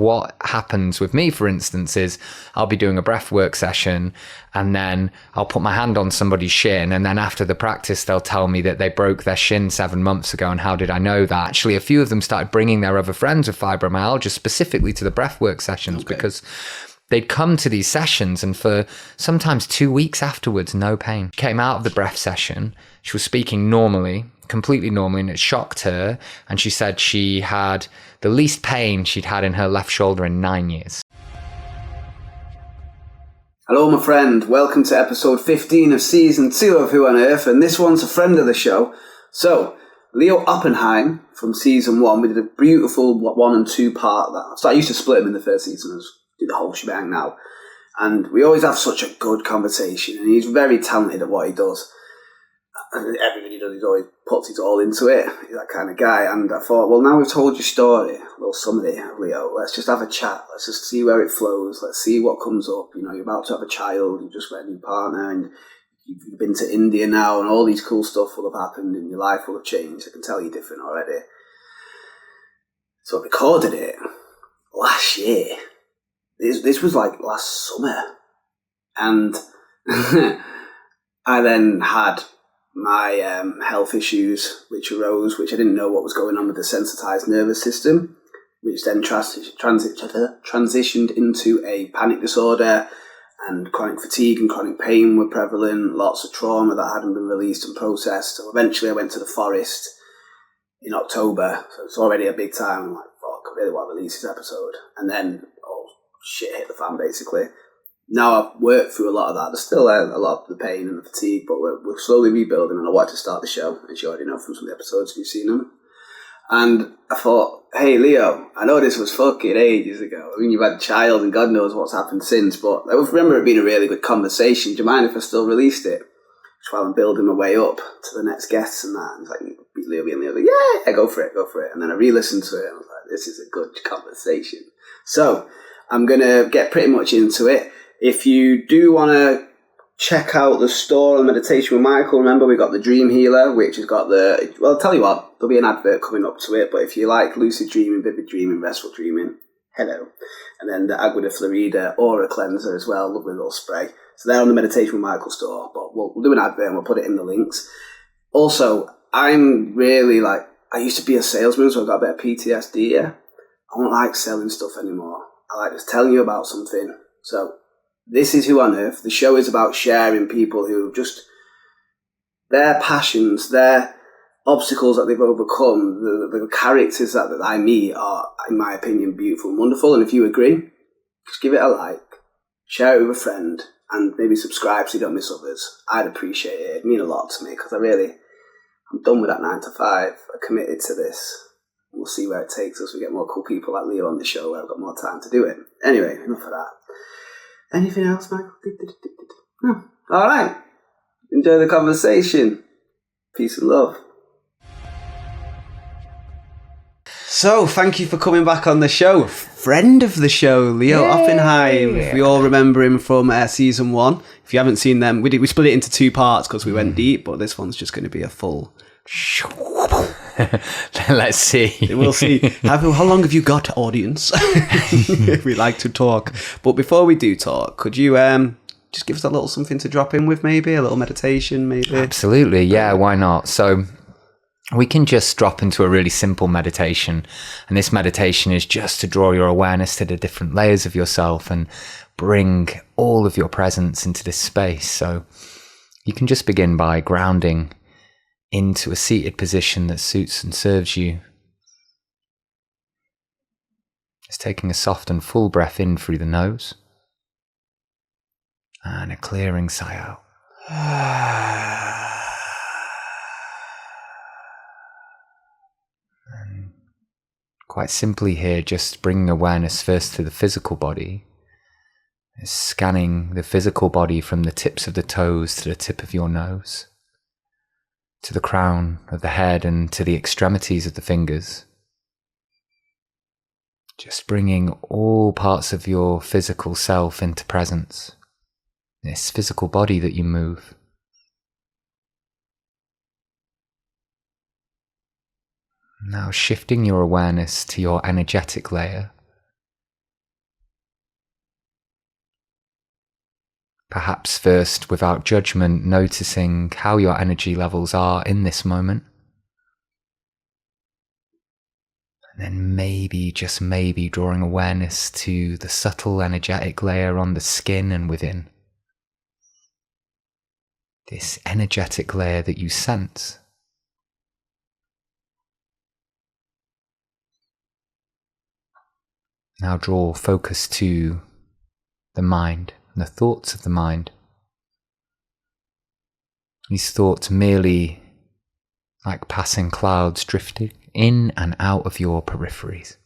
what happens with me, for instance, is I'll be doing a breath work session and then I'll put my hand on somebody's shin, and then after the practice they'll tell me that they broke their shin 7 months ago. And how did I know that? Actually, a few of them started bringing their other friends with fibromyalgia specifically to the breath work sessions because they'd come to these sessions and for sometimes 2 weeks afterwards, no pain. Came out of the breath session, she was speaking normally, completely normally, and it shocked her. And she said she had the least pain she'd had in her left shoulder in 9 years. Hello, my friend. Welcome to episode 15 of season 2 of Who on Earth, and this one's a friend of the show. So, Leo Oppenheim from season 1, we did a beautiful 1 and 2 part of that. So I used to split them in the first season, I just do the whole shebang now. And we always have such a good conversation, and he's very talented at what he does. Everything he does, he always puts his all into it. He's that kind of guy. And I thought, well, now we've told your story, a little summary of Leo, let's just have a chat. Let's just see where it flows. Let's see what comes up. You know, you're about to have a child, you've just met a new partner, and you've been to India now, and all these cool stuff will have happened, and your life will have changed. I can tell you're different already. So I recorded it last year. This was like last summer. And I then had my health issues which arose, which I didn't know what was going on with the sensitized nervous system, which then transitioned into a panic disorder, and chronic fatigue and chronic pain were prevalent, lots of trauma that hadn't been released and processed. So eventually I went to the forest in October, so it's already a big time. I'm like, fuck, I really want to release this episode. And then, oh, shit hit the fan, basically. Now I've worked through a lot of that. There's still a lot of the pain and the fatigue, but we're slowly rebuilding, and I wanted to start the show, as you already know from some of the episodes if you've seen them. And I thought, hey Leo, I know this was fucking ages ago. I mean, you've had a child and God knows what's happened since, but I remember it being a really good conversation. Do you mind if I still released it? Just while I'm building my way up to the next guests and that. And it's like, Leo being Leo, like, yeah, go for it. And then I re-listened to it and I was like, this is a good conversation. So I'm going to get pretty much into it. If you do want to check out the store on Meditation with Michael, remember we got the Dream Healer, which has got well, I'll tell you what, there'll be an advert coming up to it, but if you like lucid dreaming, vivid dreaming, restful dreaming, hello. And then the Agua de Florida Aura Cleanser as well, lovely little spray. So they're on the Meditation with Michael store, but we'll do an advert and we'll put it in the links. Also, I'm really I used to be a salesman, so I've got a bit of PTSD here. I don't like selling stuff anymore. I like just telling you about something. So this is Who on Earth. The show is about sharing people who just, their passions, their obstacles that they've overcome, the characters that I meet are, in my opinion, beautiful and wonderful. And if you agree, just give it a like, share it with a friend, and maybe subscribe so you don't miss others. I'd appreciate it. It'd mean a lot to me because I'm done with that 9 to 5. I'm committed to this. We'll see where it takes us. We get more cool people like Leo on the show where I've got more time to do it. Anyway, enough of that. Anything else, Michael? No. All right. Enjoy the conversation. Peace and love. So, thank you for coming back on the show. Friend of the show, Leo Oppenheim. If we all remember him from season 1. If you haven't seen them, we split it into 2 parts because we went deep, but this one's just going to be a full... Let's see. We'll see. How long have you got, audience? We like to talk. But before we do talk, could you just give us a little something to drop in with, maybe? A little meditation, maybe? Absolutely. Yeah, why not? So we can just drop into a really simple meditation. And this meditation is just to draw your awareness to the different layers of yourself and bring all of your presence into this space. So you can just begin by grounding into a seated position that suits and serves you. Just taking a soft and full breath in through the nose and a clearing sigh out. And quite simply here, just bringing awareness first to the physical body, scanning the physical body from the tips of the toes to the tip of your nose, to the crown of the head and to the extremities of the fingers. Just bringing all parts of your physical self into presence, this physical body that you move. Now shifting your awareness to your energetic layer, Perhaps first, without judgment, noticing how your energy levels are in this moment. And then maybe, just maybe, drawing awareness to the subtle energetic layer on the skin and within. This energetic layer that you sense. Now draw focus to the mind and the thoughts of the mind. These thoughts merely like passing clouds drifting in and out of your peripheries.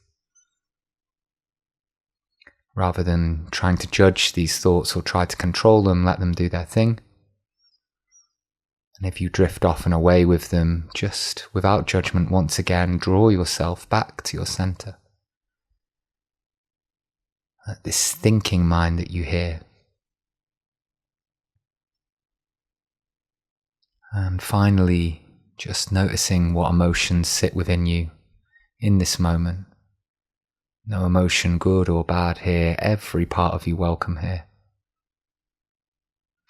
Rather than trying to judge these thoughts or try to control them, let them do their thing. And if you drift off and away with them, just without judgment, once again, draw yourself back to your center. This thinking mind that you hear. And finally, just noticing what emotions sit within you in this moment. No emotion, good or bad here. Every part of you welcome here.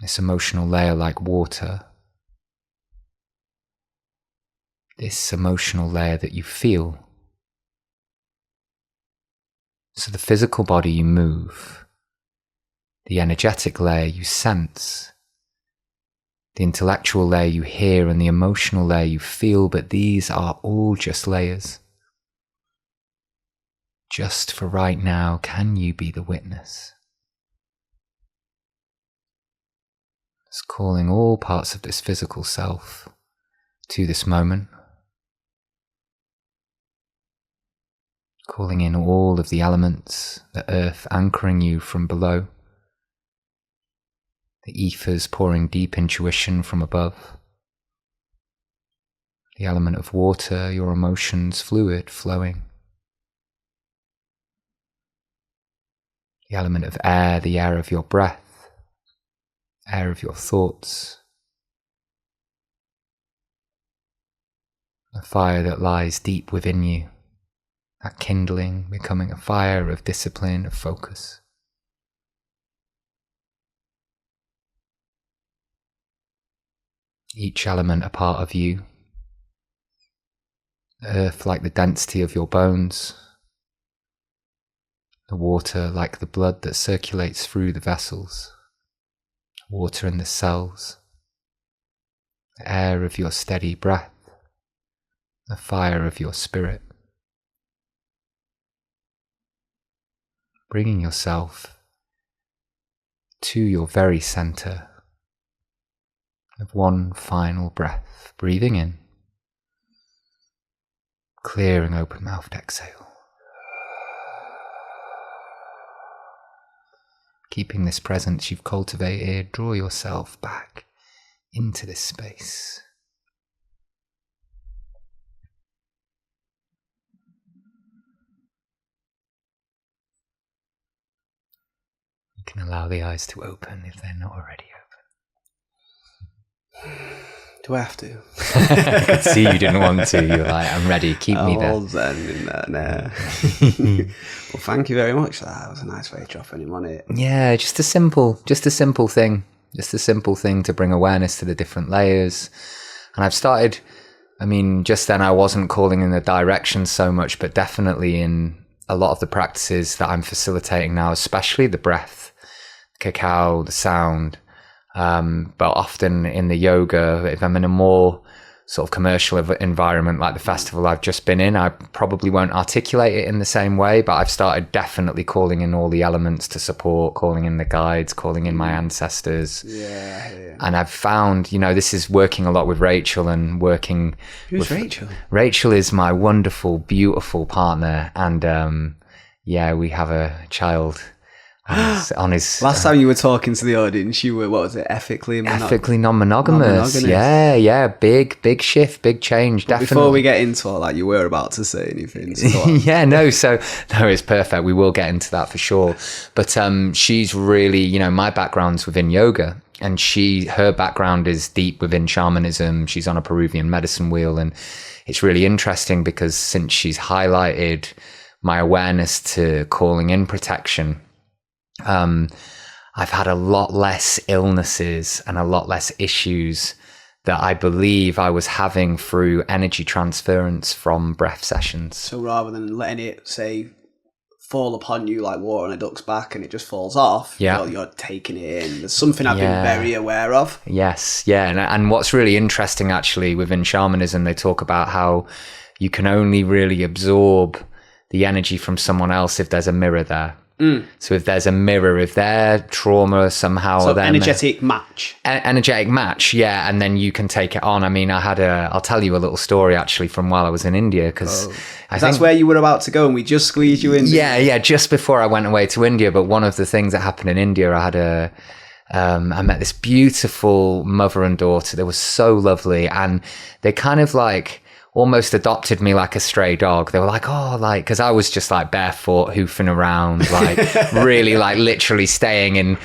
This emotional layer like water. This emotional layer that you feel. So the physical body you move, the energetic layer you sense, the intellectual layer you hear, and the emotional layer you feel, but these are all just layers. Just for right now, can you be the witness? It's calling all parts of this physical self to this moment. Calling in all of the elements, the earth anchoring you from below, the ethers pouring deep intuition from above, the element of water, your emotions, fluid flowing, the element of air, the air of your breath, air of your thoughts, the fire that lies deep within you. That kindling, becoming a fire of discipline, of focus. Each element a part of you. The earth like the density of your bones. The water like the blood that circulates through the vessels. Water in the cells. The air of your steady breath. The fire of your spirit. Bringing yourself to your very center of one final breath, breathing in, clearing open-mouthed exhale. Keeping this presence you've cultivated, draw yourself back into this space. You can allow the eyes to open if they're not already open. Do I have to? I could see you didn't want to. You're like, I'm ready, keep me there. All zen in that now. Well, thank you very much. That was a nice way of dropping him on it. Yeah, just a simple thing. Just a simple thing to bring awareness to the different layers. And I've started, just then I wasn't calling in the direction so much, but definitely in a lot of the practices that I'm facilitating now, especially the breath, cacao, the sound, but often in the yoga, if I'm in a more sort of commercial environment like the festival I've just been in, I probably won't articulate it in the same way, but I've started definitely calling in all the elements to support, calling in the guides, calling in my ancestors. Yeah. And I've found, this is working a lot with Rachel and working Who's Rachel? Rachel is my wonderful, beautiful partner. And we have a child on his last time you were talking to the audience, you were, what was it, ethically non-monogamous. Yeah, big shift, big change. But definitely. Before we get into all that, you were about to say anything. So it's perfect. We will get into that for sure. But she's really, my background's within yoga, and her background is deep within shamanism. She's on a Peruvian medicine wheel, and it's really interesting because since she's I've had a lot less illnesses and a lot less issues that I believe I was having through energy transference from breath sessions. So rather than letting it, say, fall upon you like water on a duck's back and it just falls off, you're taking it in. There's something I've been very aware of. Yes, yeah. And what's really interesting, actually, within shamanism, they talk about how you can only really absorb the energy from someone else if there's a mirror there. So if there's a mirror, if their trauma somehow... So energetic match. Energetic match, yeah. And then you can take it on. I mean, I'll tell you a little story actually from while I was in India, because that's where you were about to go and we just squeezed you in. Yeah, just before I went away to India. But one of the things that happened in India, I met this beautiful mother and daughter. They were so lovely, and they kind of like almost adopted me like a stray dog. They were like, because I was just like barefoot, hoofing around, like really like literally staying in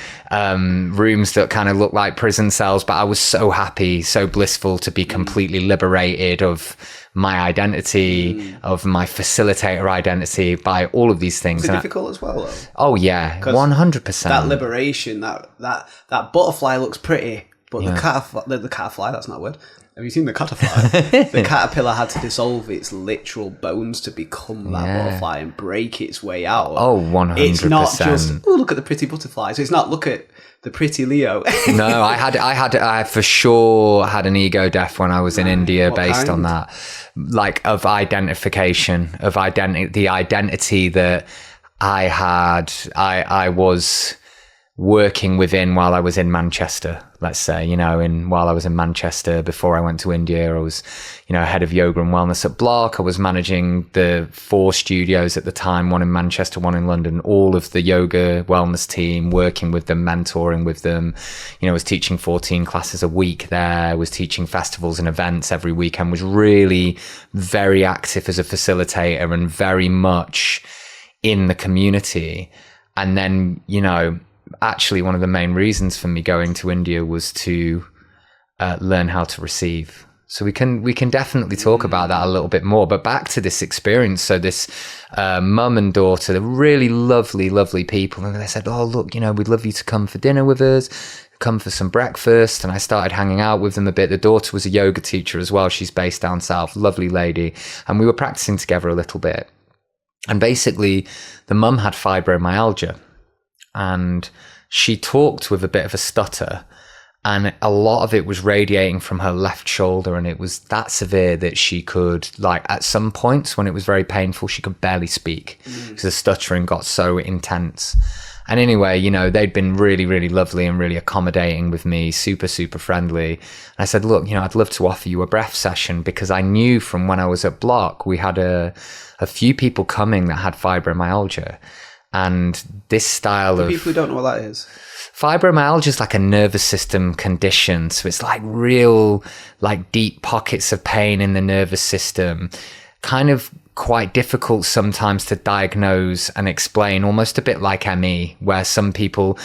rooms that kind of looked like prison cells. But I was so happy, so blissful to be completely liberated of my identity, of my facilitator identity, by all of these things. Was it difficult as well, though? Oh yeah, 100%. That liberation, that butterfly looks pretty, but the caterpillar, that's not a word. Have you seen the caterpillar? The caterpillar had to dissolve its literal bones to become that butterfly and break its way out. Oh, 100%. It's not just, look at the pretty butterfly. So it's not, look at the pretty Leo. No, I for sure had an ego death when I was in India based on that. Like of identification, the identity that I had, I was working within while I was in Manchester, let's say, while I was in Manchester before I went to India. I was, head of yoga and wellness at Block. I was managing the 4 studios at the time, one in Manchester, one in London, all of the yoga wellness team, working with them, mentoring with them. I was teaching 14 classes a week there, was teaching festivals and events every weekend, was really very active as a facilitator and very much in the community. And then, actually one of the main reasons for me going to India was to learn how to receive. So we can definitely talk about that a little bit more. But back to this experience. So this mum and daughter, they're really lovely people. And they said, oh, look, we'd love you to come for dinner with us, come for some breakfast. And I started hanging out with them a bit. The daughter was a yoga teacher as well. She's based down south, lovely lady. And we were practicing together a little bit. And basically the mum had fibromyalgia. And she talked with a bit of a stutter, and a lot of it was radiating from her left shoulder, and it was that severe that she could, like, at some points when it was very painful, she could barely speak because the stuttering got so intense. And anyway, they'd been really, really lovely and really accommodating with me, super, super friendly. And I said, look, I'd love to offer you a breath session, because I knew from when I was at Block, we had a few people coming that had fibromyalgia. And this style of... people who don't know what that is. Fibromyalgia is like a nervous system condition. So it's like real, like deep pockets of pain in the nervous system. Kind of quite difficult sometimes to diagnose and explain, almost a bit like ME, where people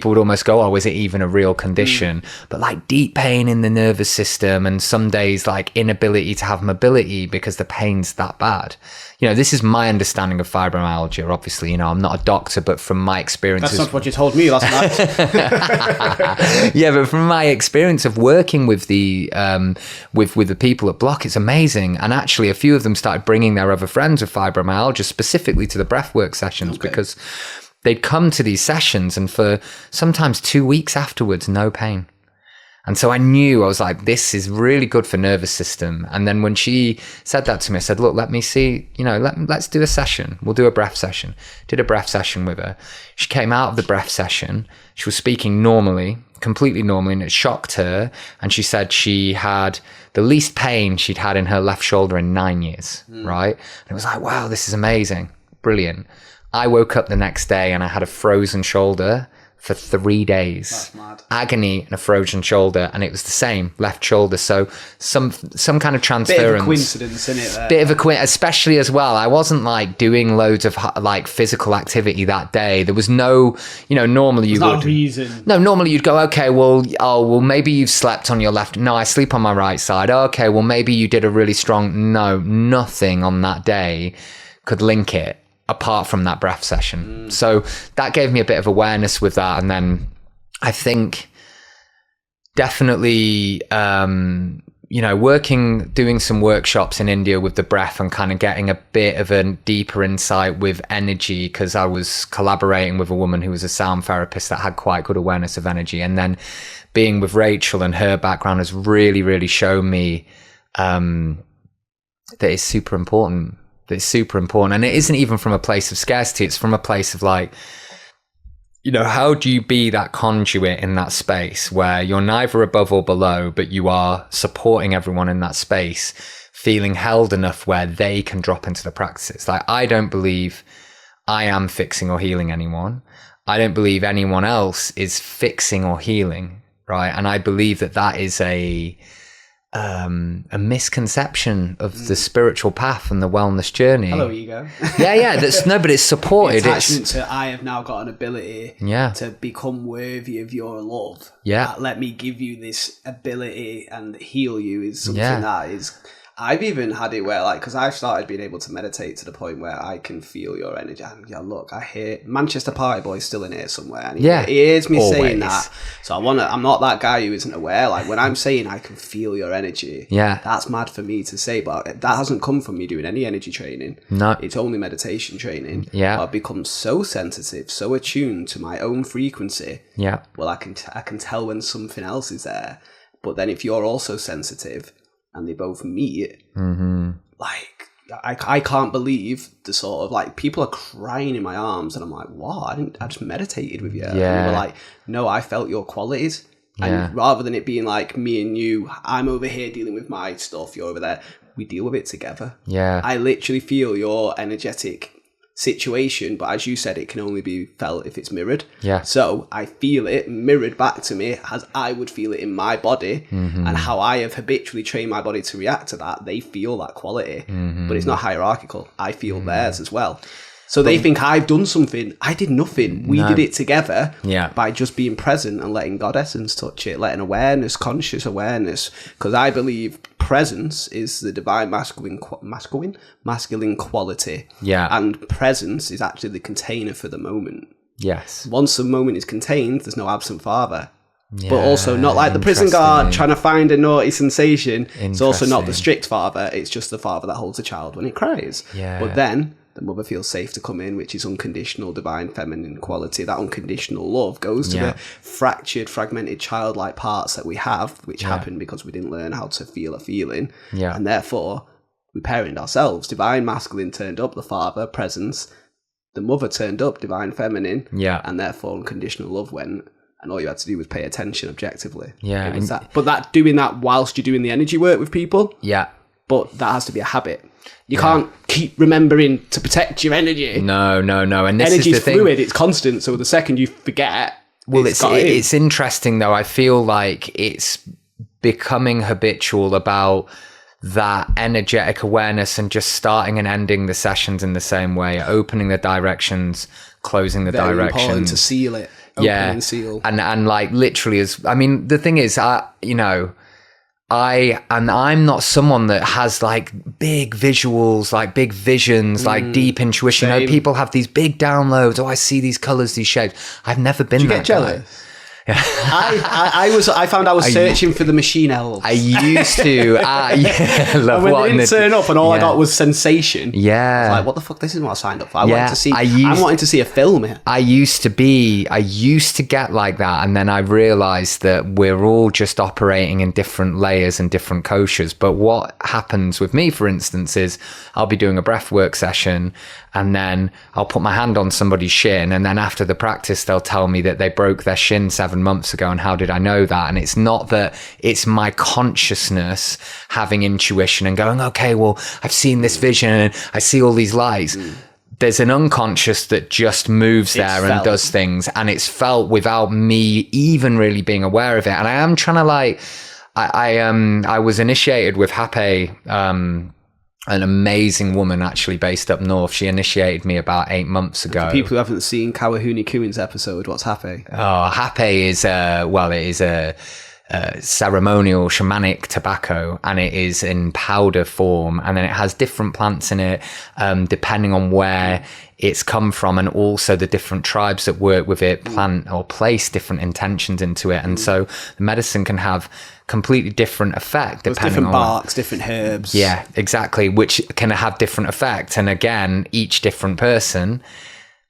would almost go, oh, is it even a real condition? But like deep pain in the nervous system, and some days like inability to have mobility because the pain's that bad. This is my understanding of fibromyalgia. Obviously, I'm not a doctor, but from my experiences... That's not what you told me last night. Yeah, but from my experience of working with the with the people at Block, it's amazing. And actually, a few of them started bringing their other friends with fibromyalgia specifically to the breathwork sessions, because they'd come to these sessions and for sometimes 2 weeks afterwards, no pain. And so I was like, this is really good for nervous system. And then when she said that to me, I said, look, let me see, let's do a session. We'll do a breath session. Did a breath session with her. She came out of the breath session. She was speaking normally, completely normally, and it shocked her. And she said she had the least pain she'd had in her left shoulder in 9 years, right? And it was like, wow, this is amazing. Brilliant. I woke up the next day and I had a frozen shoulder for 3 days. That's mad. Agony and a frozen shoulder, and it was the same left shoulder. So some kind of transference. Bit of a coincidence, isn't it? There? Bit of a coincidence, especially as well. I wasn't like doing loads of like physical activity that day. There was no, normally you would. No reason. No, normally you'd go, okay, well, maybe you've slept on your left. No, I sleep on my right side. Okay, well, maybe you did a really strong. No, nothing on that day could link it. apart from that breath session. So that gave me a bit of awareness with that. And then I think definitely, doing some workshops in India with the breath and kind of getting a bit of a deeper insight with energy, because I was collaborating with a woman who was a sound therapist that had quite good awareness of energy. And then being with Rachel and her background has really, really shown me that it's super important. And it isn't even from a place of scarcity. It's from a place of like, how do you be that conduit in that space where you're neither above or below, but you are supporting everyone in that space, feeling held enough where they can drop into the practices. Like, I don't believe I am fixing or healing anyone. I don't believe anyone else is fixing or healing, right? And I believe that is a misconception of the spiritual path and the wellness journey. Hello, ego. Yeah. But it's supported. The attachment to I have now got an ability Yeah. to become worthy of your love. Yeah. Let me give you this ability and heal you is something that is... I've even had it where, like, because I've started being able to meditate to the point where I can feel your energy. And look, I hear Manchester Party Boy still in here somewhere. And he hears me saying that. So I'm not that guy who isn't aware. Like, when I'm saying I can feel your energy, that's mad for me to say. But that hasn't come from me doing any energy training. No. It's only meditation training. Yeah. I've become so sensitive, so attuned to my own frequency. Yeah. Well, I can tell when something else is there. But then if you're also sensitive, and they both meet, like, I can't believe the sort of, like, people are crying in my arms, and I'm like, what? I just meditated with you. Yeah. And they were like, no, I felt your qualities. And rather than it being like me and you, I'm over here dealing with my stuff, you're over there, we deal with it together. Yeah. I literally feel your energetic situation, but as you said, it can only be felt if it's mirrored. Yeah. So I feel it mirrored back to me as I would feel it in my body, and how I have habitually trained my body to react to that. They feel that quality, but it's not hierarchical. I feel theirs as well. So they think I've done something. I did nothing. We did it together by just being present and letting God essence touch it, letting awareness, conscious awareness, because I believe presence is the divine masculine quality. Yeah. And presence is actually the container for the moment. Yes. Once the moment is contained, there's no absent father. Yeah, but also not like the prison guard trying to find a naughty sensation. It's also not the strict father. It's just the father that holds a child when it cries. Yeah. But then the mother feels safe to come in, which is unconditional, divine, feminine quality. That unconditional love goes to the fractured, fragmented, childlike parts that we have, which happen because we didn't learn how to feel a feeling. Yeah. And therefore, we parent ourselves. Divine masculine turned up, the father, presence. The mother turned up, divine feminine. Yeah. And therefore, unconditional love went. And all you had to do was pay attention objectively. Yeah. But doing that whilst you're doing the energy work with people. Yeah. But that has to be a habit. You can't keep remembering to protect your energy. No. And this energy's is the fluid, thing. It's constant. So the second you forget, well, it's interesting though. I feel like it's becoming habitual about that energetic awareness and just starting and ending the sessions in the same way, opening the directions, closing the Very directions. Important to seal it. Open and seal. And like literally the thing is, I'm not someone that has like big visuals, like big visions, like deep intuition. You know, people have these big downloads. Oh, I see these colors, these shapes. I've never been that guy. I found I was searching for the machine elves. I used to. Love and when they didn't turn up and all I got was sensation. Yeah. I was like, what the fuck? This isn't what I signed up for. I'm wanting to see a film here. I used to get like that, and then I realized that we're all just operating in different layers and different koshas. But what happens with me, for instance, is I'll be doing a breathwork session, and then I'll put my hand on somebody's shin, and then after the practice, they'll tell me that they broke their shin 7 months ago, and how did I know that? And it's not that, it's my consciousness having intuition and going, okay, well, I've seen this vision and I see all these lights. There's an unconscious that just moves there and does things, and it's felt without me even really being aware of it. And I am trying to like, I was initiated with Hape, an amazing woman actually based up north. She initiated me about 8 months ago. For people who haven't seen Kawahuni Kuin's episode, what's Hape? Oh, Hape is ceremonial shamanic tobacco, and it is in powder form, and then it has different plants in it depending on where it's come from, and also the different tribes that work with it plant or place different intentions into it. And so the medicine can have completely different effect depending different on barks, different herbs. Yeah, exactly, which can have different effect. And again, each different person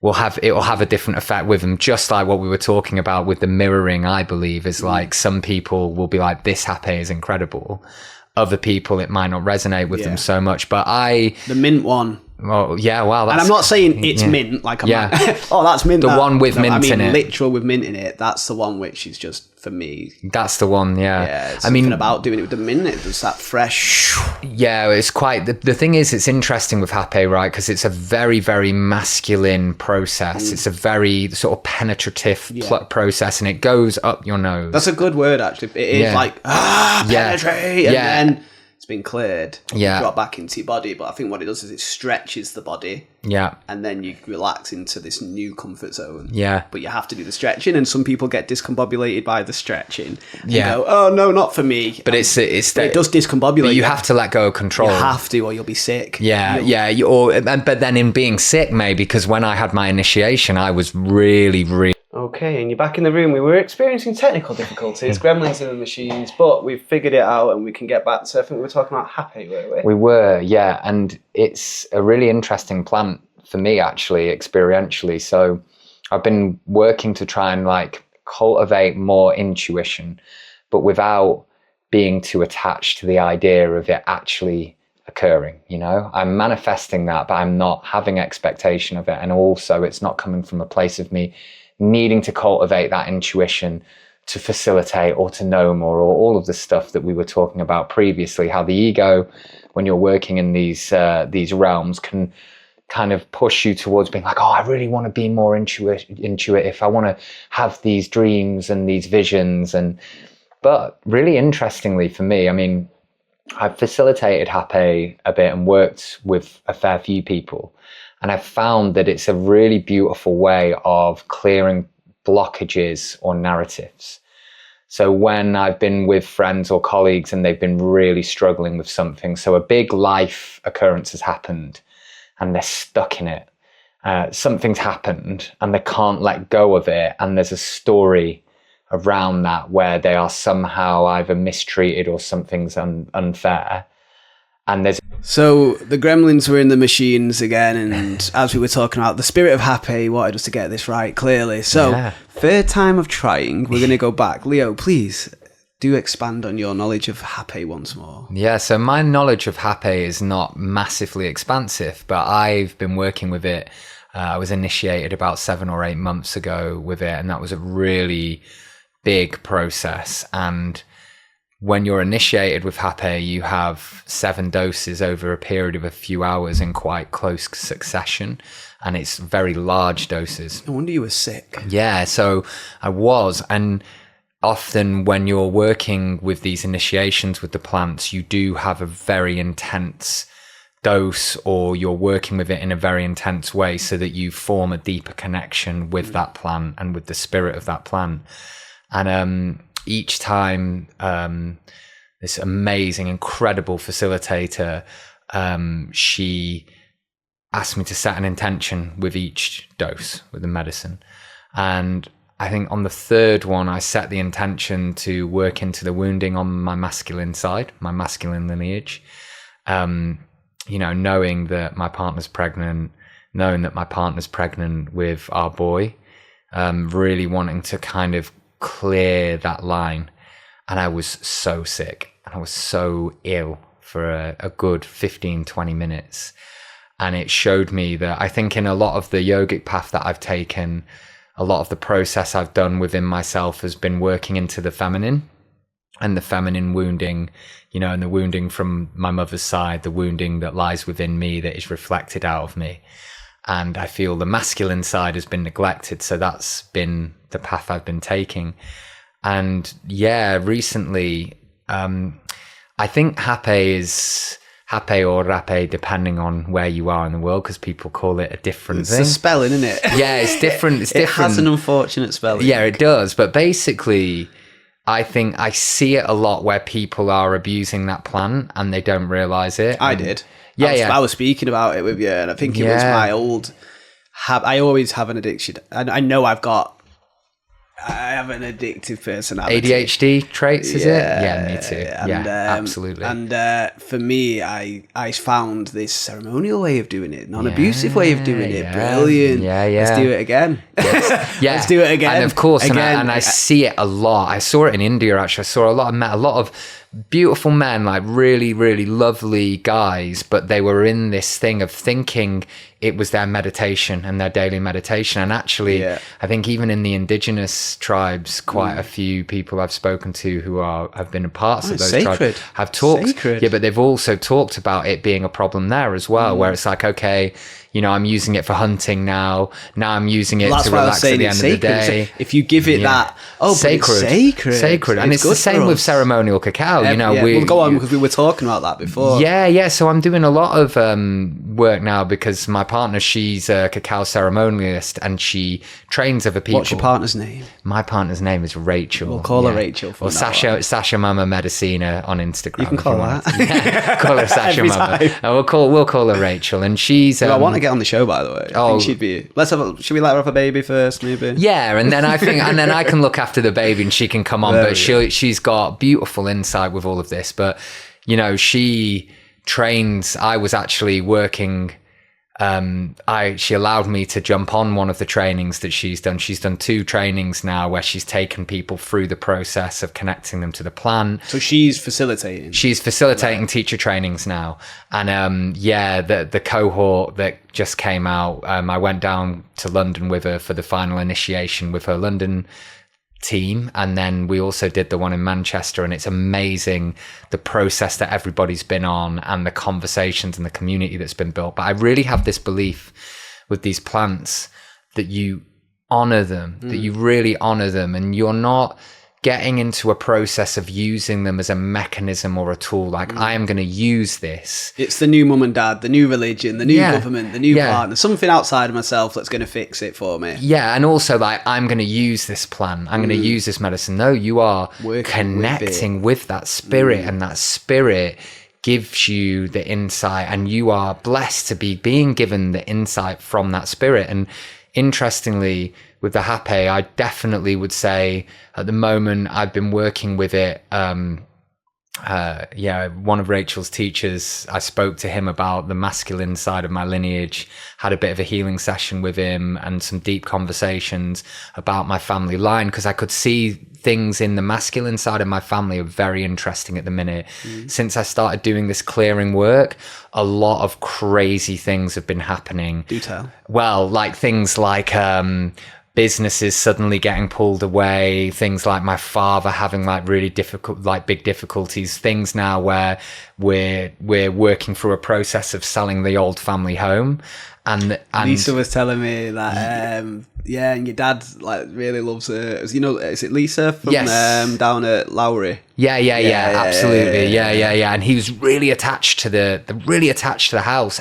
will have a different effect with them, just like what we were talking about with the mirroring. I believe is like some people will be like, this happy is incredible, other people it might not resonate with them so much. But the mint one, well, yeah, wow, that's, and I'm not saying it's mint, like I'm like, oh, that's mint, the one with mint in it, literal with mint in it, that's the one which is just, for me, that's the one. It's something about doing it with the mint, it does that fresh. It's quite the thing is, it's interesting with hape, right? Because it's a very, very masculine process. It's a very sort of penetrative process, and it goes up your nose. That's a good word, actually. It is like penetrate, and then it's been cleared, drop back into your body. But I think what it does is it stretches the body, and then you relax into this new comfort zone. But you have to do the stretching, and some people get discombobulated by the stretching. And go, oh no, not for me. But it does discombobulate. But you have to let go of control. You have to, or you'll be sick. But then in being sick, maybe, because when I had my initiation, I was really, really. Okay, and you're back in the room. We were experiencing technical difficulties, gremlins in the machines, but we've figured it out and we can get back to, I think we were talking about hape, weren't we? We were, yeah, and it's a really interesting plant for me, actually, experientially. So I've been working to try and like cultivate more intuition, but without being too attached to the idea of it actually occurring, you know? I'm manifesting that, but I'm not having expectation of it. And also it's not coming from a place of me needing to cultivate that intuition to facilitate or to know more, or all of the stuff that we were talking about previously, how the ego, when you're working in these realms, can kind of push you towards being like, oh, I really want to be more intuitive. I want to have these dreams and these visions. But really interestingly for me, I mean, I've facilitated hape a bit and worked with a fair few people. And I've found that it's a really beautiful way of clearing blockages or narratives. So when I've been with friends or colleagues and they've been really struggling with something, so a big life occurrence has happened and they're stuck in it. Something's happened and they can't let go of it. And there's a story around that where they are somehow either mistreated or something's unfair. And so the gremlins were in the machines again, and as we were talking about, the spirit of hape wanted us to get this right, clearly. So third time of trying, we're going to go back. Leo, please do expand on your knowledge of hape once more. Yeah, so my knowledge of hape is not massively expansive, but I've been working with it. I was initiated about 7 or 8 months ago with it, and that was a really big process. And when you're initiated with hape, you have 7 doses over a period of a few hours in quite close succession, and it's very large doses. No wonder you were sick. Yeah, so I was. And often when you're working with these initiations with the plants, you do have a very intense dose, or you're working with it in a very intense way so that you form a deeper connection with that plant and with the spirit of that plant. And each time, this amazing, incredible facilitator, she asked me to set an intention with each dose with the medicine. And I think on the third one, I set the intention to work into the wounding on my masculine side, my masculine lineage. You know, knowing that my partner's pregnant, knowing that my partner's pregnant with our boy, really wanting to kind of clear that line. And I was so sick and I was so ill for a good 15-20 minutes, and it showed me that I think in a lot of the yogic path that I've taken, a lot of the process I've done within myself has been working into the feminine and the feminine wounding, you know, and the wounding from my mother's side, the wounding that lies within me that is reflected out of me. And I feel the masculine side has been neglected. So that's been the path I've been taking. And yeah, recently, I think hape is hape or rape, depending on where you are in the world, because people call it a different thing. It's a spelling, isn't it? Yeah, it's different. It's different. It has an unfortunate spelling. Yeah, it does. But basically, I think I see it a lot where people are abusing that plant and they don't realize it. I did. Yeah, I was speaking about it with you, and I think it was my old. I always have an addiction. I know I have an addictive personality. ADHD traits, is it? Yeah, me too. And, absolutely. And for me, I found this ceremonial way of doing it, non-abusive way of doing it. Brilliant. Yeah. Let's do it again. Yes. Yeah. Let's do it again. And of course, again. And I see it a lot. I saw it in India, actually. I saw a lot of beautiful men, like really, really lovely guys, but they were in this thing of thinking it was their meditation and their daily meditation. And actually, I think even in the indigenous tribes, quite a few people I've spoken to who have been parts of those tribes have talked. Yeah, but they've also talked about it being a problem there as well, where it's like, okay, you know, I'm using it for hunting now. Now I'm using it to relax at the end of the day. If you give it that, sacred. And it's the same with ceremonial cacao. You know, we'll go on because we were talking about that before. Yeah. So I'm doing a lot of work now because my partner, she's a cacao ceremonialist and she trains other people. What's your partner's name? My partner's name is Rachel. We'll call her Rachel. Or Sasha Mama Medicina on Instagram. You can call her that. Call her Sasha Mama. We'll call her Rachel, and she's. I want to get on the show, by the way. I think she'd be. Should we let her have a baby first, maybe? Yeah, and then I think, and then I can look after the baby, and she can come on. But she's got beautiful insight with all of this. But you know, she trains. I was actually working. She allowed me to jump on one of the trainings that she's done. She's done 2 trainings now where she's taken people through the process of connecting them to the plant. So she's facilitating. She's facilitating teacher trainings now. And the cohort that just came out, I went down to London with her for the final initiation with her London team, and then we also did the one in Manchester, and it's amazing the process that everybody's been on and the conversations and the community that's been built. But I really have this belief with these plants that you honor them, that you really honor them, and you're not getting into a process of using them as a mechanism or a tool. Like, I am going to use this. It's the new mum and dad, the new religion, the new government, the new partner, something outside of myself that's going to fix it for me. Yeah, and also like, I'm going to use this plant. I'm going to use this medicine. No, you are connecting with that spirit, and that spirit gives you the insight, and you are blessed to be being given the insight from that spirit. And interestingly, with the Hape, I definitely would say at the moment I've been working with it. One of Rachel's teachers, I spoke to him about the masculine side of my lineage, had a bit of a healing session with him and some deep conversations about my family line, because I could see things in the masculine side of my family are very interesting at the minute. Since I started doing this clearing work, a lot of crazy things have been happening. Do tell. Well, like things like businesses suddenly getting pulled away, things like my father having like really difficult, like big difficulties, things now where we're working through a process of selling the old family home. And Lisa was telling me that and your dad like really loves you know, is it Lisa from down at Lowry? Yeah, absolutely. Yeah. And he was really attached to the house,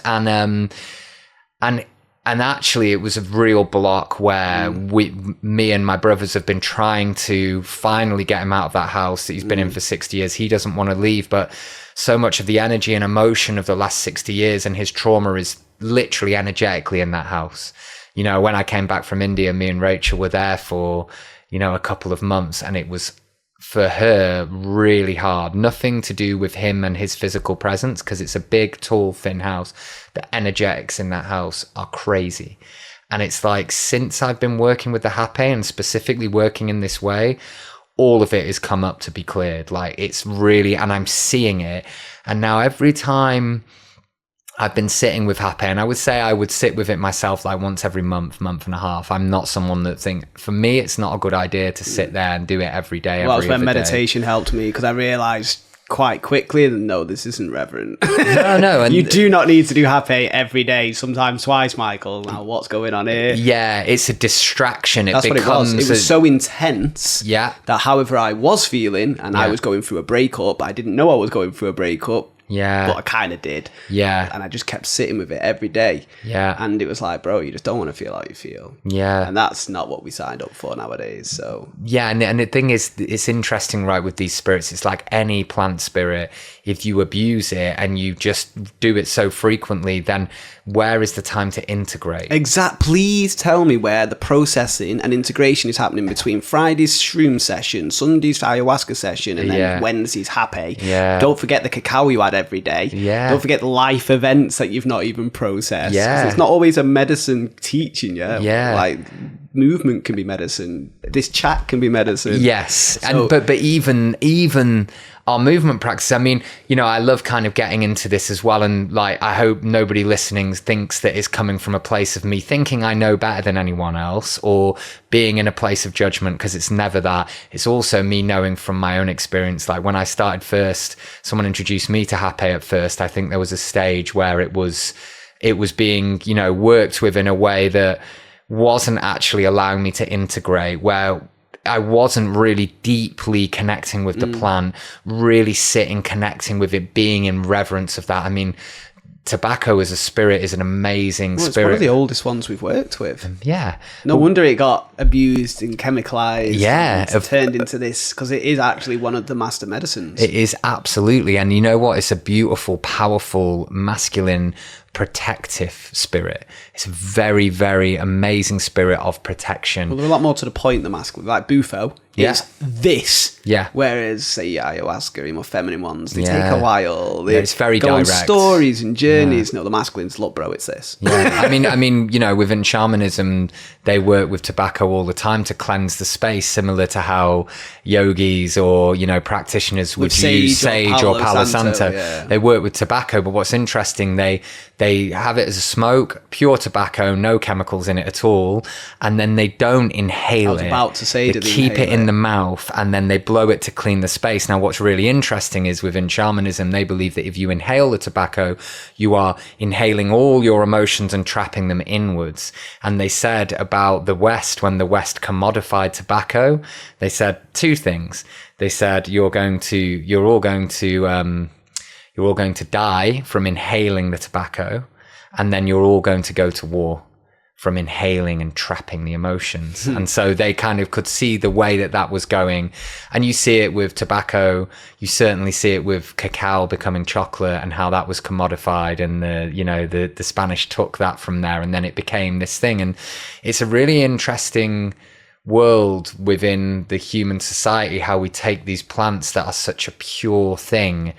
and actually it was a real block where me and my brothers have been trying to finally get him out of that house that he's been in for 60 years. He doesn't want to leave, but so much of the energy and emotion of the last 60 years and his trauma is literally energetically in that house. You know, when I came back from India, me and Rachel were there for, you know, a couple of months, and it was for her really hard. Nothing to do with him and his physical presence, because it's a big, tall, thin house. The energetics in that house are crazy. And it's like, since I've been working with the Hape and specifically working in this way, all of it has come up to be cleared. Like, it's really, and I'm seeing it. And now every time I've been sitting with Hape, and I would say I would sit with it myself like once every month and a half. I'm not someone that for me, it's not a good idea to sit there and do it every day. Well, that's when meditation helped me, because I realised quite quickly that no, this isn't reverent. No. And you do not need to do Hape every day, sometimes twice, Michael. Now, what's going on here? Yeah, it's a distraction. That's what it was. It was so intense that however I was feeling, and I was going through a breakup, I didn't know I was going through a breakup. Yeah. But I kind of did. Yeah. And I just kept sitting with it every day. Yeah. And it was like, bro, you just don't want to feel how you feel. Yeah. And that's not what we signed up for nowadays. So yeah, and the thing is, it's interesting, right, with these spirits, it's like any plant spirit. If you abuse it and you just do it so frequently, then where is the time to integrate? Please tell me where the processing and integration is happening between Friday's shroom session, Sunday's ayahuasca session, and then Wednesday's happy. Yeah. Don't forget the cacao you had every day. Yeah. Don't forget the life events that you've not even processed. Yeah. It's not always a medicine teaching you. Yeah. Like, movement can be medicine. This chat can be medicine. Yes. So, but even our movement practice, I mean, you know, I love kind of getting into this as well. And like, I hope nobody listening thinks that it's coming from a place of me thinking I know better than anyone else or being in a place of judgment, because it's never that. It's also me knowing from my own experience. Like when I started first, someone introduced me to Hape at first. I think there was a stage where it was being, you know, worked with in a way that wasn't actually allowing me to integrate, where I wasn't really deeply connecting with the plant, really sitting, connecting with it, being in reverence of that. I mean, tobacco as a spirit is an amazing spirit. It's one of the oldest ones we've worked with. Yeah. No wonder it got abused and chemicalized. Yeah. And turned into this, because it is actually one of the master medicines. It is, absolutely. And you know what? It's a beautiful, powerful, masculine, protective spirit. It's a very, very amazing spirit of protection. Well, there's a lot more to the point than masculine. Like Bufo is this. Yeah. Whereas, say, ayahuasca, more feminine ones, they take a while. They it's very go direct. on stories and journeys. No, the masculines, look, bro, it's this. Yeah. I mean, you know, within shamanism, they work with tobacco all the time to cleanse the space, similar to how yogis or, you know, practitioners would use sage or Palo Santo. Yeah. They work with tobacco, but what's interesting, they have it as a smoke, pure tobacco, no chemicals in it at all, and then they don't inhale it. I was about to say, they keep it in the mouth, and then they blow it to clean the space. Now, what's really interesting is within shamanism, they believe that if you inhale the tobacco, you are inhaling all your emotions and trapping them inwards. And they said about the West, when the West commodified tobacco, they said two things. They said you're all going to die from inhaling the tobacco, and then you're all going to go to war from inhaling and trapping the emotions. And so they kind of could see the way that was going. And you see it with tobacco, you certainly see it with cacao becoming chocolate and how that was commodified, and the Spanish took that from there, and then it became this thing. And it's a really interesting world within the human society, how we take these plants that are such a pure thing,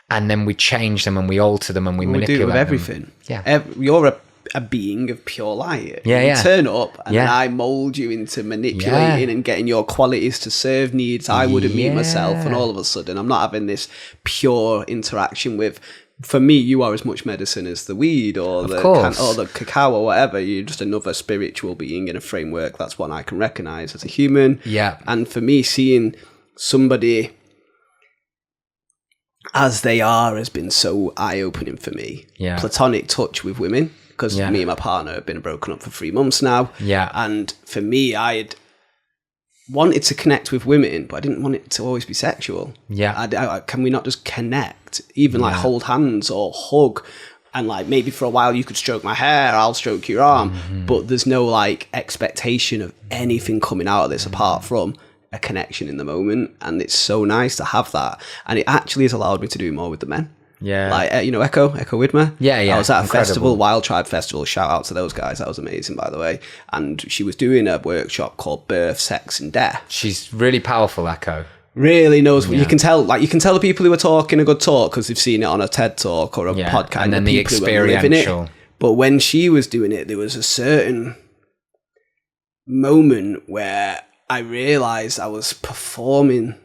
and then we change them and we alter them and we manipulate do it with them. everything. Yeah. You're a being of pure light. Yeah, you turn up and then I mold you into manipulating and getting your qualities to serve needs I wouldn't meet myself, and all of a sudden I'm not having this pure interaction with, for me, you are as much medicine as the weed or the cacao or whatever. You're just another spiritual being in a framework. That's what I can recognize as a human. Yeah. And for me, seeing somebody as they are has been so eye-opening for me. Yeah. Platonic touch with women, because me and my partner have been broken up for 3 months now. Yeah. And for me, I had wanted to connect with women, but I didn't want it to always be sexual. Yeah. Can we not just connect? Even like hold hands or hug, and like maybe for a while you could stroke my hair, I'll stroke your arm, but there's no like expectation of anything coming out of this apart from a connection in the moment. And it's so nice to have that, and it actually has allowed me to do more with the men. Yeah. Like, Echo Widmer. Yeah. I was at a Incredible. festival, Wild Tribe Festival. Shout out to those guys. That was amazing, by the way. And she was doing a workshop called Birth, Sex and Death. She's really powerful, Echo. Really knows what you can tell. Like, you can tell the people who are talking a good talk because they've seen it on a TED talk or a podcast. And then the people who are living experiential. it. But when she was doing it, there was a certain moment where I realized I was performing.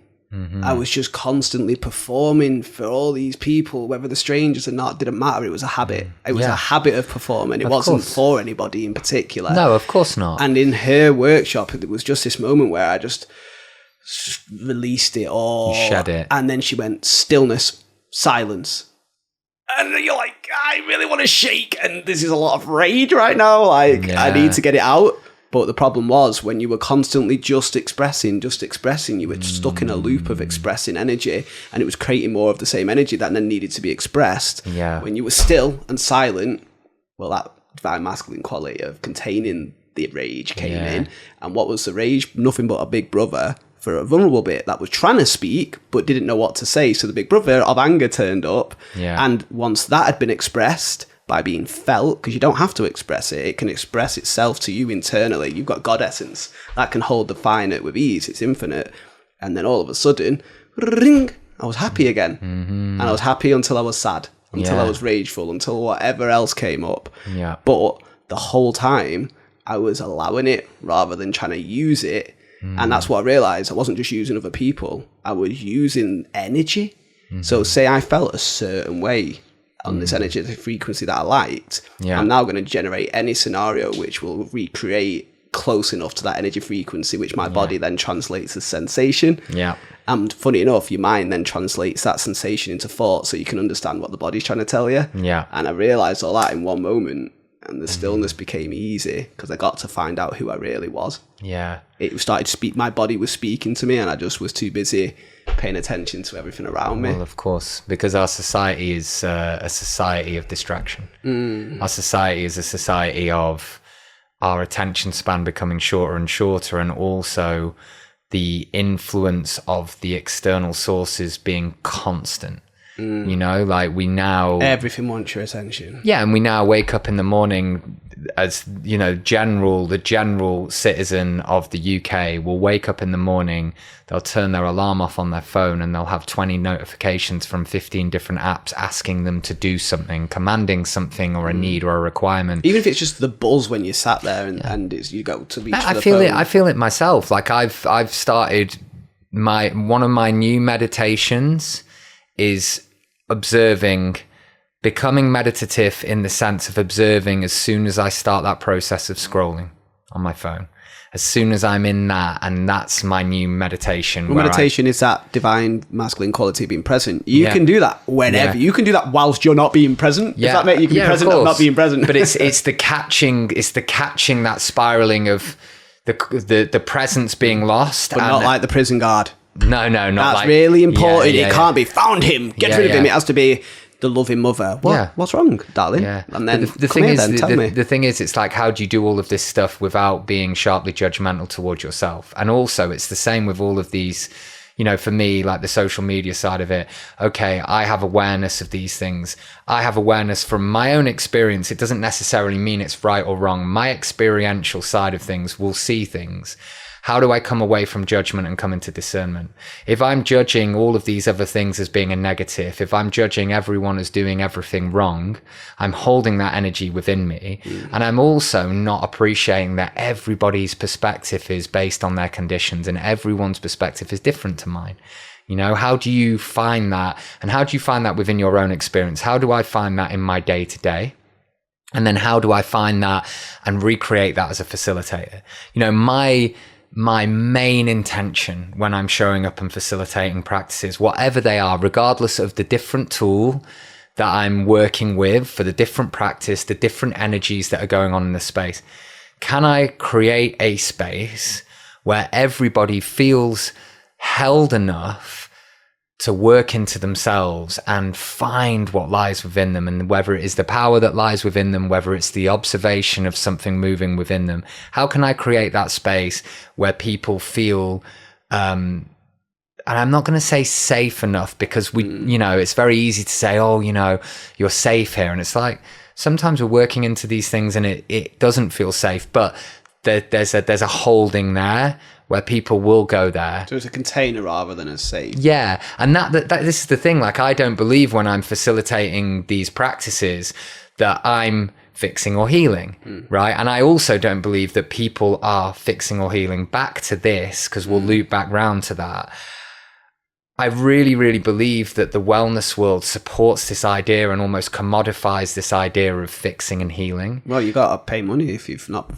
I was just constantly performing for all these people, whether they're strangers or not, didn't matter. It was a habit. It was a habit of performing. It wasn't for anybody in particular. No, of course not. And in her workshop, it was just this moment where I just released it all. You shed it. And then she went, stillness, silence. And you're like, I really want to shake. And this is a lot of rage right now. Like, I need to get it out. But the problem was when you were constantly just expressing, you were stuck in a loop of expressing energy, and it was creating more of the same energy that then needed to be expressed. Yeah. When you were still and silent, well, that divine masculine quality of containing the rage came in. And what was the rage? Nothing but a big brother for a vulnerable bit that was trying to speak but didn't know what to say. So the big brother of anger turned up. Yeah. And once that had been expressed by being felt, because you don't have to express it, it can express itself to you internally. You've got God essence that can hold the finite with ease. It's infinite. And then all of a sudden, ring, I was happy again. And I was happy until I was sad, until I was rageful, until whatever else came up. Yeah. But the whole time I was allowing it rather than trying to use it. And that's what I realized. I wasn't just using other people. I was using energy. So say I felt a certain way on this energetic frequency that I liked. I'm now going to generate any scenario which will recreate close enough to that energy frequency, which my body then translates as sensation. Yeah. And funny enough, your mind then translates that sensation into thought so you can understand what the body's trying to tell you. Yeah. And I realized all that in one moment. And the stillness became easy because I got to find out who I really was. Yeah. It started to speak, my body was speaking to me, and I just was too busy paying attention to everything around me. Well, of course, because our society is a society of distraction. Our society is a society of our attention span becoming shorter and shorter, and also the influence of the external sources being constant. You know, like we now... Everything wants your attention. Yeah, and we now wake up in the morning as, you know, the general citizen of the UK will wake up in the morning, they'll turn their alarm off on their phone, and they'll have 20 notifications from 15 different apps asking them to do something, commanding something or a need or a requirement. Even if it's just the buzz when you sat there and it's, you go to reach for the phone. I feel it myself. Like I've started one of my new meditations is becoming meditative in the sense of observing as soon as I start that process of scrolling on my phone. As soon as I'm in that, and that's my new meditation. Well, meditation is that divine masculine quality being present. You can do that whenever. You can do that whilst you're not being present. Yeah. Does that make you can be present or not being present? But it's the catching that spiraling of the presence being lost. But not like the prison guard. No, not That's like... really important. It can't be found him. Get rid of him. It has to be the loving mother. What's wrong, darling? Yeah. And then the thing is, it's like, how do you do all of this stuff without being sharply judgmental towards yourself? And also, it's the same with all of these, you know, for me, like the social media side of it. Okay, I have awareness of these things. I have awareness from my own experience. It doesn't necessarily mean it's right or wrong. My experiential side of things will see things. How do I come away from judgment and come into discernment? If I'm judging all of these other things as being a negative, if I'm judging everyone as doing everything wrong, I'm holding that energy within me. And I'm also not appreciating that everybody's perspective is based on their conditions, and everyone's perspective is different to mine. You know, how do you find that? And how do you find that within your own experience? How do I find that in my day to day? And then how do I find that and recreate that as a facilitator? You know, my main intention when I'm showing up and facilitating practices, whatever they are, regardless of the different tool that I'm working with for the different practice, the different energies that are going on in the space, can I create a space where everybody feels held enough to work into themselves and find what lies within them, and whether it is the power that lies within them, whether it's the observation of something moving within them? How can I create that space where people feel, and I'm not going to say safe enough, because you know, it's very easy to say, oh, you know, you're safe here. And it's like, sometimes we're working into these things and it doesn't feel safe, but there's a holding there where people will go there. So it's a container rather than a safe. Yeah. And that this is the thing. Like, I don't believe when I'm facilitating these practices that I'm fixing or healing, right? And I also don't believe that people are fixing or healing. Back to this, because we'll loop back round to that. I really, really believe that the wellness world supports this idea and almost commodifies this idea of fixing and healing. Well, you got to pay money if you're not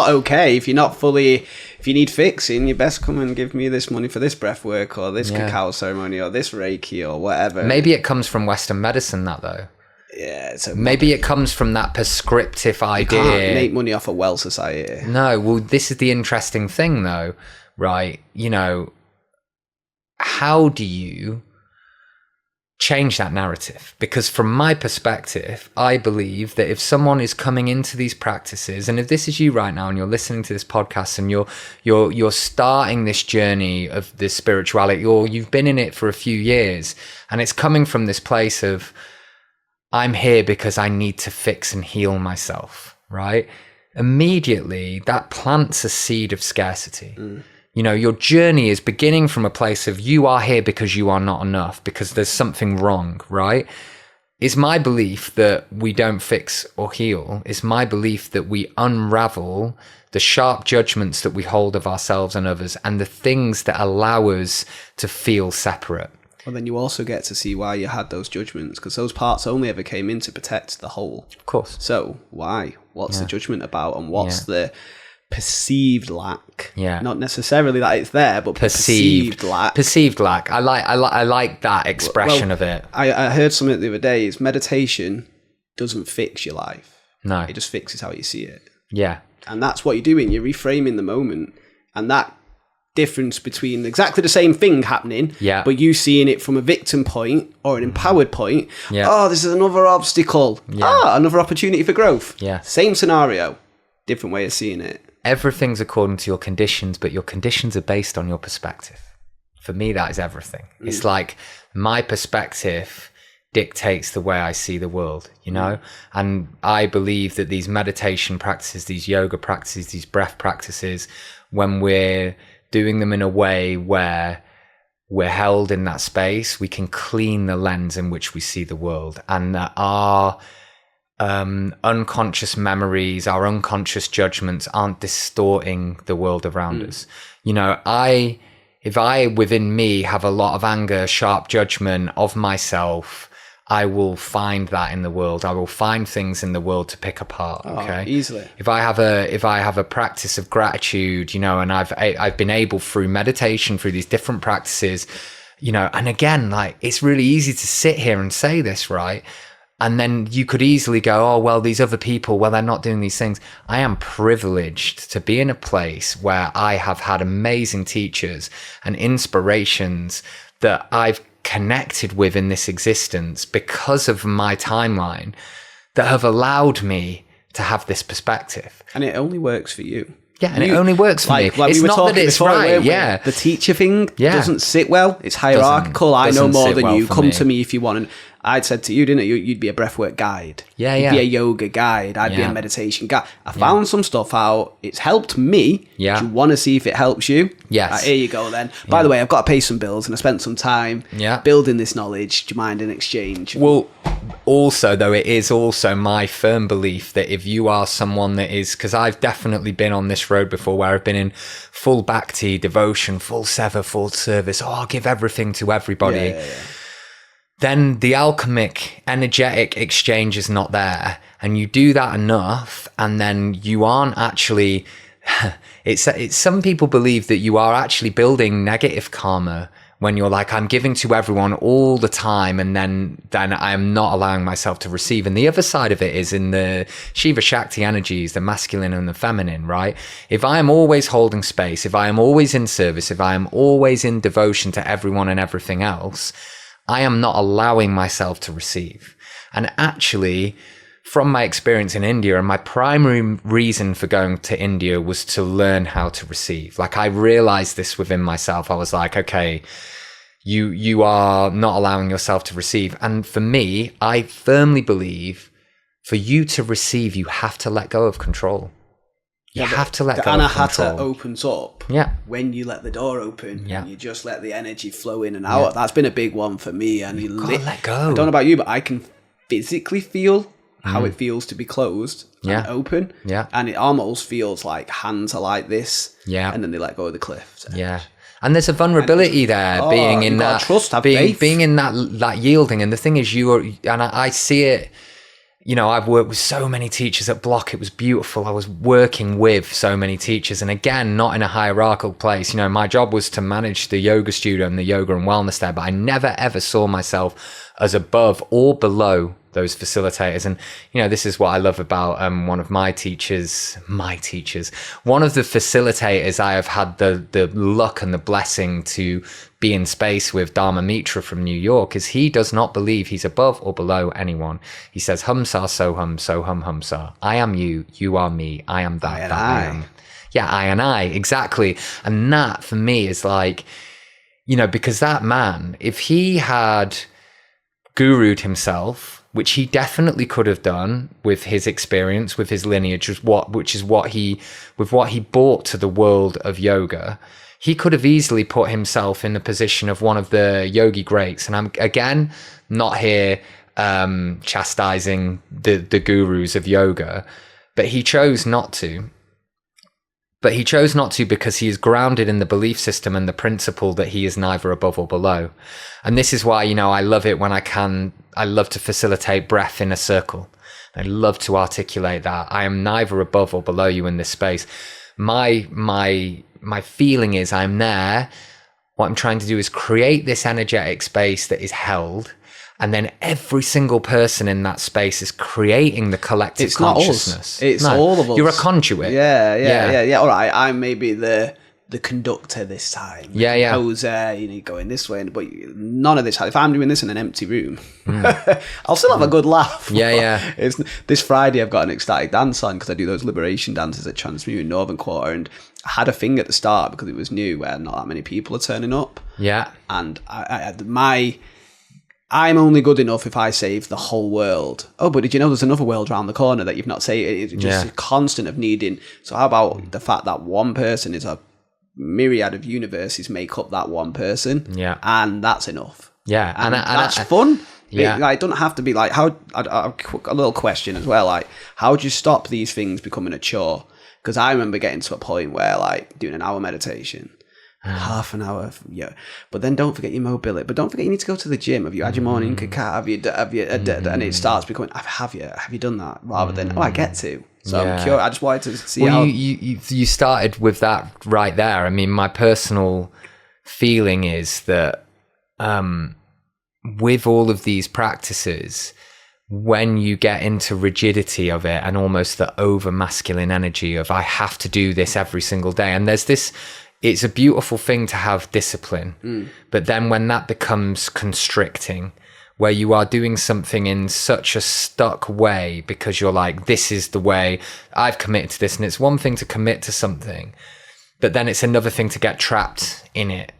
okay, if you need fixing, you best come and give me this money for this breath work or this cacao ceremony or this Reiki or whatever. Maybe it comes from Western medicine, that though. Yeah, so maybe it comes from that prescriptive idea. You can't make money off a well society. No, well, this is the interesting thing, though, right? How do you change that narrative? Because from my perspective, I believe that if someone is coming into these practices, and if this is you right now and you're listening to this podcast and you're starting this journey of this spirituality, or you've been in it for a few years, and it's coming from this place of, I'm here because I need to fix and heal myself, right? Immediately that plants a seed of scarcity. Your journey is beginning from a place of, you are here because you are not enough, because there's something wrong, right? It's my belief that we don't fix or heal. It's my belief that we unravel the sharp judgments that we hold of ourselves and others, and the things that allow us to feel separate. Well, then you also get to see why you had those judgments, because those parts only ever came in to protect the whole. Of course. So why? What's the judgment about, and what's the perceived lack? Not necessarily that it's there, but perceived lack. Perceived lack. I like that expression of it. I heard something the other day. Is meditation doesn't fix your life. No, it just fixes how you see it. Yeah, and that's what you're doing. You're reframing the moment, and that difference between exactly the same thing happening, but you seeing it from a victim point or an empowered point. Oh, this is another obstacle. Another opportunity for growth. Same scenario, different way of seeing it. Everything's according to your conditions, but your conditions are based on your perspective. For me, that is everything. It's like my perspective dictates the way I see the world, and I believe that these meditation practices, these yoga practices, these breath practices, when we're doing them in a way where we're held in that space, we can clean the lens in which we see the world, and that our unconscious memories, our unconscious judgments aren't distorting the world around us. If I within me have a lot of anger, sharp judgment of myself, I will find that in the world. I will find things in the world to pick apart. Okay, easily. If I have a practice of gratitude, and I've been able through meditation, through these different practices, and again, like, it's really easy to sit here and say this, right? And then you could easily go, oh, well, these other people, well, they're not doing these things. I am privileged to be in a place where I have had amazing teachers and inspirations that I've connected with in this existence because of my timeline, that have allowed me to have this perspective. And it only works for you. Yeah, and it only works for me. Like it's we were not that it's before, right. The teacher thing doesn't sit well. It's hierarchical. I know more than you. Come to me if you want. And I'd said to you, didn't it? You'd be a breathwork guide. You'd be a yoga guide. I'd be a meditation guide. I found some stuff out. It's helped me. Do you want to see if it helps you? Yes. Here you go then. By the way, I've got to pay some bills, and I spent some time building this knowledge. Do you mind an exchange? Well, also, though, it is also my firm belief that if you are someone that is, because I've definitely been on this road before where I've been in full bhakti, devotion, full seva, full service. I'll give everything to everybody. Then the alchemic, energetic exchange is not there. And you do that enough, and then you aren't actually... It's some people believe that you are actually building negative karma when you're like, I'm giving to everyone all the time, and then I am not allowing myself to receive. And the other side of it is in the Shiva Shakti energies, the masculine and the feminine, right? If I am always holding space, if I am always in service, if I am always in devotion to everyone and everything else, I am not allowing myself to receive. And actually, from my experience in India, and my primary reason for going to India was to learn how to receive. Like, I realized this within myself. I was like, okay, you are not allowing yourself to receive. And for me, I firmly believe for you to receive, you have to let go of control. You have to let go of control. The anahata opens up when you let the door open and you just let the energy flow in and out. That's been a big one for me. And you let go. I don't know about you, but I can physically feel how it feels to be closed and open. And it almost feels like hands are like this. And then they let go of the cliff. And there's a vulnerability there, being in that trust, being in that yielding. And the thing is, I see it. I've worked with so many teachers at Block. It was beautiful. I was working with so many teachers, and again, not in a hierarchical place. My job was to manage the yoga studio and the yoga and wellness there, but I never ever saw myself as above or below those facilitators. And, this is what I love about one of my teachers, one of the facilitators I have had the luck and the blessing to be in space with, Dharma Mitra from New York, is he does not believe he's above or below anyone. He says, hum sa so hum sa. I am you, you are me, I am that, I am. Yeah, I and I, exactly. And that for me is like, because that man, if he had gurued himself, which he definitely could have done with his experience, with his lineage, which is what he brought to the world of yoga, he could have easily put himself in the position of one of the yogi greats. And I'm, again, not here chastising the gurus of yoga, but he chose not to. But he chose not to because he is grounded in the belief system and the principle that he is neither above or below. And this is why, I love it when I love to facilitate breath in a circle. I love to articulate that. I am neither above or below you in this space. My feeling is I'm there. What I'm trying to do is create this energetic space that is held. And then every single person in that space is creating the collective consciousness. It's all of us. You're a conduit. Yeah. All right, I'm maybe the conductor this time. Yeah. Composer, going this way, but none of this. If I'm doing this in an empty room, I'll still have a good laugh. Yeah. It's this Friday. I've got an ecstatic dance on because I do those liberation dances at Transmute in Northern Quarter, and I had a thing at the start because it was new, where not that many people are turning up. Yeah, and I'm only good enough if I save the whole world. Oh, but did you know there's another world around the corner that you've not saved? It's just a constant of needing. So how about the fact that one person is a myriad of universes make up that one person? Yeah. And that's enough. Yeah. And that's fun. Yeah. It doesn't have to be like, a little question as well, like, how do you stop these things becoming a chore? Because I remember getting to a point where, like, doing an hour meditation, half an hour, but then don't forget your mobility. But don't forget you need to go to the gym. Have you had your morning cacao? Have you? And it starts becoming, have you done that? Rather than, I get to. So I'm curious. I just wanted to see how you started with that right there. I mean, my personal feeling is that with all of these practices, when you get into rigidity of it and almost the over masculine energy of I have to do this every single day, and there's this. It's a beautiful thing to have discipline, but then when that becomes constricting, where you are doing something in such a stuck way because you're like, this is the way I've committed to this. And it's one thing to commit to something, but then it's another thing to get trapped in it,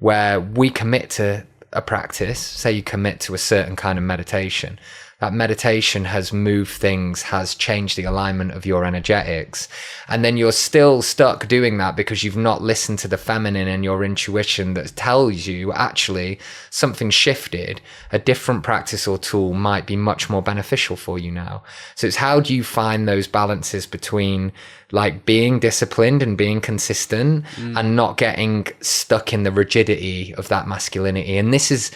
where we commit to a practice. Say you commit to a certain kind of meditation. That meditation has moved things, has changed the alignment of your energetics. And then you're still stuck doing that because you've not listened to the feminine and your intuition that tells you actually something shifted. A different practice or tool might be much more beneficial for you now. So it's how do you find those balances between like being disciplined and being consistent and not getting stuck in the rigidity of that masculinity. And this is,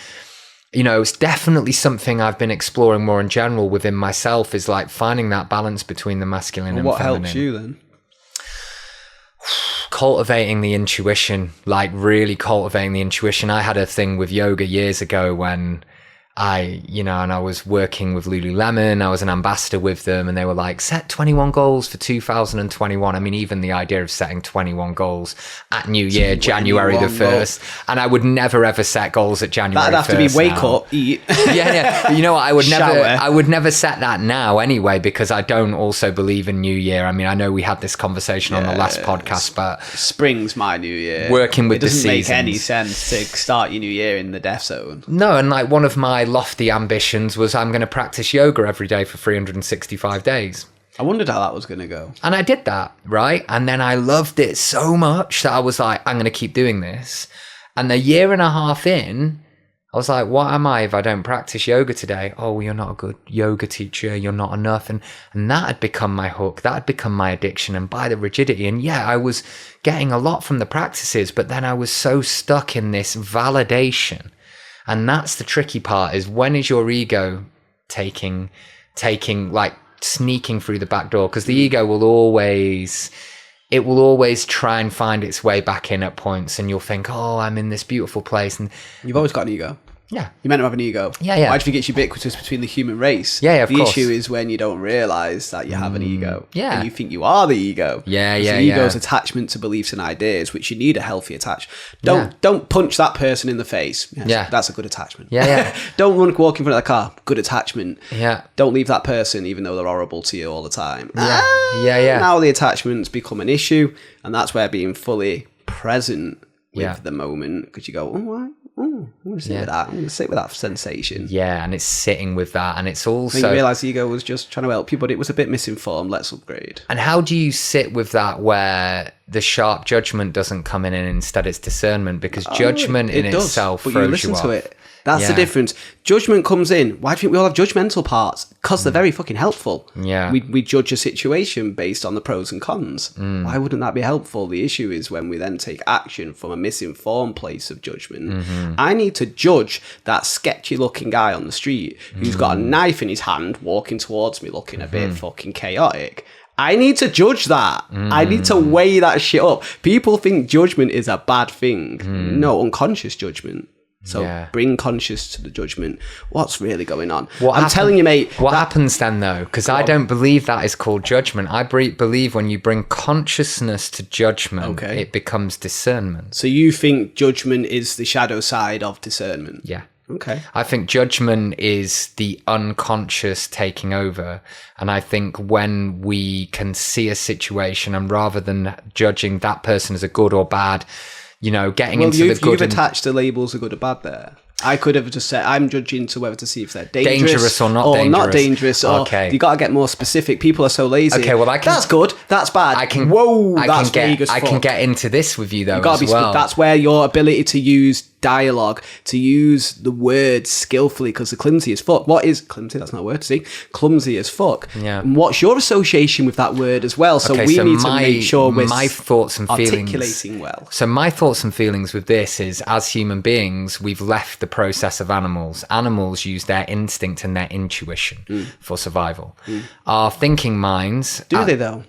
it's definitely something I've been exploring more in general within myself, is like finding that balance between the masculine and feminine. What helps you then? Cultivating the intuition, like really cultivating the intuition. I had a thing with yoga years ago when and I was working with Lululemon. I was an ambassador with them, and they were like, set 21 goals for 2021. I mean, even the idea of setting 21 goals at New Year, January the 1st, and I would never ever set goals at January 1st. That'd have to be wake up, eat. Yeah. You know what? I would never set that now anyway, because I don't also believe in New Year. I mean, I know we had this conversation on the last podcast, but spring's my New Year. Working with the seasons. It doesn't make any sense to start your New Year in the death zone. No, and like one of my lofty ambitions was I'm going to practice yoga every day for 365 days. I wondered how that was going to go. And I did that, right? And then I loved it so much that I was like, I'm going to keep doing this. And a year and a half in, I was like, what am I if I don't practice yoga today? Oh, you're not a good yoga teacher. You're not enough. And that had become my hook. That had become my addiction. And by the rigidity. And yeah, I was getting a lot from the practices, but then I was so stuck in this validation. And that's the tricky part, is when is your ego taking like sneaking through the back door? Because the ego will always try and find its way back in at points, and you'll think, oh, I'm in this beautiful place. And you've always got an ego. Yeah. You're meant to have an ego. Yeah, yeah. Why do you think it's ubiquitous between the human race? Yeah, yeah, of the course. issue is when you don't realise that you have an ego. Yeah. And you think you are the ego. Yeah, Because yeah, the ego's yeah. attachment to beliefs and ideas, which you need a healthy attachment. Don't punch that person in the face. Yes, Yeah. That's a good attachment. Yeah, yeah. Don't walk in front of the car. Good attachment. Yeah. Don't leave that person even though they're horrible to you all the time. Yeah. Yeah, yeah. Now the attachments become an issue, and that's where being fully present with the moment, because you go, I'm going to sit with that. I'm going to sit with that sensation. Yeah, and it's sitting with that, and it's also... Then you realise the ego was just trying to help you, but it was a bit misinformed. Let's upgrade. And how do you sit with that where the sharp judgment doesn't come in and instead it's discernment? Because judgment in itself throws you off. But you listen to it. That's the difference. Judgment comes in. Why do you think we all have judgmental parts? Because they're very fucking helpful. Yeah. We judge a situation based on the pros and cons. Why wouldn't that be helpful? The issue is when we then take action from a misinformed place of judgment. I need to judge that sketchy looking guy on the street who's got a knife in his hand walking towards me looking a bit fucking chaotic. I need to judge that. I need to weigh that shit up. People think judgment is a bad thing. No, unconscious judgment. So bring conscious to the judgment. What's really going on? I'm telling you, mate. What happens then, though? Because I don't believe that is called judgment. I believe when you bring consciousness to judgment, it becomes discernment. So you think judgment is the shadow side of discernment? Yeah. Okay. I think judgment is the unconscious taking over. And I think when we can see a situation and rather than judging that person as a good or bad, getting into the good. You've attached the labels of good or bad there. I could have just said, I'm judging to whether to see if they're dangerous or not dangerous. Or you got to get more specific. People are so lazy. Okay, well, that's good. That's bad. I can get into this with you, though, That's where your ability to use dialogue, to use the words skillfully, because the clumsy as fuck. What is clumsy? That's not a word, see? Clumsy as fuck. Yeah. And what's your association with that word as well? So we need to make sure we're my thoughts and articulating well. So my thoughts and feelings with this is, as human beings, we've left the process of animals. Animals use their instinct and their intuition for survival. Our thinking minds... Do they, though?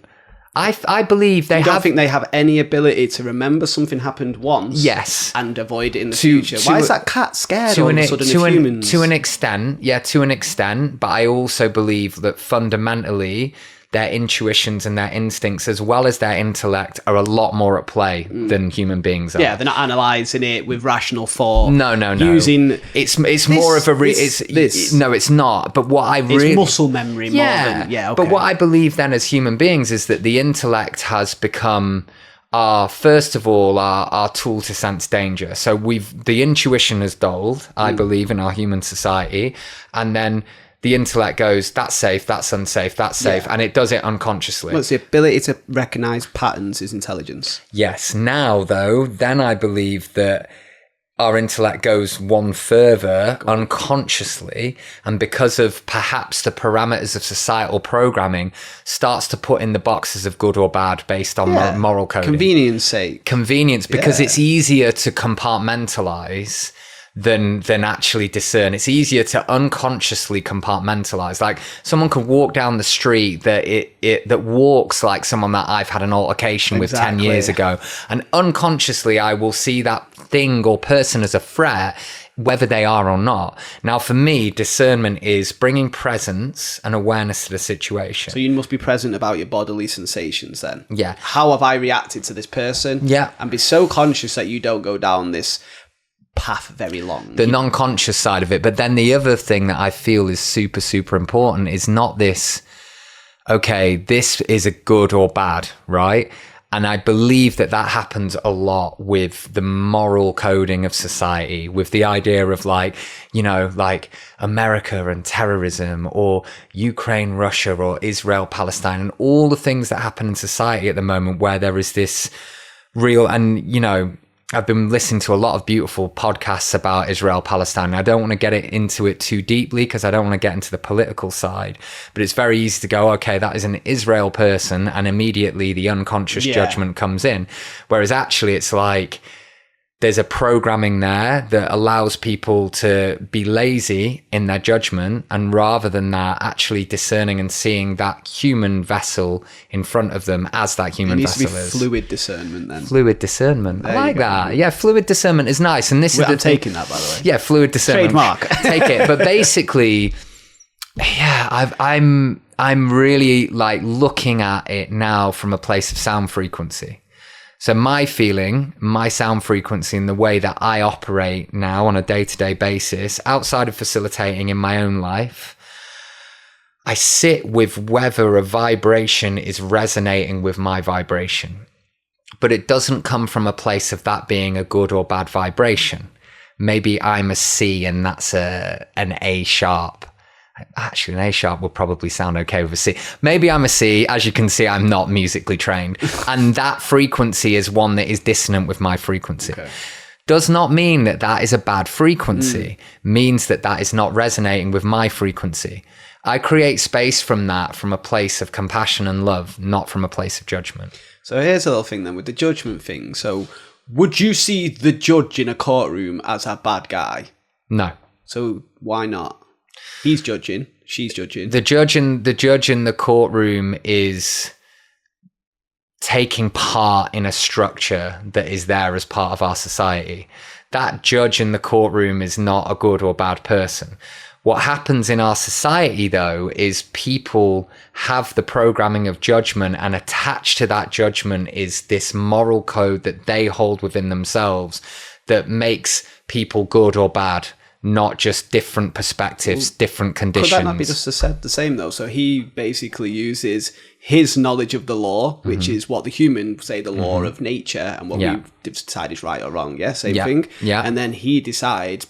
I believe they have... You don't think they have any ability to remember something happened once? Yes. And avoid it in the future? Why is that cat scared all of a sudden of humans? To an extent, to an extent. But I also believe that fundamentally, their intuitions and their instincts, as well as their intellect, are a lot more at play than human beings are. Yeah, they're not analysing it with rational thought. No. Using... It's more of a... No, it's not. But what I really... It's muscle memory more than... Yeah, okay. But what I believe then as human beings is that the intellect has become... first of all, our tool to sense danger. So the intuition has dulled, I believe, in our human society. And then the intellect goes, that's safe, that's unsafe, that's safe. And it does it unconsciously. Well, it's the ability to recognise patterns is intelligence. Yes. Now, though, then I believe that our intellect goes one further unconsciously, and because of perhaps the parameters of societal programming, starts to put in the boxes of good or bad based on moral coding. Convenience sake. Convenience, because it's easier to compartmentalize than actually discern. It's easier to unconsciously compartmentalize. Like someone could walk down the street that walks like someone that I've had an altercation with 10 years ago, and unconsciously I will see that thing or person as a threat, whether they are or not. Now, for me, discernment is bringing presence and awareness to the situation. So you must be present about your bodily sensations then. Yeah. How have I reacted to this person? Yeah. And be so conscious that you don't go down this path very long. The non-conscious side of it. But then the other thing that I feel is super, super important is not this, okay, this is a good or bad, right? And I believe that happens a lot with the moral coding of society, with the idea of like America and terrorism, or Ukraine, Russia, or Israel, Palestine, and all the things that happen in society at the moment where there is this real, and I've been listening to a lot of beautiful podcasts about Israel, Palestine. I don't want to get into it too deeply because I don't want to get into the political side, but it's very easy to go, okay, that is an Israel person, and immediately the unconscious judgment comes in. Whereas actually it's like, there's a programming there that allows people to be lazy in their judgment, and rather than that, actually discerning and seeing that human vessel in front of them as that human vessel is. It needs to be fluid discernment then. Fluid discernment. I like that. Yeah, fluid discernment is nice. And this is I'm taking that, by the way. Yeah, fluid discernment. Trademark. Take it. But basically, yeah, I'm really like looking at it now from a place of sound frequency. So my feeling, my sound frequency, and the way that I operate now on a day-to-day basis, outside of facilitating in my own life, I sit with whether a vibration is resonating with my vibration. But it doesn't come from a place of that being a good or bad vibration. Maybe I'm a C and that's an A sharp. Actually, an A sharp would probably sound okay with a C. Maybe I'm a C. As you can see, I'm not musically trained. And that frequency is one that is dissonant with my frequency. Okay. Does not mean that that is a bad frequency. Means that that is not resonating with my frequency. I create space from that from a place of compassion and love, not from a place of judgment. So here's a little thing then with the judgment thing. So would you see the judge in a courtroom as a bad guy? No. So why not? He's judging. She's judging. The judge in the courtroom is taking part in a structure that is there as part of our society. That judge in the courtroom is not a good or bad person. What happens in our society, though, is people have the programming of judgment, and attached to that judgment is this moral code that they hold within themselves that makes people good or bad. Not just different perspectives, different conditions. Could that not be just the same, though? So he basically uses his knowledge of the law, which is what the humans say the law of nature, and what we've decided is right or wrong. Yeah, same thing. Yeah. And then he decides,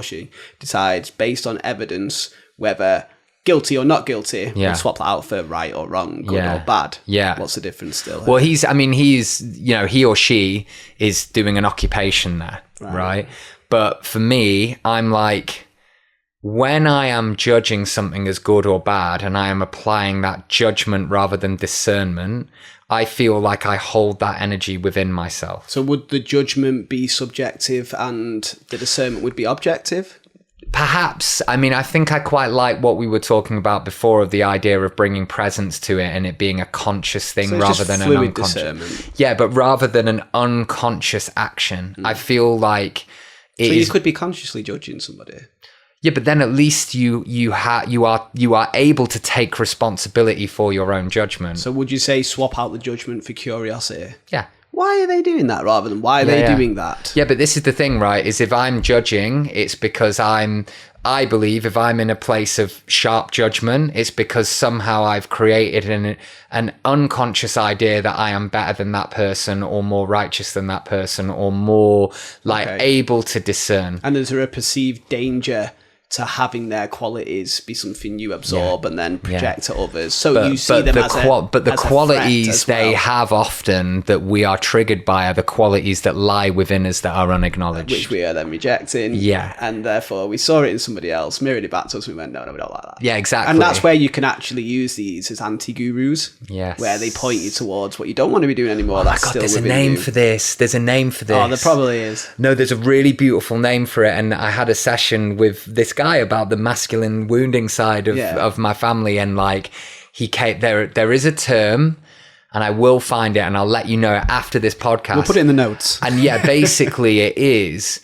she decides based on evidence, whether guilty or not guilty. We'll swap that out for right or wrong, good or bad. Yeah. What's the difference still? Well, he or she is doing an occupation there, right? But for me, I'm like, when I am judging something as good or bad, and I am applying that judgment rather than discernment, I feel like I hold that energy within myself. So would the judgment be subjective and the discernment would be objective? Perhaps. I mean, I think I quite like what we were talking about before of the idea of bringing presence to it and it being a conscious thing rather than an unconscious. Discernment. Yeah, but rather than an unconscious action, I feel like... So you could be consciously judging somebody. Yeah, but then at least you are able to take responsibility for your own judgment. So would you say swap out the judgment for curiosity? Yeah. Why are they doing that rather than why are they doing that? Yeah, but this is the thing, right? Is if I'm judging, it's because I believe if I'm in a place of sharp judgment, it's because somehow I've created an unconscious idea that I am better than that person or more righteous than that person or more able to discern. And is there a perceived danger to having their qualities be something you absorb and then project to others? So you see them as the qualities they have often that we are triggered by are the qualities that lie within us that are unacknowledged. Which we are then rejecting. Yeah. And therefore we saw it in somebody else, mirrored it back to us, and we went, no, we don't like that. Yeah, exactly. And that's where you can actually use these as anti-gurus. Yes. Where they point you towards what you don't want to be doing anymore. Oh that's my God, there's a name for this. There's a name for this. Oh, there probably is. No, there's a really beautiful name for it. And I had a session with this guy about the masculine wounding side of my family, and like he came there is a term, and I will find it and I'll let you know after this podcast. We'll put it in the notes. And basically it is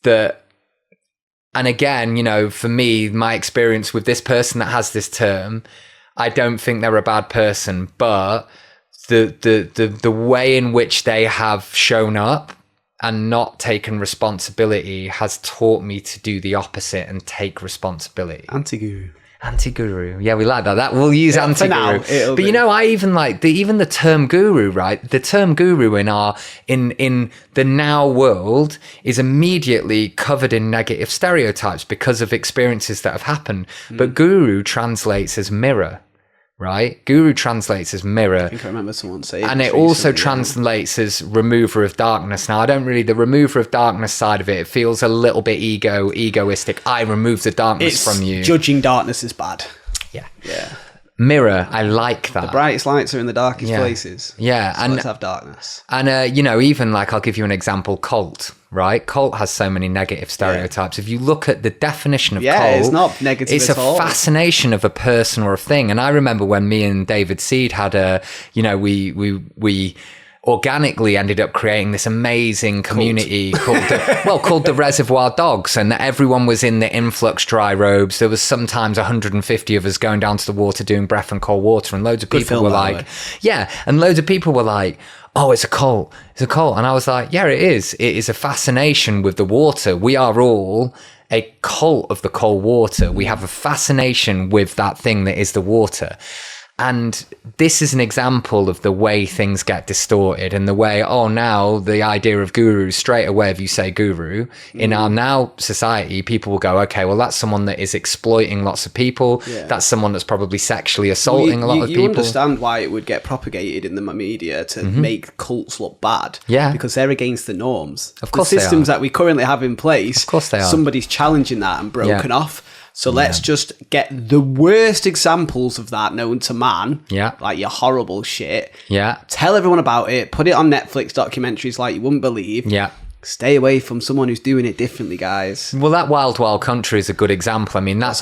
that, and again, for me, my experience with this person that has this term, I don't think they're a bad person, but the way in which they have shown up and not taken responsibility has taught me to do the opposite and take responsibility. Anti-guru. Yeah, we like that. We'll use anti-guru. But I even like even the term guru, right? The term guru in the now world is immediately covered in negative stereotypes because of experiences that have happened. But guru translates as mirror. Right? Guru translates as mirror. I think I remember someone saying. And it also translates as remover of darkness. Now, I don't really, the remover of darkness side of it feels a little bit egoistic. I remove the darkness from you. Judging darkness is bad. Yeah. Mirror, I like that. The brightest lights are in the darkest places. Yeah. So let's have darkness. And, even like, I'll give you an example, cult. right? Cult has so many negative stereotypes. If you look at the definition of cult, it's not negative it's at all. fascination of a person or a thing. And I remember when me and David Seed had we organically ended up creating this amazing community called the Reservoir Dogs, and everyone was in the influx dry robes. There was sometimes 150 of us going down to the water doing breath and cold water, and loads of people were like, oh, it's a cult. It's a cult. And I was like, yeah, it is. It is a fascination with the water. We are all a cult of the cold water. We have a fascination with that thing that is the water. And this is an example of the way things get distorted, and the way, now the idea of guru, straight away, if you say guru, in our now society, people will go, okay, well, that's someone that is exploiting lots of people. Yeah. That's someone that's probably sexually assaulting a lot of people. You understand why it would get propagated in the media to make cults look bad. Yeah. Because they're against the norms. Of course the systems that we currently have in place, of course they are. Somebody's challenging that and broken off. So let's just get the worst examples of that known to man. Yeah. Like your horrible shit. Yeah. Tell everyone about it. Put it on Netflix documentaries like you wouldn't believe. Yeah. Stay away from someone who's doing it differently, guys. Well, that Wild Wild Country is a good example. I mean, it's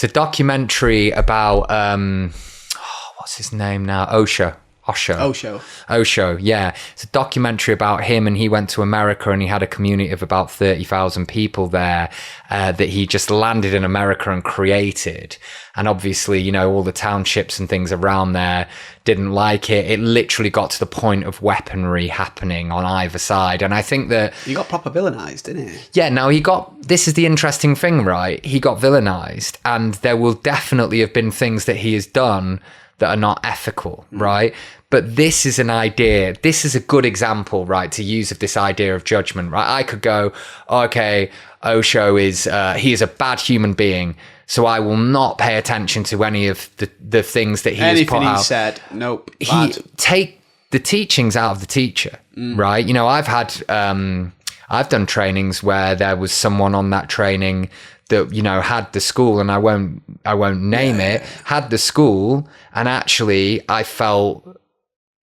a documentary about, what's his name now? Osho, yeah. It's a documentary about him, and he went to America and he had a community of about 30,000 people there that he just landed in America and created. And obviously, all the townships and things around there didn't like it. It literally got to the point of weaponry happening on either side. And I think that... He got proper villainized, didn't he? Yeah, now this is the interesting thing, right? He got villainized, and there will definitely have been things that he has done that are not ethical, right? But this is an idea, this is a good example, right, to use of this idea of judgment, right? I could go, okay, Osho he is a bad human being, so I will not pay attention to any of the things that he has put out. Anything he said, nope, bad. Take the teachings out of the teacher, right? I've done trainings where there was someone on that training that had the school, and I won't name it, had the school, and actually I felt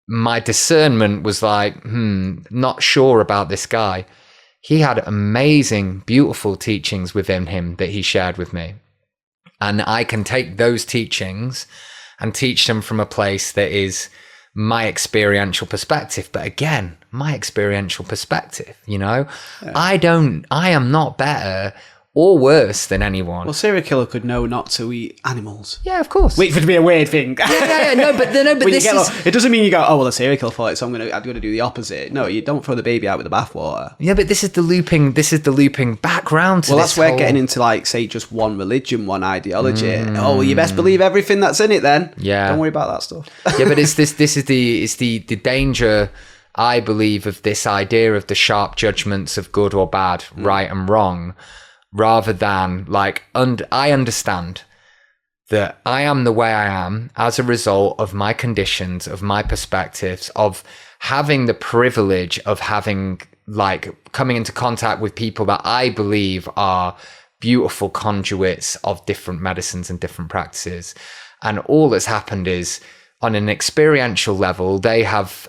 my discernment was like, not sure about this guy. He had amazing, beautiful teachings within him that he shared with me, and I can take those teachings and teach them from a place that is my experiential perspective. But again, my experiential perspective, I am not better or worse than anyone. Well, serial killer could know not to eat animals. Yeah, of course. Wait for it to be a weird thing. Yeah. No, but this is... It doesn't mean you go, oh, well, a serial killer thought it, so I'm going to do the opposite. No, you don't throw the baby out with the bathwater. Yeah, but this is the looping background to well, this that's where getting into, like, say, just one religion, one ideology. Oh, well, you best believe everything that's in it then. Yeah. Don't worry about that stuff. Yeah, but it's the danger, I believe, of this idea of the sharp judgments of good or bad, right and wrong, rather than I understand that I am the way I am as a result of my conditions, of my perspectives, of having the privilege of having coming into contact with people that I believe are beautiful conduits of different medicines and different practices. And all that's happened is, on an experiential level, they have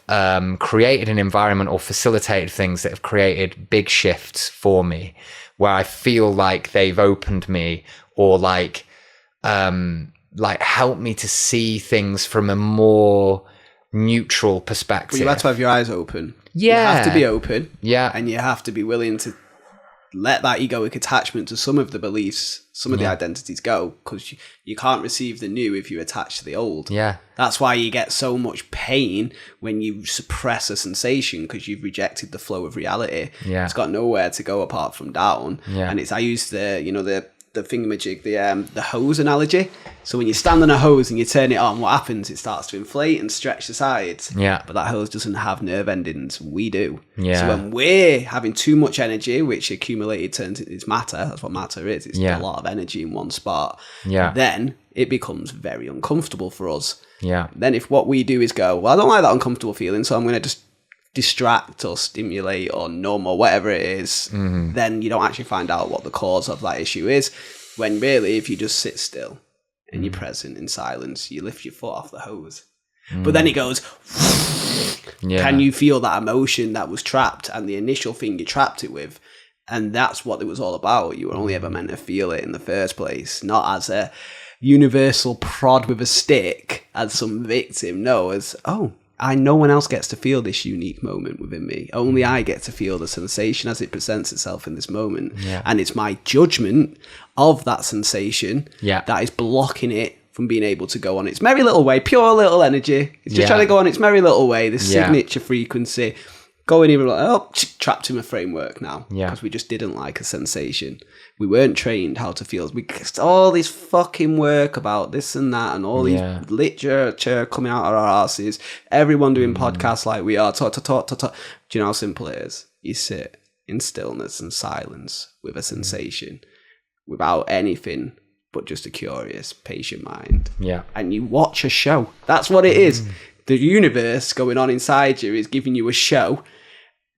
created an environment or facilitated things that have created big shifts for me, where I feel like they've opened me, or helped me to see things from a more neutral perspective. Well, you have to have your eyes open. Yeah. You have to be open. Yeah. And you have to be willing to let that egoic attachment to some of the beliefs, some of the identities go, because you can't receive the new if you attach to the old. Yeah. That's why you get so much pain when you suppress a sensation, because you've rejected the flow of reality. Yeah. It's got nowhere to go apart from down. Yeah. And I use the thingamajig, the hose analogy. So when you stand on a hose and you turn it on, what happens? It starts to inflate and stretch the sides. Yeah. But that hose doesn't have nerve endings. We do. Yeah. So when we're having too much energy, which accumulated turns into matter, that's what matter is. It's a lot of energy in one spot. Yeah. Then it becomes very uncomfortable for us. Yeah. Then if what we do is go, well, I don't like that uncomfortable feeling, so I'm going to just distract or stimulate or numb or whatever it is, then you don't actually find out what the cause of that issue is. When really, if you just sit still and you're present in silence, you lift your foot off the hose. But then it goes, Can you feel that emotion that was trapped and the initial thing you trapped it with? And that's what it was all about. You were only ever meant to feel it in the first place, not as a universal prod with a stick as some victim. No, as, no one else gets to feel this unique moment within me. Only I get to feel the sensation as it presents itself in this moment. Yeah. And it's my judgment of that sensation that is blocking it from being able to go on its merry little way, pure little energy. It's just trying to go on its merry little way, this signature frequency. Going even like, trapped in a framework now. Because we just didn't like a sensation. We weren't trained how to feel. All this fucking work about this and that and all these literature coming out of our asses. Everyone doing podcasts like we are. Talk. Do you know how simple it is? You sit in stillness and silence with a sensation without anything but just a curious, patient mind. Yeah. And you watch a show. That's what it is. The universe going on inside you is giving you a show.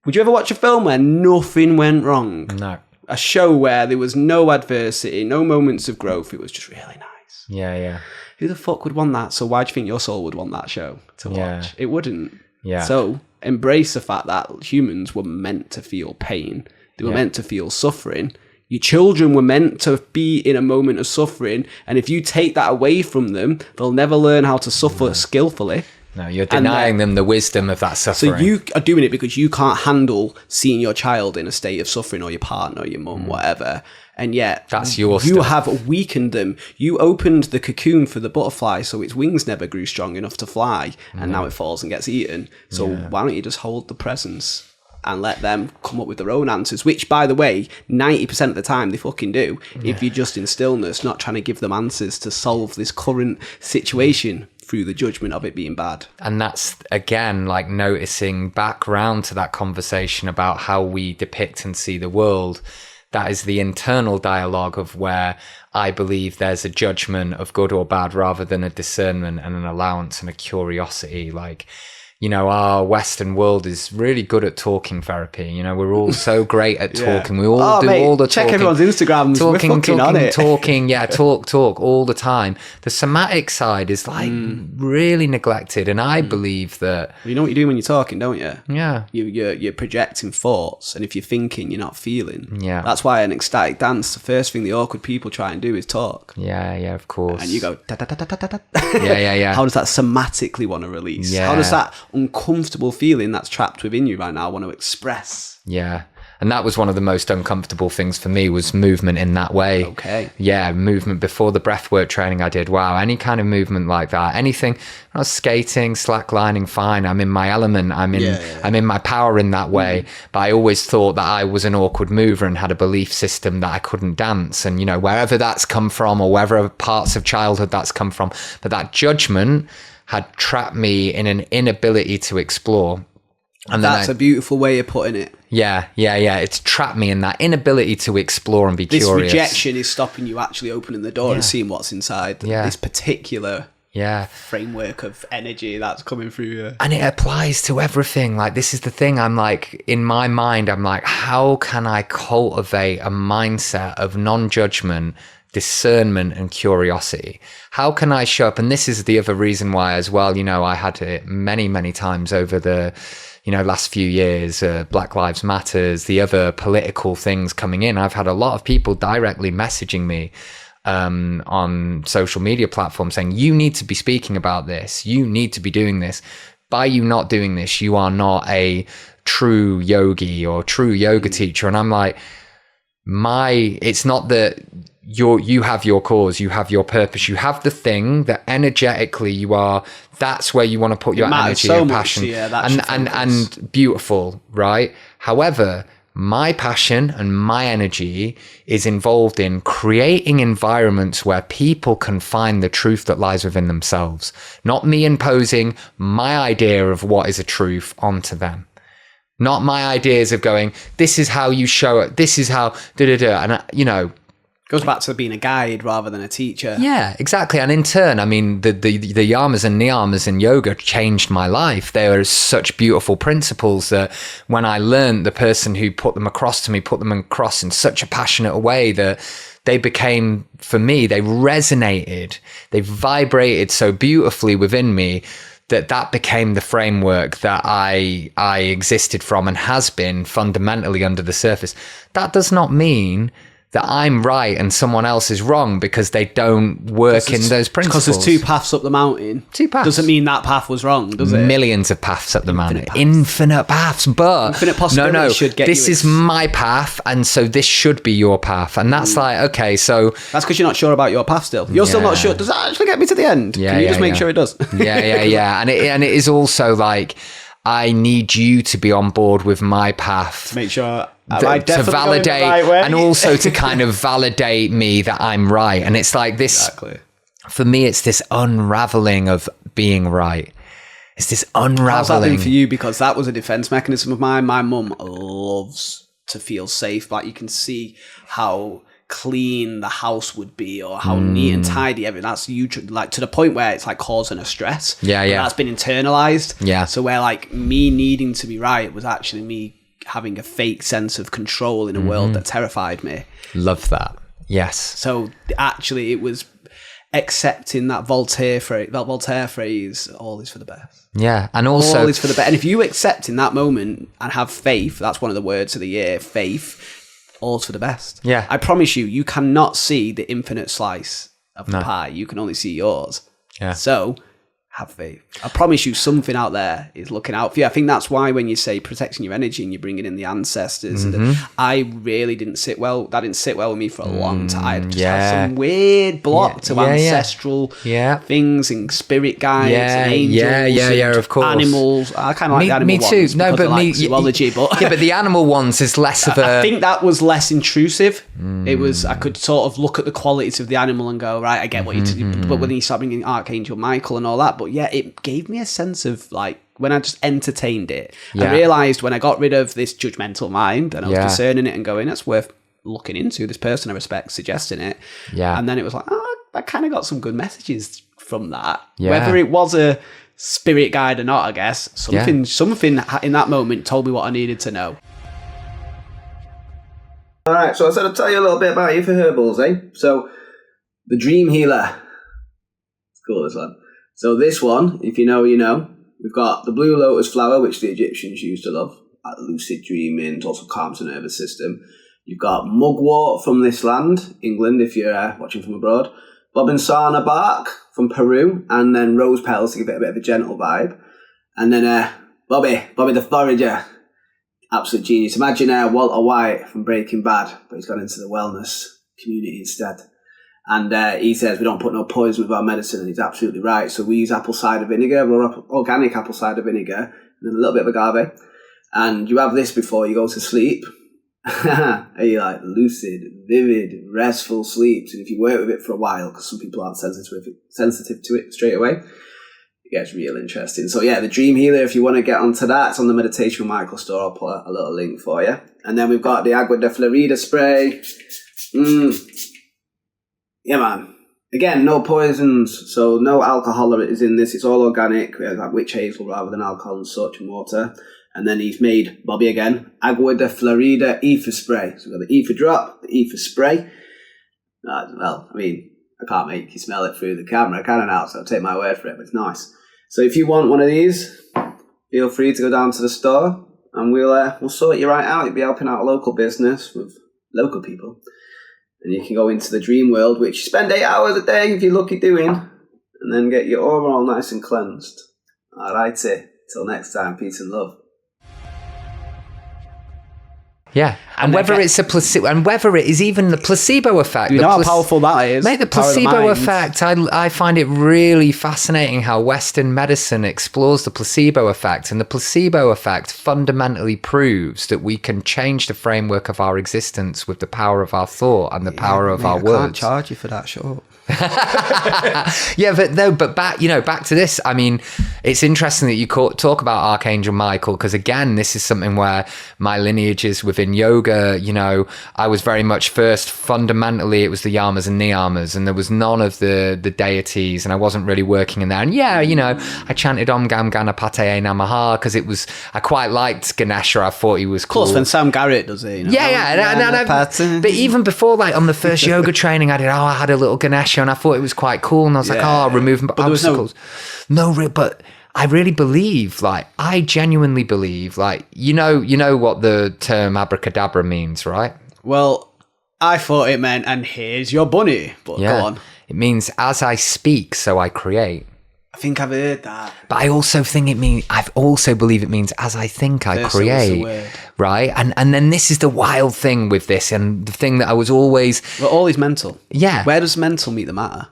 Would you ever watch a film where nothing went wrong? No. A show where there was no adversity, no moments of growth. It was just really nice. Yeah. Who the fuck would want that? So why do you think your soul would want that show to watch? It wouldn't. Yeah. So embrace the fact that humans were meant to feel pain. They were meant to feel suffering. Your children were meant to be in a moment of suffering. And if you take that away from them, they'll never learn how to suffer skillfully. No, you're denying them the wisdom of that suffering. So you are doing it because you can't handle seeing your child in a state of suffering, or your partner, or your mum, whatever. And yet, that's your you stuff. have weakened them. You opened the cocoon for the butterfly so its wings never grew strong enough to fly. And now it falls and gets eaten. So why don't you just hold the presence and let them come up with their own answers, which, by the way, 90% of the time they fucking do, if you're just in stillness, not trying to give them answers to solve this current situation through the judgment of it being bad. And that's, again, like noticing back round to that conversation about how we depict and see the world. That is the internal dialogue of where I believe there's a judgment of good or bad rather than a discernment and an allowance and a curiosity. Like, you know, our Western world is really good at talking therapy. You know, we're all so great at talking. We all do all the check talking. Everyone's Instagrams. We're fucking on it. Talk all the time. The somatic side is like really neglected. And I believe that... You know what you're doing when you're talking, don't you? Yeah. You're projecting thoughts. And if you're thinking, you're not feeling. Yeah. That's why an ecstatic dance, the first thing the awkward people try and do is talk. Yeah, of course. And you go... Da, da, da, da, da, da. Yeah. How does that somatically want to release? Yeah. How does that uncomfortable feeling that's trapped within you right now want to express? Yeah. And that was one of the most uncomfortable things for me, was movement in that way. Okay. Yeah, movement before the breathwork training I did. Wow, any kind of movement like that. Anything. I was skating, slacklining, fine. I'm in my element. I'm in my power in that way. But I always thought that I was an awkward mover and had a belief system that I couldn't dance. And, you know, wherever that's come from or wherever parts of childhood that's come from. But that judgment had trapped me in an inability to explore. And that's a beautiful way of putting it. Yeah. It's trapped me in that inability to explore and be curious. This rejection is stopping you actually opening the door and seeing what's inside this particular framework of energy that's coming through you. And it applies to everything. Like, this is the thing. I'm like, in my mind, I'm like, how can I cultivate a mindset of non-judgment, discernment and curiosity? How can I show up? And this is the other reason why as well, you know, I had it many times over the, you know, last few years, Black Lives Matters, the other political things coming in. I've had a lot of people directly messaging me on social media platforms saying, you need to be speaking about this. You need to be doing this. By you not doing this, you are not a true yogi or true yoga teacher. And I'm like, it's not that you have your cause, you have your purpose, you have the thing that energetically you are, that's where you want to put your energy and passion. And beautiful, right? However, my passion and my energy is involved in creating environments where people can find the truth that lies within themselves, not me imposing my idea of what is a truth onto them. Not my ideas of going, this is how you show it, this is how and you know, goes back to being a guide rather than a teacher. Yeah, exactly. And in turn, I mean, the yamas and niyamas in yoga changed my life. They are such beautiful principles that when I learned, the person who put them across to me put them across in such a passionate way that they became, for me, they resonated, they vibrated so beautifully within me that became the framework that I existed from and has been fundamentally under the surface. That does not mean that I'm right and someone else is wrong because they don't work in those principles. Because there's two paths up the mountain. Two paths. Doesn't mean that path was wrong, does it? Millions of paths up the mountain. Infinite paths. But infinite possibilities should get this is my path, and so this should be your path. And that's like, okay, so... That's because you're not sure about your path still. You're still not sure. Does that actually get me to the end? Can you just make sure it does? Yeah. And it is also like, I need you to be on board with my path. To make sure... to validate and also to kind of validate me that I'm right. And it's like this, for me, it's this unraveling of being right. It's this unraveling. How's that been for you? Because that was a defense mechanism of mine. My mum loves to feel safe. Like you can see how clean the house would be or how neat and tidy everything. That's huge, like to the point where it's like causing a stress. Yeah. That's been internalized. Yeah. So where like me needing to be right was actually me having a fake sense of control in a world that terrified me. Love that. Yes. So actually it was accepting that Voltaire phrase, all is for the best. Yeah. And also... all is for the best. And if you accept in that moment and have faith, that's one of the words of the year, faith, all's for the best. Yeah. I promise you cannot see the infinite slice of the pie. You can only see yours. Yeah. So... have faith. I promise you something out there is looking out for you. I think that's why when you say protecting your energy and you're bringing in the ancestors, I really didn't sit well. That didn't sit well with me for a long time. I just had some weird block to ancestral things and spirit guides and angels of course. Animals. I kind of like the animal ones. Me too. No, but me... zoology, but... yeah, but the animal ones is less of a... I think that was less intrusive. It was... I could sort of look at the qualities of the animal and go, right, I get what you... But when you start bringing Archangel Michael and all that, but yeah, it gave me a sense of like when I just entertained it. I realized when I got rid of this judgmental mind and I was discerning it and going, that's worth looking into. This person I respect suggesting it. Yeah. And then it was like, I kind of got some good messages from that. Yeah. Whether it was a spirit guide or not, I guess something in that moment told me what I needed to know. All right, so I said I'd tell you a little bit about you for herbals, eh? So the Dream Healer. It's cool, this one. So this one, if you know, you know. We've got the blue lotus flower, which the Egyptians used to love. Like lucid dreaming, it also calms the nervous system. You've got mugwort from this land, England, if you're watching from abroad. Bobinsana bark from Peru. And then rose petals to give it a bit of a gentle vibe. And then Bobby the Forager. Absolute genius. Imagine Walter White from Breaking Bad, but he's gone into the wellness community instead. And he says we don't put no poison with our medicine, and he's absolutely right. So we use apple cider vinegar, organic apple cider vinegar, and then a little bit of agave. And you have this before you go to sleep. And you like lucid, vivid, restful sleeps. And if you work with it for a while, because some people aren't sensitive to it straight away, it gets real interesting. So yeah, the Dream Healer, if you want to get onto that, it's on the Meditation with Michael store. I'll put a little link for you. And then we've got the Agua de Florida spray. Yeah, man. Again, no poisons, so no alcohol is in this. It's all organic. We have like witch hazel rather than alcohol and such and water. And then he's made, Bobby again, Agua de Florida ether spray. So we've got the ether drop, the ether spray. Well, I mean, I can't make you smell it through the camera, can I now? So I'll take my word for it, but it's nice. So if you want one of these, feel free to go down to the store and we'll sort you right out. You'll be helping out a local business with local people. And you can go into the dream world, which you spend 8 hours a day if you're lucky doing, and then get your aura all nice and cleansed. Alrighty, till next time, peace and love. Yeah, and whether it's a placebo, and whether it is even the placebo effect. You know how powerful that is. Mate, the placebo effect, I find it really fascinating how Western medicine explores the placebo effect. And the placebo effect fundamentally proves that we can change the framework of our existence with the power of our thought and the power of our words. I can't charge you for that, shut up. Yeah, but back to this. I mean, it's interesting that you talk about Archangel Michael, because again, this is something where my lineage is within yoga. You know, I was very much first, fundamentally, it was the yamas and niyamas, and there was none of the deities, and I wasn't really working in there. And yeah, you know, I chanted Om Gam Ganapataye Namaha because I quite liked Ganesha. I thought he was cool. Of course, when Sam Garrett does it, you know. Yeah. But even before, like on the first yoga training, I had a little Ganesha, and I thought it was quite cool, and I was like, removing obstacles. But I really believe, like, I genuinely believe, like, you know what the term abracadabra means, right? Well, I thought it meant, and here's your bunny. But go on. It means as I speak, so I create. I think I've heard that. But I also believe it means as I think, I create. Right? And then this is the wild thing with this, and the thing that I was always... Well, all is mental. Yeah. Where does mental meet the matter?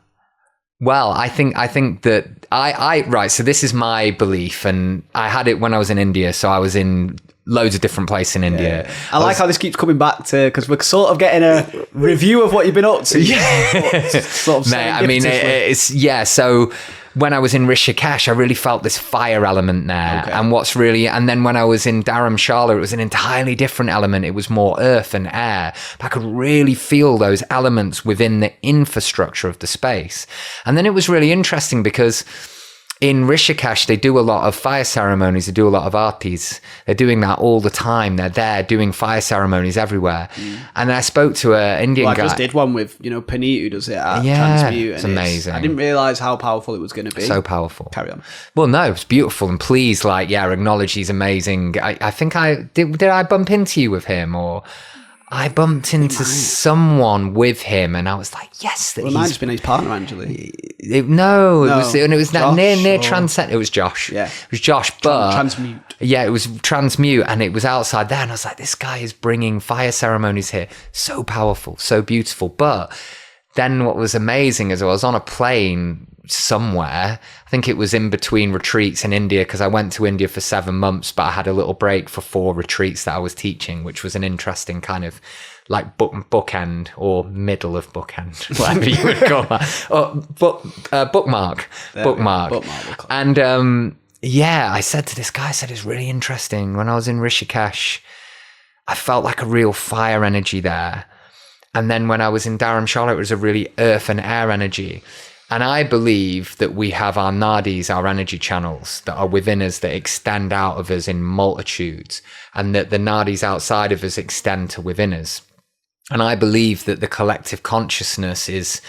Well, I think that right, so this is my belief, and I had it when I was in India, so I was in loads of different places in India. Yeah. I like how this keeps coming back to, because we're sort of getting a review of what you've been up to. Yeah. Sort of Mate, I mean, so when I was in Rishikesh, I really felt this fire element there. Okay. And then when I was in Dharamshala, it was an entirely different element. It was more earth and air. But I could really feel those elements within the infrastructure of the space. And then it was really interesting because in Rishikesh, they do a lot of fire ceremonies. They do a lot of artis. They're doing that all the time. They're there doing fire ceremonies everywhere. And I spoke to an Indian guy. I just did one with, Paneet, who does it at Transmute. It's amazing. I didn't realise how powerful it was going to be. So powerful. Carry on. Well, no, it's beautiful. And please, acknowledge he's amazing. I think did I bump into you with him, or... I bumped into someone with him, and I was like, "Yes, that might have been his partner, Angeli." It was Josh, near Transcend. It was Josh. Yeah, it was Josh. But Transmute. Yeah, it was Transmute, and it was outside there, and I was like, "This guy is bringing fire ceremonies here. So powerful, so beautiful." But then, what was amazing is I was on a plane somewhere. I think it was in between retreats in India, because I went to India for 7 months, but I had a little break for 4 retreats that I was teaching, which was an interesting kind of like bookend, or middle of bookend, whatever you would call that. Bookmark. And I said to this guy, it's really interesting. When I was in Rishikesh, I felt like a real fire energy there. And then when I was in Dharamshala, it was a really earth and air energy. And I believe that we have our nadis, our energy channels that are within us, that extend out of us in multitudes, and that the nadis outside of us extend to within us. And I believe that the collective consciousness is,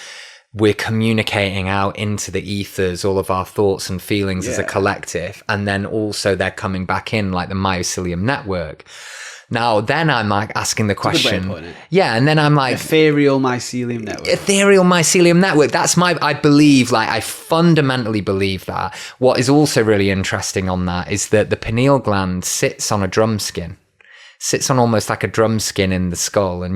we're communicating out into the ethers, all of our thoughts and feelings as a collective. And then also they're coming back in like the mycelium network. Now, then I'm like asking the question. And then I'm like... Ethereal mycelium network. Ethereal mycelium network. That's I believe, I fundamentally believe that. What is also really interesting on that is that the pineal gland sits on a drum skin. Sits on almost like a drum skin in the skull. And,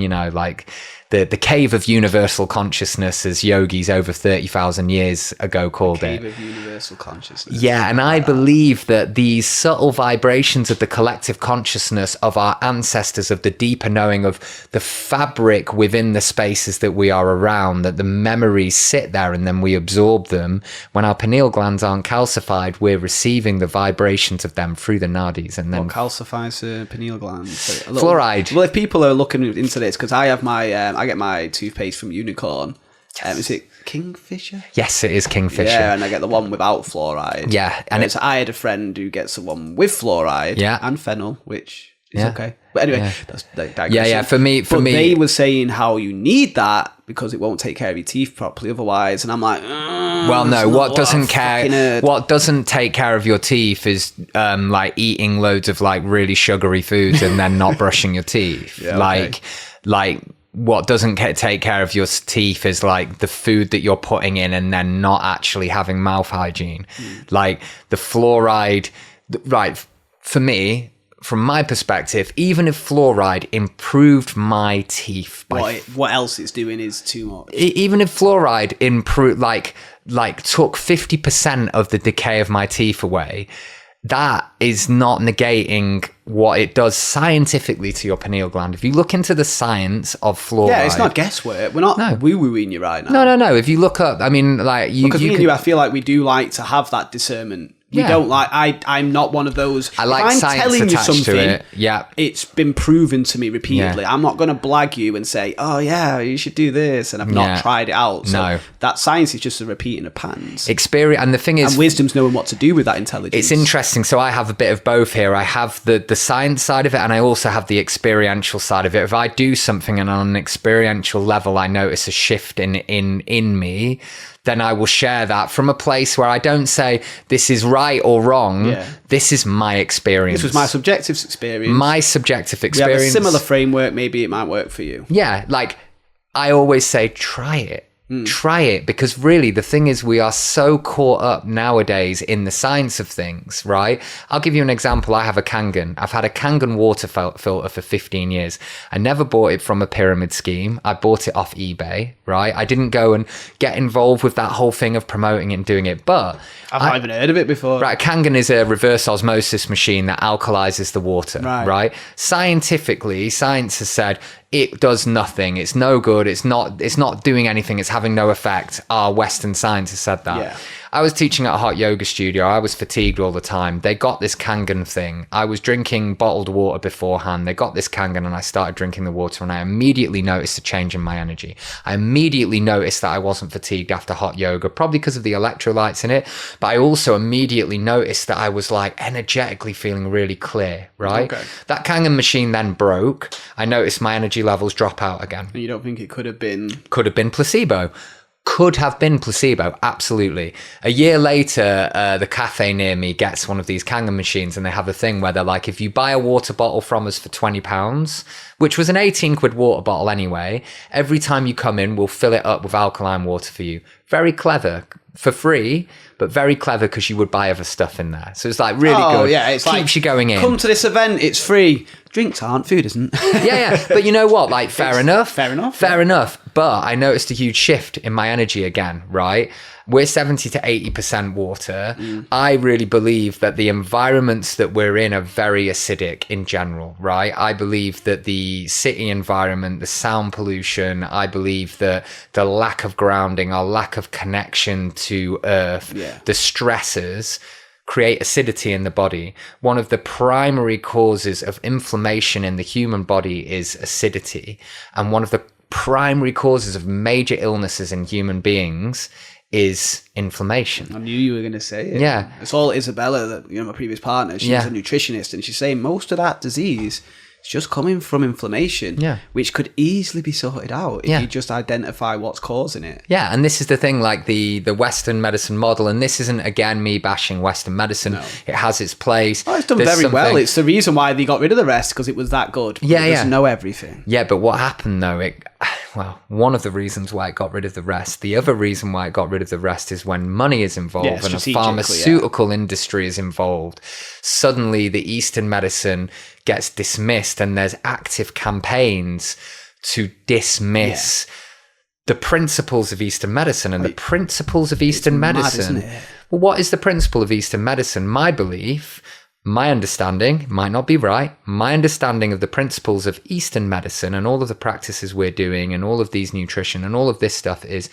the cave of universal consciousness, as yogis over 30,000 years ago called it. Cave of universal consciousness. Yeah, and I believe that these subtle vibrations of the collective consciousness of our ancestors, of the deeper knowing of the fabric within the spaces that we are around, that the memories sit there and then we absorb them. When our pineal glands aren't calcified, we're receiving the vibrations of them through the nadis. And then what calcifies the pineal glands? Fluoride. Well, if people are looking into this, because I have I get my toothpaste from Unicorn. Is it Kingfisher? Yes, it is Kingfisher. Yeah, and I get the one without fluoride. Yeah, and I had a friend who gets the one with fluoride and fennel, which is okay. But anyway, that's digression. For me, they were saying how you need that because it won't take care of your teeth properly otherwise, and I'm like, well, no. What doesn't take care of your teeth is like eating loads of like really sugary foods and then not brushing your teeth. Like what doesn't take care of your teeth is like the food that you're putting in and then not actually having mouth hygiene. Like the fluoride, right? For me, from my perspective, even if fluoride improved my teeth by what else it's doing is too much. Even if fluoride improved, like took 50% of the decay of my teeth away, that is not negating what it does scientifically to your pineal gland. If you look into the science of fluoride... it's not guesswork. We're not woo-wooing you right now. No. If you look up, I mean, like... Because me and you, I feel like we do like to have that discernment. We don't like... I'm not one of those... I like science attached to it. Yeah. It's been proven to me repeatedly. I'm not going to blag you and say, oh, yeah, you should do this, and I've not tried it out. So that science is just a repeating of patterns. Experience, and the thing is... And wisdom's knowing what to do with that intelligence. It's interesting. So I have a bit of both here. I have the science side of it, and I also have the experiential side of it. If I do something and on an experiential level, I notice a shift in me, then I will share that from a place where I don't say this is right or wrong. Yeah. This is my experience. This was my subjective experience. My subjective We experience. have a similar framework. Maybe it might work for you. Yeah, like I always say, try it. Try it, because really the thing is we are so caught up nowadays in the science of things, right? I'll give you an example. I have a Kangen. I've had a Kangen water filter for 15 years. I never bought it from a pyramid scheme. I bought it off eBay, right? I didn't go and get involved with that whole thing of promoting it and doing it, but I've not even heard of it before. Right, Kangen is a reverse osmosis machine that alkalizes the water, right? Scientifically, science has said it does nothing. It's no good. It's not doing anything. It's having no effect. Our Western science has said that. Yeah. I was teaching at a hot yoga studio. I was fatigued all the time. They got this Kangen thing. I was drinking bottled water beforehand. They got this Kangen and I started drinking the water, and I immediately noticed a change in my energy. I immediately noticed that I wasn't fatigued after hot yoga, probably because of the electrolytes in it. But I also immediately noticed that I was like energetically feeling really clear, right? Okay. That Kangen machine then broke. I noticed my energy levels drop out again. And you don't think it could have been... Could have been placebo. Could have been placebo, absolutely. A year later, the cafe near me gets one of these Kangen machines, and they have a thing where they're like, if you buy a water bottle from us for £20, which was an 18 quid water bottle anyway, every time you come in, we'll fill it up with alkaline water for you. Very clever. For free, but very clever because you would buy other stuff in there. So it's like really good. Yeah, it's keeps like, you going in. Come to this event, it's free. Drinks aren't, food isn't. yeah. But you know what? Like, fair enough. Fair enough. Fair enough. But I noticed a huge shift in my energy again, right? We're 70 to 80% water. I really believe that the environments that we're in are very acidic in general, right? I believe that the city environment, the sound pollution, I believe that the lack of grounding, our lack of connection to earth, the stressors create acidity in the body. One of the primary causes of inflammation in the human body is acidity. And one of the primary causes of major illnesses in human beings is inflammation. I knew you were going to say it. Yeah. It's all Isabella, that, my previous partner. She's a nutritionist, and she's saying most of that disease is just coming from inflammation, which could easily be sorted out if you just identify what's causing it. Yeah, and this is the thing, like the Western medicine model, and this isn't, again, me bashing Western medicine. No. It has its place. Oh, it's done very well. It's the reason why they got rid of the rest, because it was that good. Yeah, it doesn't know everything. Yeah, but what happened, though, one of the reasons why it got rid of the rest, the other reason why it got rid of the rest is when money is involved and a pharmaceutical industry is involved. Suddenly, the Eastern medicine gets dismissed, and there's active campaigns to dismiss the principles of Eastern medicine. And the principles of Eastern medicine. Mad, isn't it? Well, what is the principle of Eastern medicine? My belief, my understanding, might not be right, my understanding of the principles of Eastern medicine and all of the practices we're doing and all of these nutrition and all of this stuff is,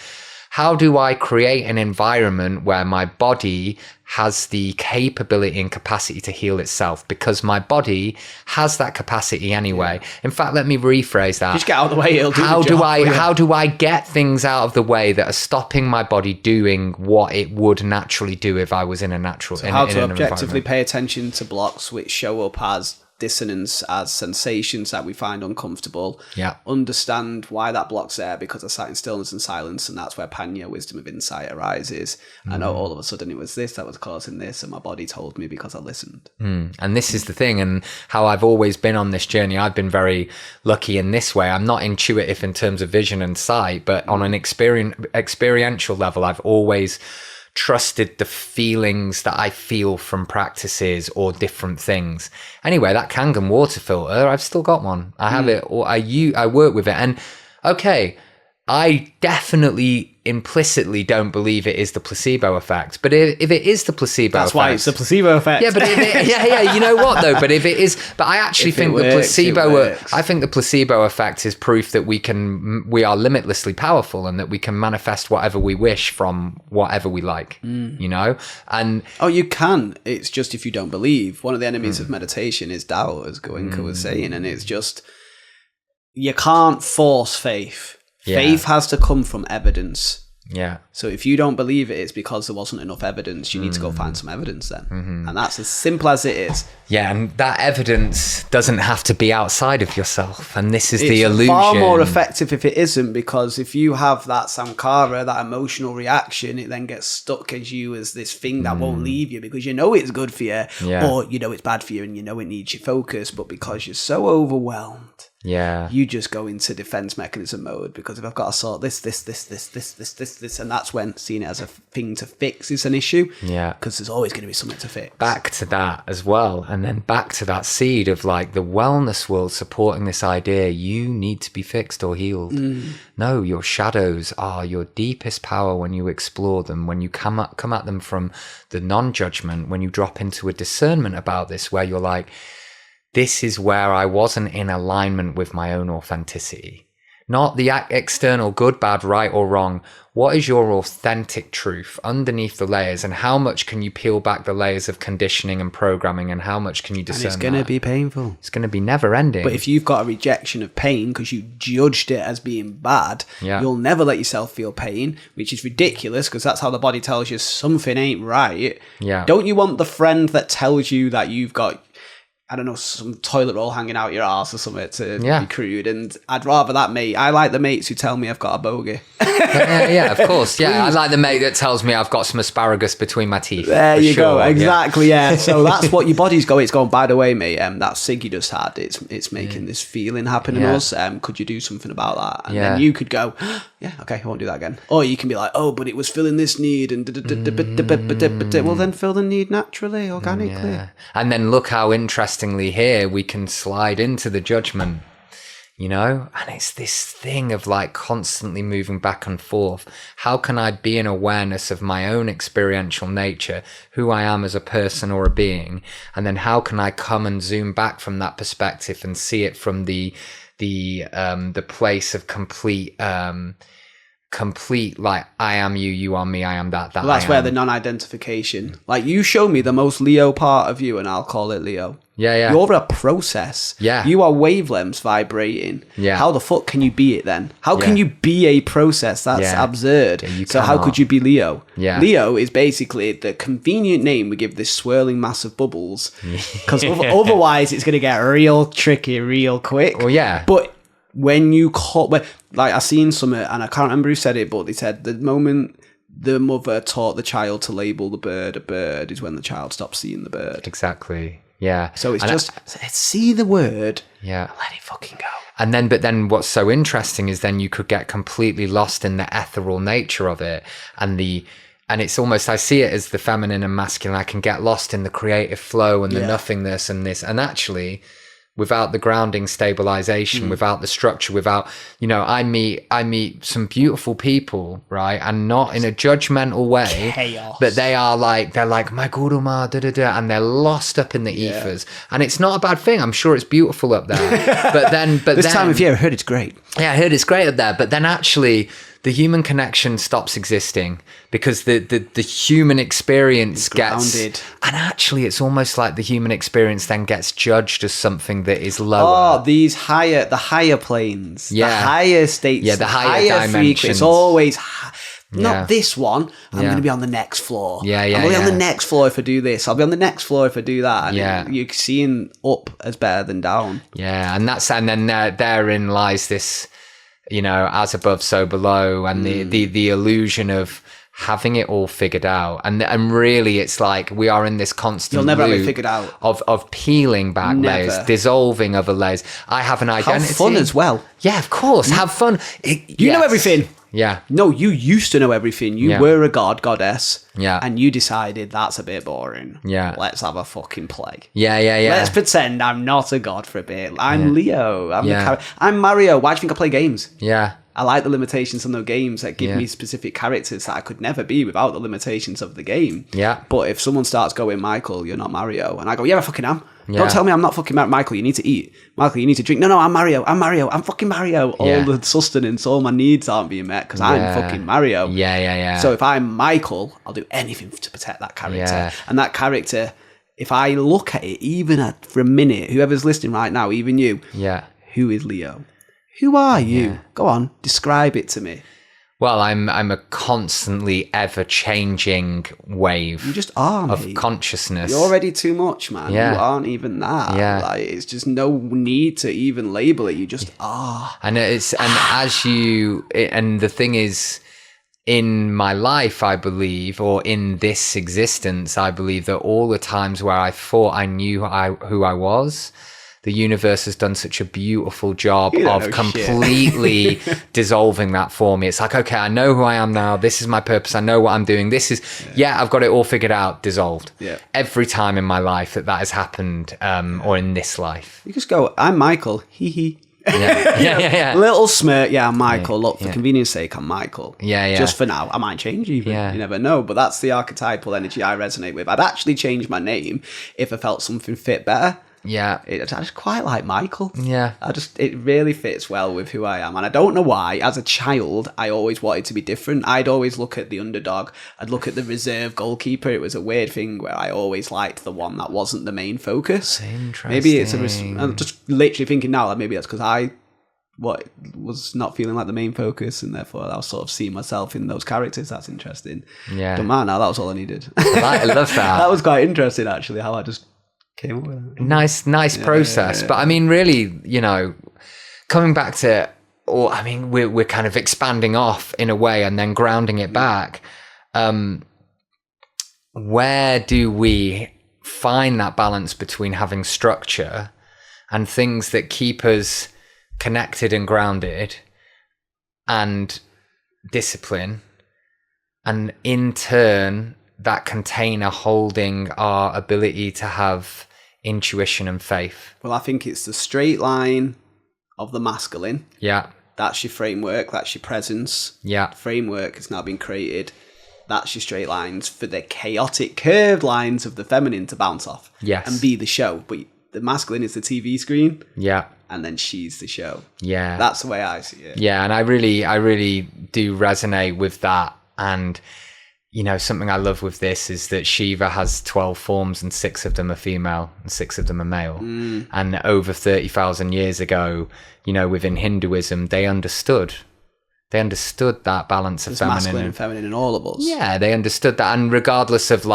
how do I create an environment where my body has the capability and capacity to heal itself? Because my body has that capacity anyway. In fact, let me rephrase that. Just get out of the way. It'll do how the do job. How do I get things out of the way that are stopping my body doing what it would naturally do if I was in a natural? So how to objectively pay attention to blocks which show up as dissonance, as sensations that we find uncomfortable. Understand why that block's there, because I sat in stillness and silence, and that's where Panya, wisdom of insight, arises. I know all of a sudden it was this that was causing this, and my body told me because I listened. And this is the thing, and how I've always been on this journey. I've been very lucky in this way. I'm not intuitive in terms of vision and sight, but on an experiential level, I've always trusted the feelings that I feel from practices or different things. Anyway, that Kangen water filter, I've still got one. I have it, or I work with it. And okay, I definitely implicitly don't believe it is the placebo effect. But if it is the placebo effect... That's why it's the placebo effect. Yeah, but you know what though? But if it is... But I actually think the placebo... I think the placebo effect is proof that we are limitlessly powerful and that we can manifest whatever we wish from whatever we like, you know? And... Oh, you can. It's just if you don't believe. One of the enemies of meditation is doubt, as Goenka was saying. And it's just... You can't force faith. Faith has to come from evidence. Yeah. So if you don't believe it, it's because there wasn't enough evidence. You need to go find some evidence then. And that's as simple as it is. Yeah, and that evidence doesn't have to be outside of yourself. And this is the It's illusion. far more effective if it isn't, because if you have that samkara, that emotional reaction, it then gets stuck as you as this thing that won't leave you, because you know it's good for you, or you know it's bad for you, and you know it needs your focus, but because you're so overwhelmed, you just go into defense mechanism mode, because if I've got to sort this, and that's when seeing it as a thing to fix is an issue. Yeah. Because there's always going to be something to fix. Back to that as well. And then back to that seed of like the wellness world supporting this idea, you need to be fixed or healed. No, your shadows are your deepest power when you explore them, when you come at them from the non-judgment, when you drop into a discernment about this, where you're like, this is where I wasn't in alignment with my own authenticity. Not the external good, bad, right or wrong. What is your authentic truth underneath the layers, and how much can you peel back the layers of conditioning and programming, and how much can you discern? And it's going to be painful. It's going to be never ending. But if you've got a rejection of pain because you judged it as being bad, you'll never let yourself feel pain, which is ridiculous, because that's how the body tells you something ain't right. Yeah. Don't you want the friend that tells you that you've got, I don't know, some toilet roll hanging out your arse or something, to be crude? And I'd rather that mate. I like the mates who tell me I've got a bogey. yeah, of course. Yeah, I like the mate that tells me I've got some asparagus between my teeth. There you go. Exactly. Yeah. So that's what your body's going. It's going, by the way, mate, that cig you just had, it's making this feeling happen in us. Could you do something about that? And then you could go, yeah, okay, I won't do that again. Or you can be like, oh, but it was filling this need, and well, then fill the need naturally, organically. Yeah. And then look how interestingly here we can slide into the judgment. You know, and it's this thing of like constantly moving back and forth. How can I be in awareness of my own experiential nature, who I am as a person or a being? And then how can I come and zoom back from that perspective and see it from the place of complete, like, I am you, you are me, I am that. Well, that's where the non-identification, like, you show me the most Leo part of you and I'll call it Leo. Yeah. You're a process. Yeah. You are wavelengths vibrating. Yeah. How the fuck can you be it then? How can you be a process? That's absurd. Yeah, so how could you be Leo? Yeah. Leo is basically the convenient name we give this swirling mass of bubbles. Because otherwise it's going to get real tricky real quick. Well, yeah. But when you call, like, I seen something, and I can't remember who said it, but they said the moment the mother taught the child to label the bird a bird is when the child stops seeing the bird. Exactly. Yeah. So it's see the word, yeah, and let it fucking go. And but then what's so interesting is then you could get completely lost in the ethereal nature of it, and it's almost, I see it as the feminine and masculine. I can get lost in the creative flow and the nothingness and this, and actually, without the grounding stabilization, without the structure, without, you know, I meet some beautiful people, right? And not in a judgmental way. Chaos. But they're like, my guruma, and they're lost up in the ethers. And it's not a bad thing. I'm sure it's beautiful up there. But this time of year, I heard it's great. Yeah, I heard it's great up there. But then actually, the human connection stops existing because the human experience gets grounded. And actually, it's almost like the human experience then gets judged as something that is lower. Oh, the higher planes, the higher states, the higher dimensions. It's always not this one. I'm going to be on the next floor. I'll be on the next floor if I do this. I'll be on the next floor if I do that. And you're seeing up as better than down. Yeah, and then therein lies this, you know, as above, so below, and the illusion of having it all figured out, and really it's like we are in this constant you'll never loop have it figured out of peeling back layers, dissolving other layers. I have an identity. Have fun as well. Yeah, of course. Have fun. You know everything. Yeah. No, you used to know everything. You were a goddess. Yeah. And you decided that's a bit boring. Yeah. Let's have a fucking play. Yeah. Let's pretend I'm not a god for a bit. I'm Leo. I'm Mario. Why do you think I play games? Yeah. I like the limitations on those games that give me specific characters that I could never be without the limitations of the game. Yeah. But if someone starts going, Michael, you're not Mario, and I go, yeah, I fucking am. Yeah. Don't tell me I'm not fucking Michael, you need to eat. Michael, you need to drink. No, I'm Mario. I'm fucking Mario. All the sustenance, all my needs aren't being met because I'm fucking Mario. Yeah. So if I'm Michael, I'll do anything to protect that character. Yeah. And that character, if I look at it, even for a minute, whoever's listening right now, even you, who is Leo? Who are you? Go on, describe it to me. Well, I'm a constantly ever changing wave. You just are, of mate. consciousness. You're already too much, man. Yeah. You aren't even that. Yeah. Like, it's just no need to even label it. You just are. And and the thing is, in my life, I believe, or in this existence, I believe that all the times where I thought I knew who I was, the universe has done such a beautiful job of completely dissolving that for me. It's like, okay, I know who I am now. This is my purpose. I know what I'm doing. This is, I've got it all figured out, dissolved. Yeah. Every time in my life that has happened, or in this life. You just go, I'm Michael. Hee hee. Yeah. Little smirk. Yeah, I'm Michael. Look, for convenience sake, I'm Michael. Yeah. Just for now. I might change even. Yeah. You never know. But that's the archetypal energy I resonate with. I'd actually change my name if I felt something fit better. Yeah. I just quite like Michael. Yeah. It really fits well with who I am. And I don't know why. As a child, I always wanted to be different. I'd always look at the underdog. I'd look at the reserve goalkeeper. It was a weird thing where I always liked the one that wasn't the main focus. Interesting. Maybe it's I'm just literally thinking now that maybe that's because I was not feeling like the main focus, and therefore I was sort of seeing myself in those characters. That's interesting. Yeah. Don't mind now. That was all I needed. I love that. That was quite interesting, actually, how I just came up with it. Nice process. But I mean, really, coming back to, we're kind of expanding off in a way and then grounding it back. Where do we find that balance between having structure and things that keep us connected and grounded, and discipline, and in turn that container holding our ability to have intuition and faith? Well, I think it's the straight line of the masculine. Yeah. That's your framework. That's your presence. Yeah. Framework has now been created. That's your straight lines for the chaotic curved lines of the feminine to bounce off. Yes. And be the show. But the masculine is the TV screen. Yeah. And then she's the show. Yeah. That's the way I see it. Yeah. And I really do resonate with that. And, something I love with this is that Shiva has 12 forms and 6 of them are female and 6 of them are male. And over 30,000 years ago, within Hinduism, they understood that balance of feminine masculine and feminine in all of us. Yeah, they understood that. And regardless of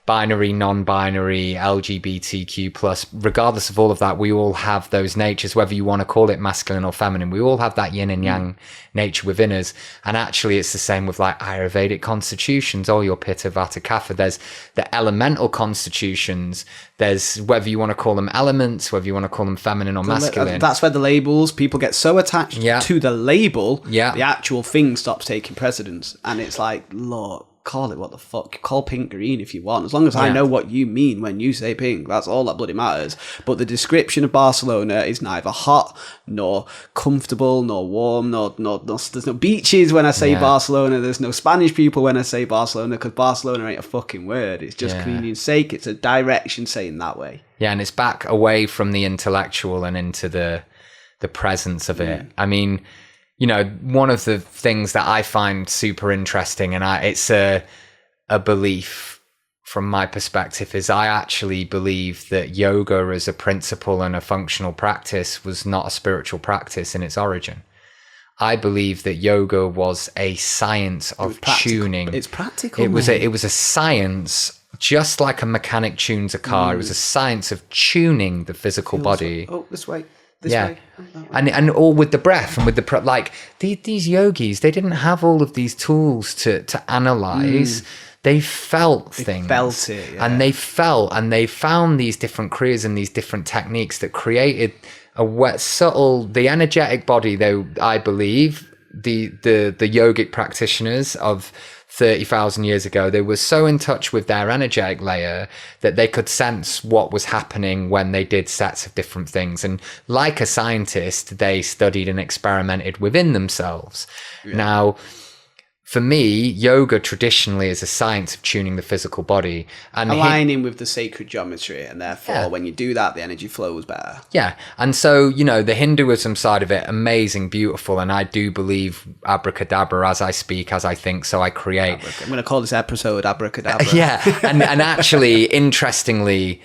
binary, non-binary, LGBTQ plus, regardless of all of that, we all have those natures, whether you want to call it masculine or feminine. We all have that yin and yang nature within us. And actually it's the same with Ayurvedic constitutions, or your Pitta, Vata, Kapha. There's the elemental constitutions. There's whether you want to call them elements, whether you want to call them feminine or masculine. That's where the labels, people get so attached to the label, the actual thing stops taking precedence. And it's like, look, call it what the fuck. Call pink green if you want. As long as I know what you mean when you say pink, that's all that bloody matters. But the description of Barcelona is neither hot, nor comfortable, nor warm, nor there's no beaches when I say Barcelona. There's no Spanish people when I say Barcelona, because Barcelona ain't a fucking word. It's just convenience sake. It's a direction saying that way. Yeah, and it's back away from the intellectual and into the presence of it. I mean, one of the things that I find super interesting, and it's a belief from my perspective, is I actually believe that yoga as a principle and a functional practice was not a spiritual practice in its origin. I believe that yoga was a science of tuning. It's practical. It was a science, just like a mechanic tunes a car. It was a science of tuning the physical body. This way. This way. And all with the breath and with these yogis, they didn't have all of these tools to analyze. They felt things. Felt it, and they felt, and they found these different kriyas and these different techniques that created the energetic body. Though I believe the yogic practitioners of 30,000 years ago, they were so in touch with their energetic layer that they could sense what was happening when they did sets of different things. And like a scientist, they studied and experimented within themselves. Now, for me, yoga traditionally is a science of tuning the physical body and aligning with the sacred geometry, and therefore when you do that, the energy flows better. Yeah. And so, the Hinduism side of it, amazing, beautiful. And I do believe abracadabra, as I speak, as I think, so I create. I'm going to call this episode Abracadabra. And actually, interestingly,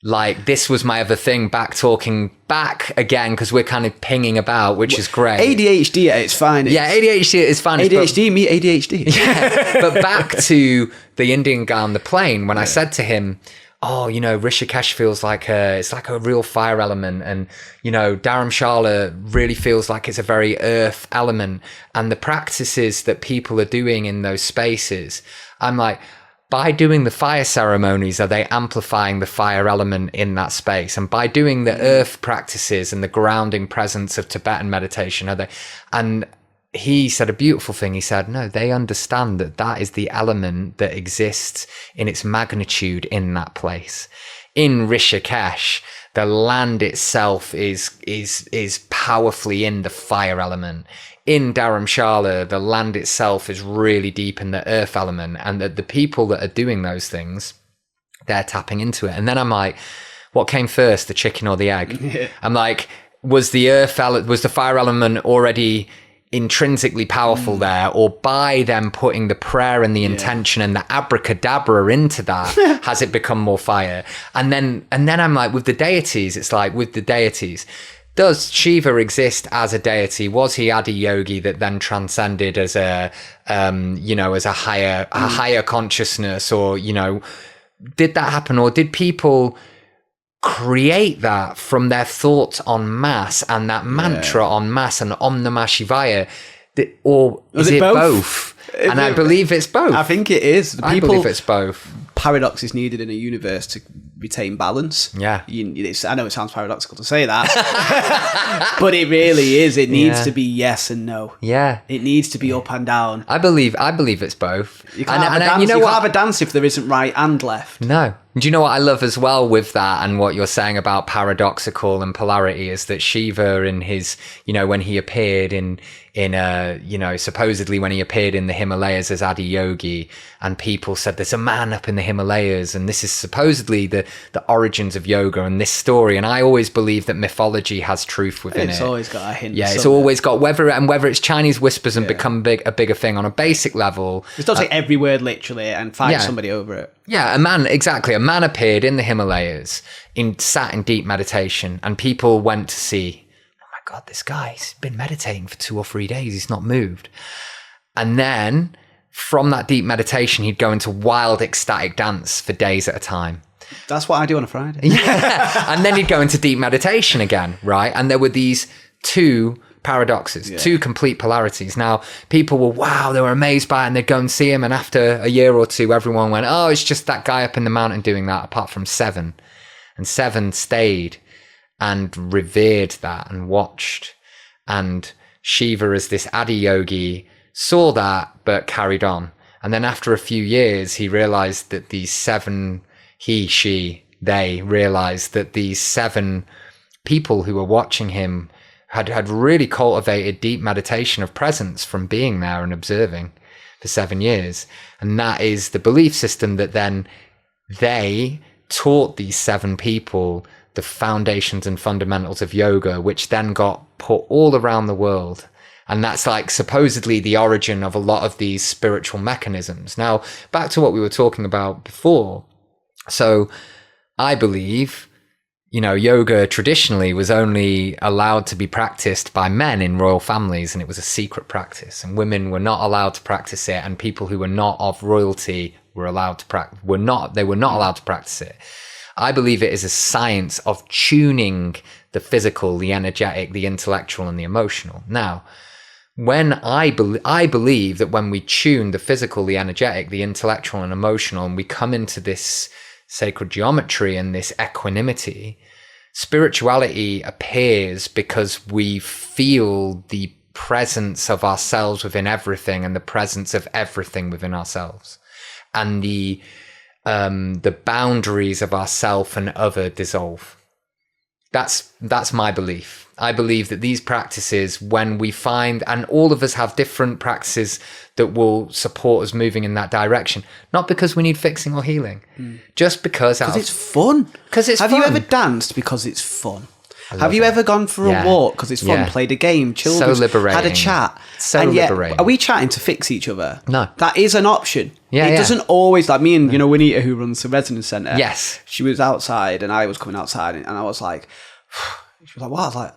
like this was my other thing, talking back again, because we're kind of pinging about, which is great. ADHD at its finest. Yeah, ADHD at its finest. ADHD, me ADHD. Yeah, but back to the Indian guy on the plane, when I said to him, oh, you know, Rishikesh feels like it's like a real fire element, and, you know, Dharamshala really feels like it's a very earth element, and the practices that people are doing in those spaces, I'm like, by doing the fire ceremonies, are they amplifying the fire element in that space? And by doing the earth practices and the grounding presence of Tibetan meditation, are they? And he said a beautiful thing. He said, no, they understand that that is the element that exists in its magnitude in that place. In Rishikesh, the land itself is powerfully in the fire element. In Dharamshala, the land itself is really deep in the earth element, and the people that are doing those things, they're tapping into it. And then I'm like, what came first, the chicken or the egg? Yeah. I'm like, was the fire element already intrinsically powerful there, or by them putting the prayer and the intention and the abracadabra into that, has it become more fire? And then I'm like, with the deities, it's like, with the deities, does Shiva exist as a deity? Was he Adi Yogi that then transcended as a higher consciousness? Or, you know, did that happen? Or did people create that from their thoughts en masse and that mantra en masse and Om Namah Shivaya? Or is it both? And I believe it's both. I think it is. I believe it's both. Paradox is needed in a universe to retain balance. Yeah. I know it sounds paradoxical to say that, but it really is. It needs to be yes and no. Yeah. It needs to be up and down. I believe it's both. You can't have a dance if there isn't right and left. No. Do you know what I love as well with that, and what you're saying about paradoxical and polarity, is that Shiva in his, you know, when he appeared supposedly when he appeared in the Himalayas as Adi Yogi, and people said there's a man up in the Himalayas, and this is supposedly the origins of yoga and this story. And I always believe that mythology has truth within it. It's always got a hint. Yeah, it's always got, whether it's Chinese whispers and become a bigger thing on a basic level. Just don't take every word literally and fight somebody over it. Yeah, a man appeared in the Himalayas, sat in deep meditation, and people went to see, oh my God, this guy's been meditating for 2 or 3 days, he's not moved. And then from that deep meditation, he'd go into wild ecstatic dance for days at a time. That's what I do on a Friday. Yeah. And then he'd go into deep meditation again, right? And there were these two paradoxes, two complete polarities. Now, people were, they were amazed by it, and they'd go and see him. And after a year or two, everyone went, oh, it's just that guy up in the mountain doing that, apart from Seven. And Seven stayed and revered that and watched. And Shiva, as this Adi Yogi, saw that, but carried on. And then after a few years, he realized that these 7, they realized that these 7 people who were watching him had really cultivated deep meditation of presence from being there and observing for 7 years. And that is the belief system that then they taught these 7 people the foundations and fundamentals of yoga, which then got put all around the world. And that's like supposedly the origin of a lot of these spiritual mechanisms. Now, back to what we were talking about before. So I believe, yoga traditionally was only allowed to be practiced by men in royal families, and it was a secret practice, and women were not allowed to practice it, and people who were not of royalty were allowed to were not allowed to practice it. I believe it is a science of tuning the physical, the energetic, the intellectual, and the emotional. Now, when I believe that when we tune the physical, the energetic, the intellectual, and emotional, and we come into this sacred geometry and this equanimity, spirituality appears because we feel the presence of ourselves within everything, and the presence of everything within ourselves, and the boundaries of ourself and other dissolve. That's my belief. I believe that these practices, when we find, and all of us have different practices that will support us moving in that direction, not because we need fixing or healing, just because it's fun. Because it's Have fun. you ever danced because it's fun? Have you ever gone for a walk because it's fun, played a game, chilled, had a chat? So liberating. Are we chatting to fix each other? No. That is an option. It doesn't always, like me and, Juanita, who runs the residence centre. Yes. She was outside and I was coming outside and I was like, she was like, what? I was like,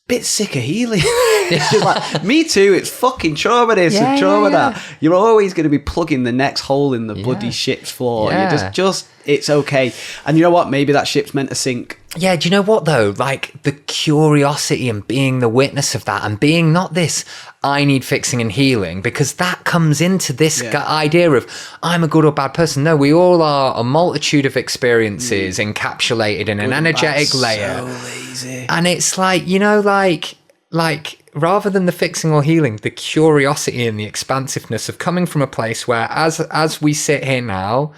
bit sick of healing. She's like, me too, it's fucking trauma this and trauma that. You're always going to be plugging the next hole in the bloody ship's floor. You just it's okay. And you know what, maybe that ship's meant to sink. Do you know what though, like the curiosity and being the witness of that and being not this I need fixing and healing, because that comes into this idea of I'm a good or bad person. No, we all are a multitude of experiences encapsulated in an energetic layer. So lazy. And it's like, like rather than the fixing or healing, the curiosity and the expansiveness of coming from a place where as we sit here now,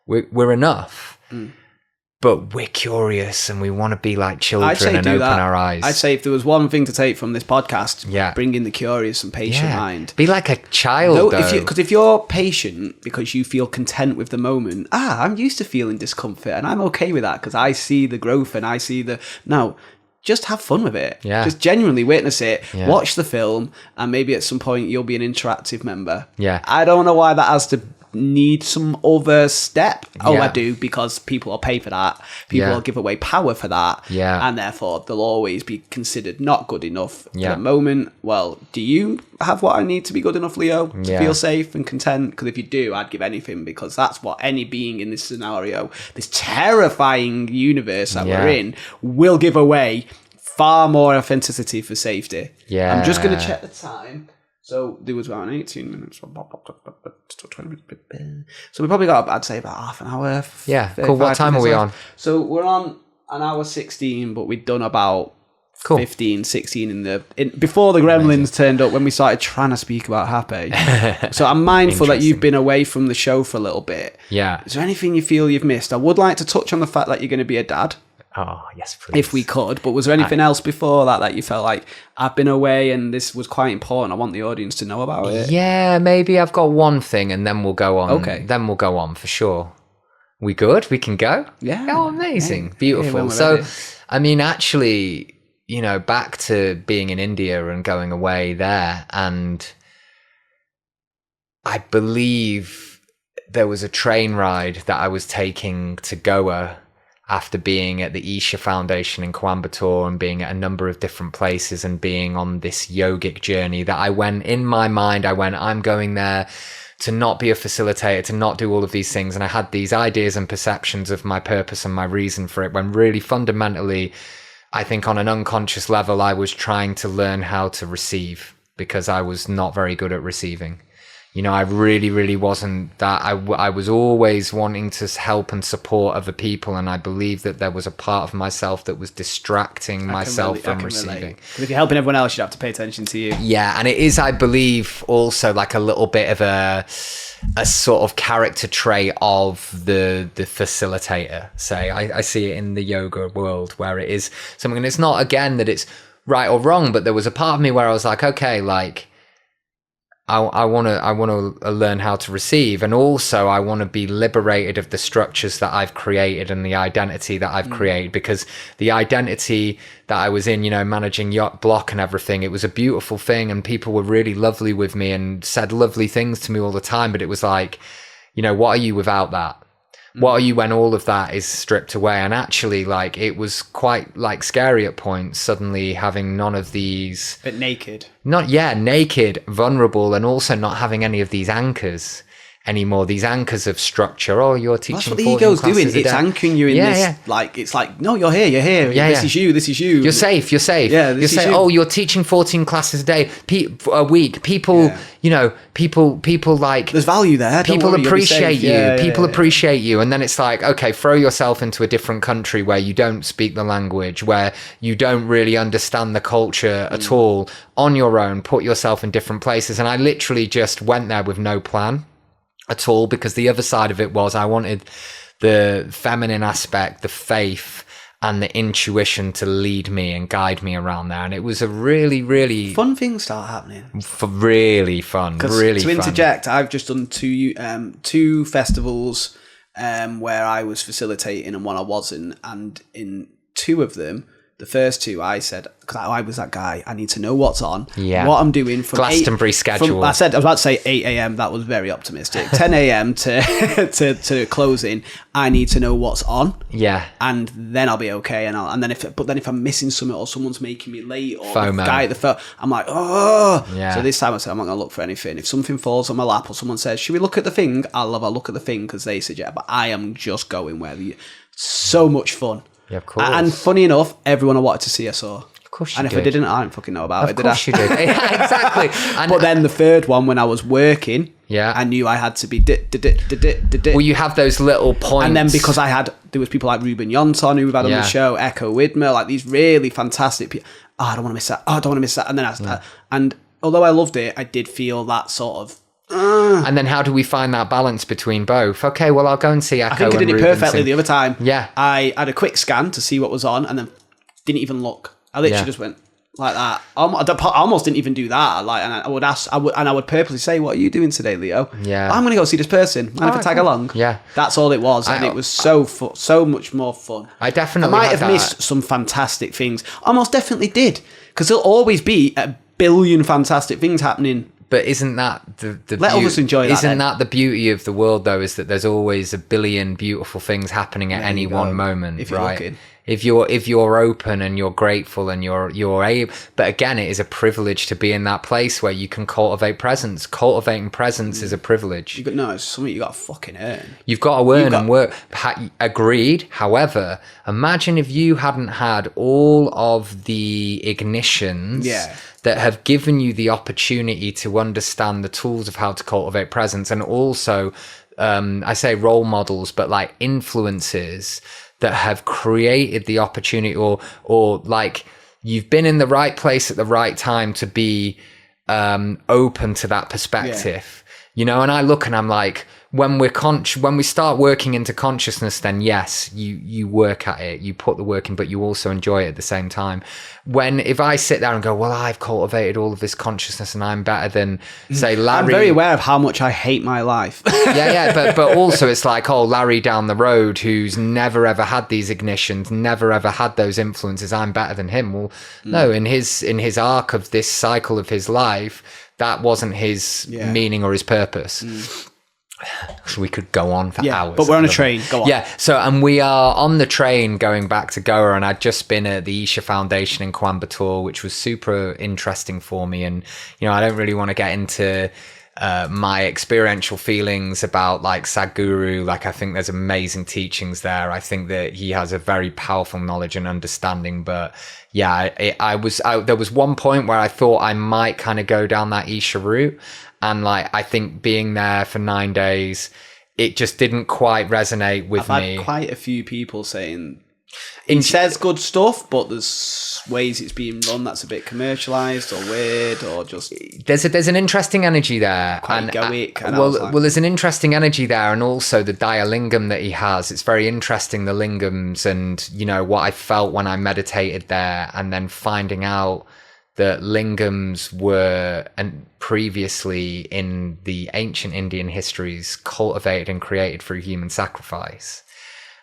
we're enough. But we're curious and we want to be like children and open our eyes. I'd say if there was one thing to take from this podcast, bring in the curious and patient mind. Be like a child, though. Because if you're patient because you feel content with the moment, I'm used to feeling discomfort and I'm okay with that because I see the growth and I see the... No, just have fun with it. Yeah. Just genuinely witness it. Yeah. Watch the film and maybe at some point you'll be an interactive member. Yeah. I don't know why that has to need some other step. I do, because people will pay for that. People will give away power for that. And therefore they'll always be considered not good enough at the moment. Well, do you have what I need to be good enough, Leo, to feel safe and content? Because if you do, I'd give anything, because that's what any being in this scenario, this terrifying universe that we're in, will give away far more authenticity for safety. I'm just going to check the time. So there was about 18 minutes. So we probably got, I'd say, about half an hour. Cool. What time are we on? So we're on an hour 16, but we'd done about 15, 16 before the gremlins turned up when we started trying to speak about happy. So I'm mindful that you've been away from the show for a little bit. Is there anything you feel you've missed? I would like to touch on the fact that you're going to be a dad. Oh, yes, please. If we could. But was there anything else before that you felt like, I've been away and this was quite important, I want the audience to know about it? Yeah, maybe I've got one thing and then we'll go on. Okay. Then we'll go on for sure. We good? We can go? Yeah. Oh, amazing. Yeah. Beautiful. So, ready. I mean, actually, back to being in India and going away there, and I believe there was a train ride that I was taking to Goa after being at the Isha Foundation in Coimbatore and being at a number of different places and being on this yogic journey that in my mind, I'm going there to not be a facilitator, to not do all of these things. And I had these ideas and perceptions of my purpose and my reason for it, when really fundamentally, I think on an unconscious level, I was trying to learn how to receive, because I was not very good at receiving. I really, really wasn't that. I was always wanting to help and support other people. And I believe that there was a part of myself that was distracting myself from receiving. Because if you're helping everyone else, you'd have to pay attention to you. Yeah. And it is, I believe, also like a little bit of a sort of character trait of the facilitator. Say, I see it in the yoga world where it is something, and it's not, again, that it's right or wrong, but there was a part of me where I was like, okay, like, I want to learn how to receive, and also I want to be liberated of the structures that I've created and the identity that I've created, because the identity that I was in, managing Yacht Block and everything, it was a beautiful thing and people were really lovely with me and said lovely things to me all the time, but it was like, what are you without that? What are you when all of that is stripped away? And actually, like, it was quite like scary at points, suddenly having none of these. But naked. Naked, vulnerable, and also not having any of these anchors anymore. These anchors of structure. Oh, you're teaching. That's what the ego's doing. It's anchoring you in this. Yeah. Like, it's like, no, you're here. This is you. You're safe. Yeah, you're safe. Oh, you're teaching 14 classes a day, a week. People, people like. There's value there. People appreciate you. People appreciate you. And then it's like, okay, throw yourself into a different country where you don't speak the language, where you don't really understand the culture at all, on your own, put yourself in different places. And I literally just went there with no plan at all, because the other side of it was I wanted the feminine aspect, the faith and the intuition to lead me and guide me around there. And it was a really, really fun thing start happening. Really fun. Really to interject, I've just done two festivals where I was facilitating and one I wasn't. And in two of them, The first two, I said, because I was that guy, I need to know what's on, Yeah. what I'm doing from Glastonbury schedule. I was about to say 8 a.m. That was very optimistic. 10 a.m. to closing. I need to know what's on. Yeah. And then I'll be okay. And then if I'm missing something or someone's making me late or FOMO. the guy at the phone, I'm like, oh. Yeah. So this time I said, I'm not going to look for anything. If something falls on my lap or someone says, should we look at the thing? I'll have a look at the thing because they suggest. But I am just going where so much fun. Yeah, of course. And funny enough, everyone I wanted to see I saw. Of course you and did. if I didn't, I didn't fucking know about it, did I? Of course you did. Yeah, exactly. And, but then the third one, when I was working, I knew I had to be Well, you have those little points. And then because there was people like Ruben Yonton who we've had on the show, Echo Widmer, like these really fantastic people. Oh, I don't want to miss that. Oh, I don't want to miss that. And then and although I loved it, I did feel that sort of. And then how do we find that balance between both? Okay, well, I'll go and see Echo. I think I did it perfectly the other time. Yeah. I had a quick scan to see what was on and then didn't even look. I literally just went like that. I almost didn't even do that. Like, and I would ask, I would purposely say, "What are you doing today, Leo?" Yeah. I'm going to go see this person. Mind if I tag along? Yeah. That's all it was, and it was so much more fun. I definitely I might have missed some fantastic things. I almost definitely did, because there'll always be a billion fantastic things happening. But isn't that the let others enjoy that? Isn't that the beauty of the world, though? Is that there's always a billion beautiful things happening at any one moment, if you're right? looking. If you're open and you're grateful and you're able, but again, it is a privilege to be in that place where you can cultivate presence. Cultivating presence is a privilege. It's something you got to fucking earn. You've got to earn and work. Agreed. However, imagine if you hadn't had all of the ignitions that have given you the opportunity to understand the tools of how to cultivate presence, and also, I say role models, but like influences that have created the opportunity, or like you've been in the right place at the right time to be open to that perspective, you know. And I look and I'm like, when we start working into consciousness, then yes, you work at it, you put the work in, but you also enjoy it at the same time. If I sit there and go, well, I've cultivated all of this consciousness and I'm better than, say, Larry. I'm very aware of how much I hate my life. but also it's like, oh, Larry down the road who's never ever had these ignitions, never ever had those influences, I'm better than him. Well, no, in his arc of this cycle of his life, that wasn't his meaning or his purpose. So we could go on for hours. But we're on a train. Go on. Yeah. So, and we are on the train going back to Goa, and I'd just been at the Isha Foundation in Coimbatore, which was super interesting for me. And, you know, I don't really want to get into my experiential feelings about like Sadhguru. Like, I think there's amazing teachings there. I think that he has a very powerful knowledge and understanding. But yeah, there was one point where I thought I might kind of go down that Isha route. And like, I think being there for 9 days, it just didn't quite resonate with me. I've had quite a few people saying he says good stuff, but there's ways it's being run that's a bit commercialized or weird or just there's an interesting energy there. Quite egoic. Well, there's an interesting energy there, and also the Daya that he has. It's very interesting, the lingams, and you know what I felt when I meditated there, and then finding out that lingams were previously in the ancient Indian histories cultivated and created through human sacrifice.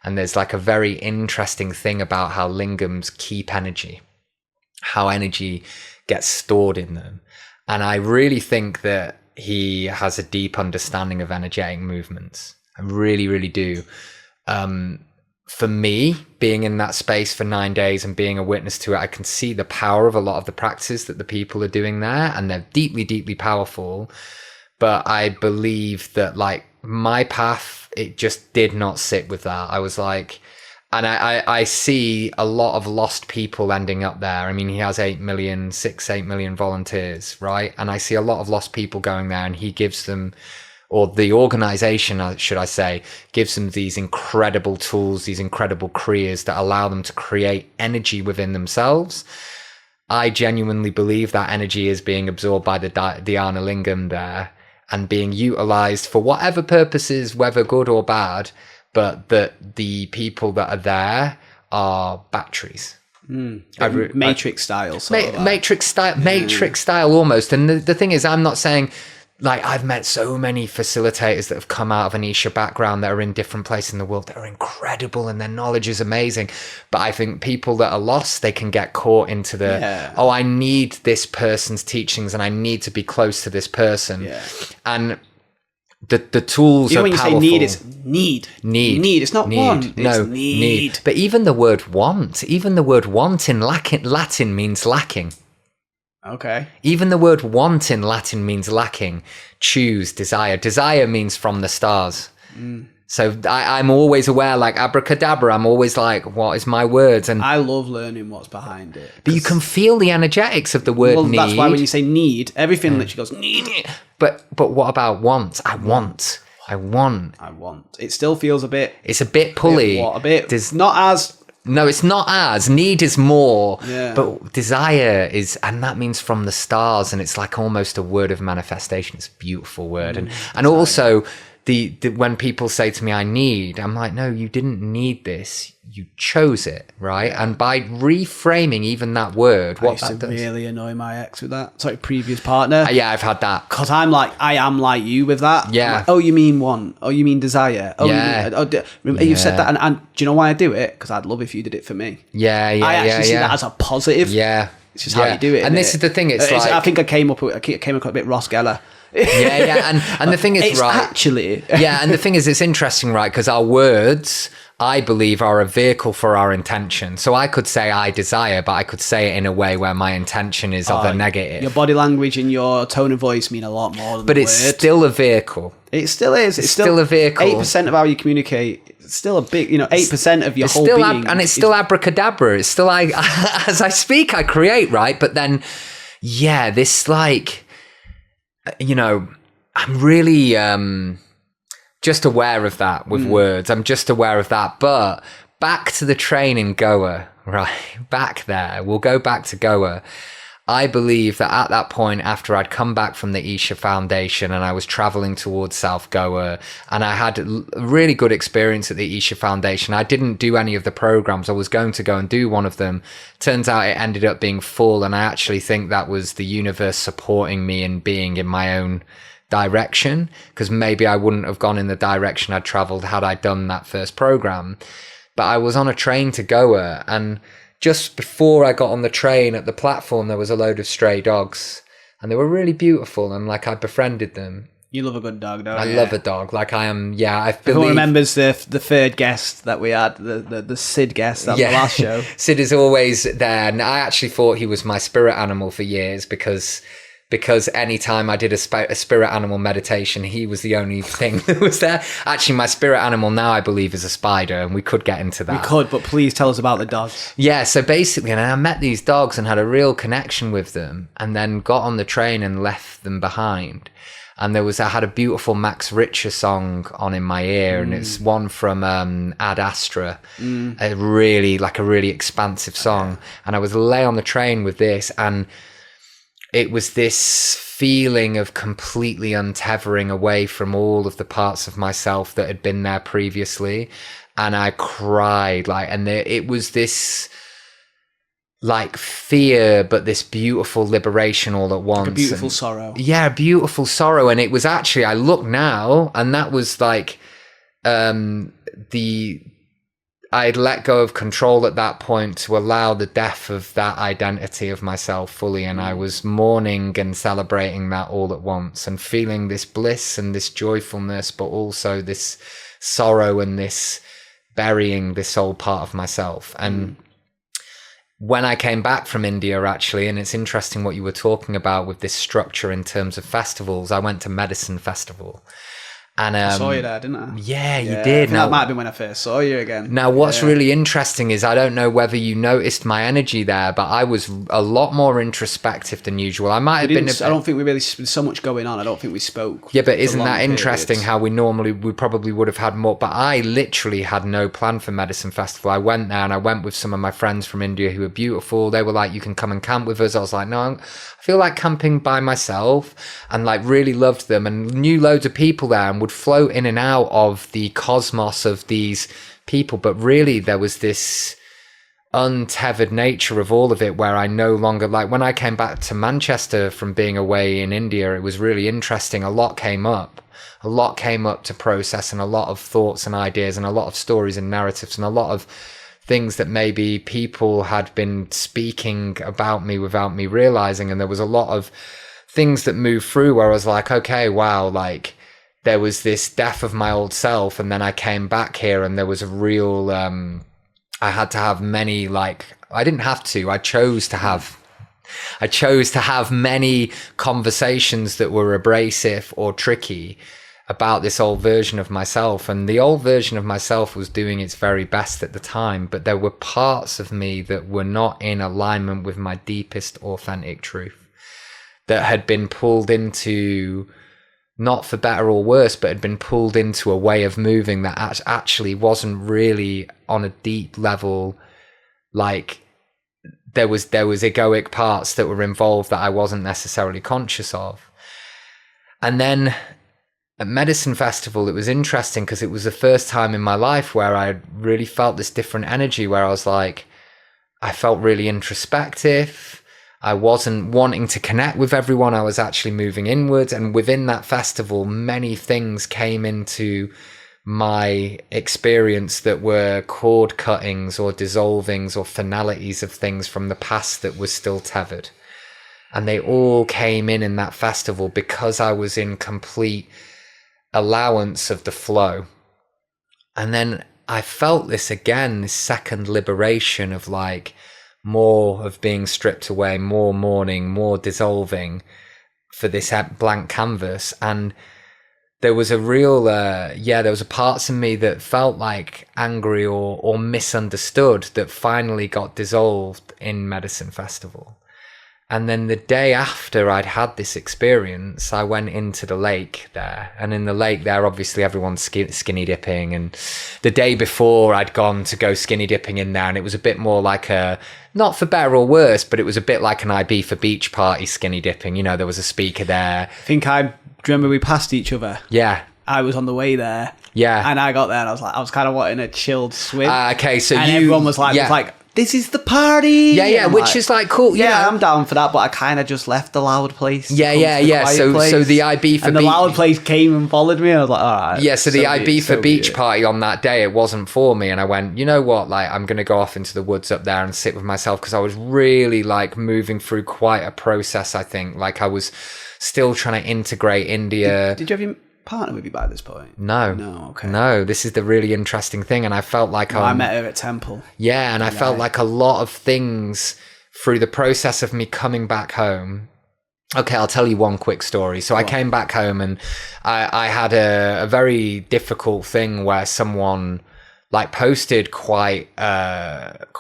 And there's like a very interesting thing about how lingams keep energy, how energy gets stored in them. And I really think that he has a deep understanding of energetic movements. I really, really do. For me, being in that space for 9 days and being a witness to it, I can see the power of a lot of the practices that the people are doing there, and they're deeply, deeply powerful. But I believe that like my path, it just did not sit with that. I was like, and I see a lot of lost people ending up there. I mean, he has 8 million volunteers, right? And I see a lot of lost people going there, and he gives them, or the organization, should I say, gives them these incredible tools, these incredible kriyas that allow them to create energy within themselves. I genuinely believe that energy is being absorbed by the Dhyana Lingam there and being utilized for whatever purposes, whether good or bad, but that the people that are there are batteries. Matrix style. Matrix style almost. And the thing is, I'm not saying like I've met so many facilitators that have come out of an Isha background that are in different places in the world that are incredible and their knowledge is amazing. But I think people that are lost, they can get caught into oh, I need this person's teachings and I need to be close to this person. Yeah. And the tools even are when powerful. You say need, it's need. Need. It's not want. No, it's need. But even the word want in Latin means lacking. Okay. Even the word want in Latin means lacking. Choose, desire. Desire means from the stars. So I'm always aware, like abracadabra, I'm always like, what is my words? And I love learning what's behind it. But you can feel the energetics of the word need. That's why when you say need, everything literally goes, need. But what about want? I want. It still feels a bit... It's a bit pulley. Not as... No, it's not as. Need is more. Yeah. But desire is, and that means from the stars, and it's like almost a word of manifestation. It's a beautiful word. And also, the when people say to me, I need, I'm like, no, you didn't need this. You chose it, right? And by reframing even that word, what that does... really annoy my ex with that. Sorry, previous partner. Yeah, I've had that. Because I am like you with that. Yeah. Like, oh, you mean want? Oh, you mean desire? Oh, yeah. You've said that. And do you know why I do it? Because I'd love if you did it for me. I actually see that as a positive. Yeah. It's just how you do it. And this is the thing. It's like... I think I came across a bit Ross Geller. And the thing is, it's right... actually... and the thing is, it's interesting, right? Because our words... I believe are a vehicle for our intention. So I could say I desire, but I could say it in a way where my intention is of a negative. Your body language and your tone of voice mean a lot more than but the it's word. Still a vehicle. It still is. It's still a vehicle. 8% of how you communicate. It's still a big, 8% of your whole still being. And it's still abracadabra. It's still, as I speak, I create, right? But then, this like, I'm really... just aware of that with words. I'm just aware of that. But back to the train in Goa, right? Back there. We'll go back to Goa. I believe that at that point, after I'd come back from the Isha Foundation and I was traveling towards South Goa, and I had a really good experience at the Isha Foundation. I didn't do any of the programs. I was going to go and do one of them. Turns out it ended up being full. And I actually think that was the universe supporting me in being in my own direction, because maybe I wouldn't have gone in the direction I'd traveled had I done that first program. But I was on a train to Goa, and just before I got on the train at the platform, there was a load of stray dogs, and they were really beautiful, and like I befriended them. You love a good dog, don't you? I love a dog. Like I am, I believe... Everyone remembers the third guest that we had, the Sid guest, that was the last show. Sid is always there, and I actually thought he was my spirit animal for years, because anytime I did a spirit animal meditation, he was the only thing that was there. Actually, my spirit animal now, I believe, is a spider, and we could get into that. We could, but please tell us about the dogs. Yeah, so basically, and I met these dogs and had a real connection with them, and then got on the train and left them behind. And I had a beautiful Max Richter song on in my ear, and it's one from Ad Astra, a really expansive song. And I was lay on the train with this, and it was this feeling of completely untethering away from all of the parts of myself that had been there previously. And I cried, it was this like fear, but this beautiful liberation all at once. Like a beautiful sorrow. Yeah, beautiful sorrow. And it was actually, I look now, and that was like I'd let go of control at that point to allow the death of that identity of myself fully. And I was mourning and celebrating that all at once, and feeling this bliss and this joyfulness, but also this sorrow and this burying this whole part of myself. And when I came back from India, actually, and it's interesting what you were talking about with this structure in terms of festivals, I went to Medicine Festival. And I saw you there, didn't I? Yeah, you did. Now, that might have been when I first saw you again. Now, what's really interesting is, I don't know whether you noticed my energy there, but I was a lot more introspective than usual. I might have been... I don't think we really... There's so much going on. I don't think we spoke. Yeah, but isn't that interesting how we probably would have had more... But I literally had no plan for Medicine Festival. I went there, and I went with some of my friends from India who were beautiful. They were like, you can come and camp with us. I was like, no, I feel like camping by myself, and like really loved them and knew loads of people there and would float in and out of the cosmos of these people. But really there was this untethered nature of all of it, where I no longer, like when I came back to Manchester from being away in India, it was really interesting. A lot came up to process, and a lot of thoughts and ideas and a lot of stories and narratives and a lot of things that maybe people had been speaking about me without me realizing. And there was a lot of things that moved through where I was like, okay, wow, like there was this death of my old self. And then I came back here and there was a real, I had to have many, like, I didn't have to, I chose to have many conversations that were abrasive or tricky about this old version of myself. And the old version of myself was doing its very best at the time, but there were parts of me that were not in alignment with my deepest authentic truth, that had been pulled into, not for better or worse, but had been pulled into a way of moving that actually wasn't really on a deep level. Like there was egoic parts that were involved that I wasn't necessarily conscious of. And then at Medicine Festival, it was interesting because it was the first time in my life where I really felt this different energy, where I was like, I felt really introspective. I wasn't wanting to connect with everyone. I was actually moving inwards. And within that festival, many things came into my experience that were cord cuttings or dissolvings or finalities of things from the past that were still tethered. And they all came in that festival because I was in complete allowance of the flow. And then I felt this again, this second liberation of like more of being stripped away, more mourning, more dissolving for this blank canvas. And there was a real there was a parts in me that felt like angry or misunderstood that finally got dissolved in Medicine Festival. And then the day after I'd had this experience, I went into the lake there. And in the lake there, obviously everyone's skinny dipping. And the day before I'd gone to go skinny dipping in there. And it was a bit more like a, not for better or worse, but it was a bit like an IB for beach party skinny dipping. You know, there was a speaker there. Do you remember we passed each other? Yeah. I was on the way there. Yeah. And I got there and I was kind of wanting a chilled swim. Okay, so and everyone was like, this is the party. Yeah, which is like cool. Yeah, I'm down for that, but I kind of just left the loud place. So the IB for and the loud place came and followed me, and I was like, all right. Yeah, so the IB for beach party on that day, it wasn't for me, and I went, you know what, like I'm gonna go off into the woods up there and sit with myself, because I was really like moving through quite a process. I think like I was still trying to integrate India. Did you have your partner with you by this point? No, okay. No, this is the really interesting thing, and I felt like I met her at Temple. Yeah, and I felt like a lot of things through the process of me coming back home. Okay, I'll tell you one quick story. So I came back home and I had a very difficult thing where someone like posted quite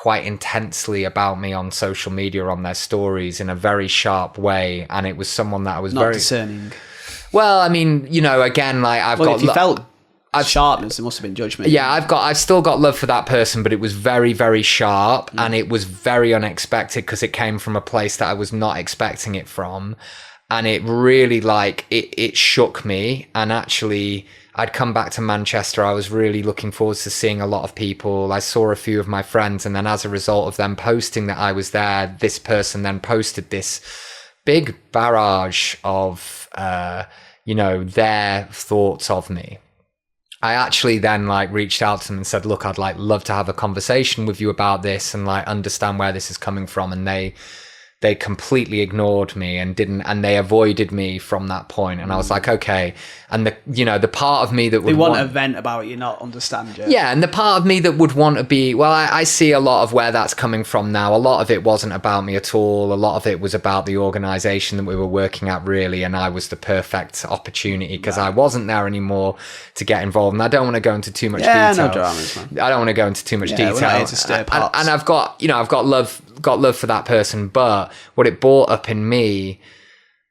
intensely about me on social media on their stories in a very sharp way, and it was someone that I was not discerning. Well, I mean, you know, again, like if you felt sharpness, it must have been judgment. Yeah, I've still got love for that person, but it was very, very sharp, and it was very unexpected because it came from a place that I was not expecting it from, and it really like it shook me. And actually, I'd come back to Manchester. I was really looking forward to seeing a lot of people. I saw a few of my friends, and then as a result of them posting that I was there, this person then posted this big barrage of their thoughts of me. I actually then like reached out to them and said, look, I'd like love to have a conversation with you about this and like understand where this is coming from. And they completely ignored me and they avoided me from that point. And I was like, okay. And the part of me that would want to vent about you, not understand you. Yeah. And the part of me that would want to be, well, I see a lot of where that's coming from now. A lot of it wasn't about me at all. A lot of it was about the organization that we were working at, really. And I was the perfect opportunity because I wasn't there anymore to get involved. And I don't want to go into too much detail. No dramas, man. I don't want to go into too much detail. We're not here to stir pots. And I've got love for that person, but what it brought up in me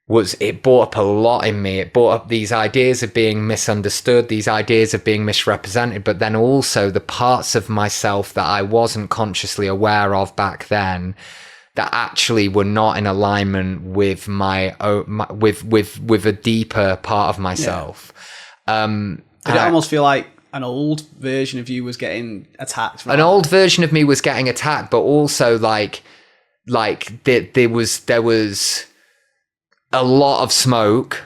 was it brought up a lot in me. It brought up these ideas of being misunderstood, these ideas of being misrepresented, but then also the parts of myself that I wasn't consciously aware of back then that actually were not in alignment with with a deeper part of myself. Did it almost feel like an old version of you was getting attacked. An old version of me was getting attacked, but also like there was a lot of smoke.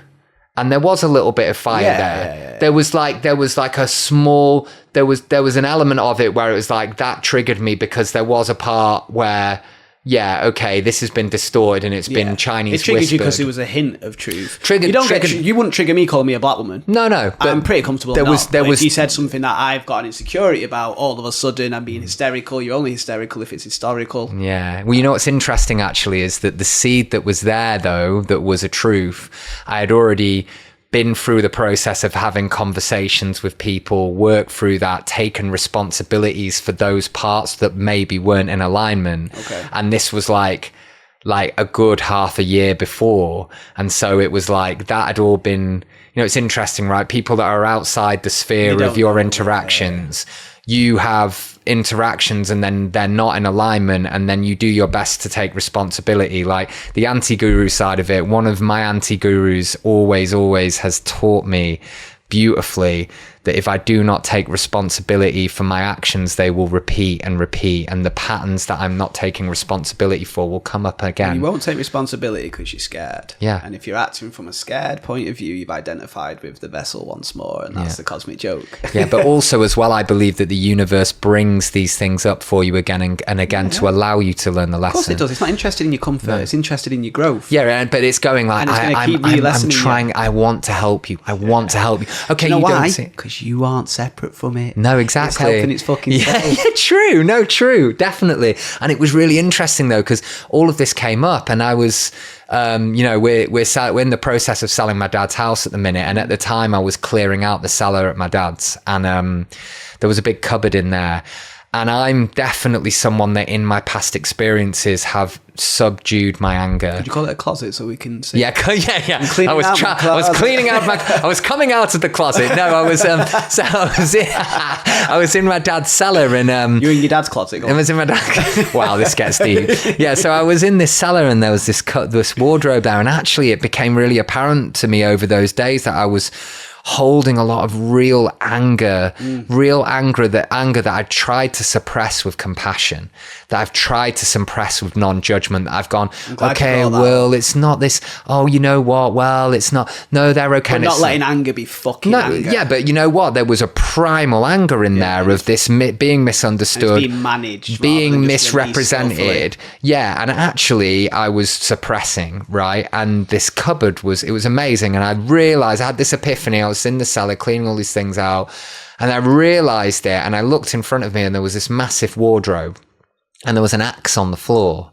And there was a little bit of fire there. Yeah. There was like a small, there was an element of it where it was like that triggered me because there was a part where, yeah, okay, this has been distorted and it's been Chinese It triggered whispered. you because there was a hint of truth. Triggered. You wouldn't trigger me calling me a black woman. No. But I'm pretty comfortable. If you said something that I've got an insecurity about, all of a sudden I'm being hysterical. You're only hysterical if it's historical. Yeah. Well, you know what's interesting actually is that the seed that was there, though, that was a truth, I had already been through the process of having conversations with people, worked through that, taken responsibilities for those parts that maybe weren't in alignment. Okay. And this was like a good half a year before. And so it was like that had all been, you know, it's interesting, right? People that are outside the sphere of your interactions, you have interactions and then they're not in alignment, and then you do your best to take responsibility. Like the anti-guru side of it, one of my anti-gurus always has taught me beautifully that if I do not take responsibility for my actions, they will repeat, and the patterns that I'm not taking responsibility for will come up again. You won't take responsibility because you're scared. Yeah. And if you're acting from a scared point of view, you've identified with the vessel once more, and that's the cosmic joke. Yeah, but also as well, I believe that the universe brings these things up for you again and again to allow you to learn the lesson. Of course it does. It's not interested in your comfort. It's interested in your growth. Yeah, but it's going like, I'm trying, I want to help you. I want to help you. Okay, you know why? Don't see it. Because you aren't separate from it. No, exactly. It's helping its fucking self. Yeah, true. No, true. Definitely. And it was really interesting though, because all of this came up and I was, we're in the process of selling my dad's house at the minute. And at the time I was clearing out the cellar at my dad's, and there was a big cupboard in there. And I'm definitely someone that in my past experiences have subdued my anger. Could you call it a closet so we can see? Yeah. I was coming out of the closet. No, I was in my dad's cellar, and you're in your dad's closet. I was in my dad. Wow, this gets deep. Yeah, so I was in this cellar, and there was this wardrobe there, and actually, it became really apparent to me over those days that I was holding a lot of real anger that I tried to suppress with compassion, that I've tried to suppress with non-judgment, that I've gone, okay, well, it's not this, oh, you know what, well, it's not, no, they're okay. But not letting anger be fucking anger. Yeah, but you know what, there was a primal anger in there of this being misunderstood, being managed, being misrepresented. Yeah, and actually I was suppressing, right? And this cupboard it was amazing, and I realized, I had this epiphany. I was in the cellar cleaning all these things out, and I realized it, and I looked in front of me, and there was this massive wardrobe, and there was an axe on the floor,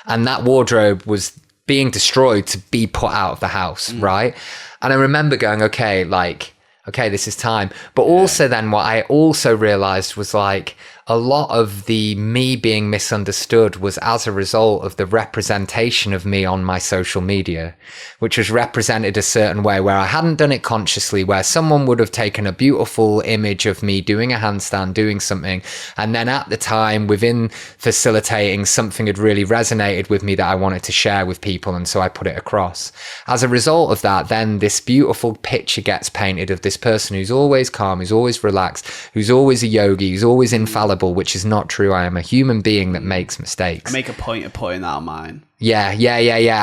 and that wardrobe was being destroyed to be put out of the house, right? And I remember going, okay, this is time. But also then what I also realized was like a lot of the me being misunderstood was as a result of the representation of me on my social media, which was represented a certain way where I hadn't done it consciously, where someone would have taken a beautiful image of me doing a handstand, doing something, and then at the time within facilitating, something had really resonated with me that I wanted to share with people, and so I put it across. As a result of that, then this beautiful picture gets painted of this person who's always calm, who's always relaxed, who's always a yogi, who's always infallible, which is not true. I am a human being that makes mistakes. I make a point of putting that on mine. Yeah.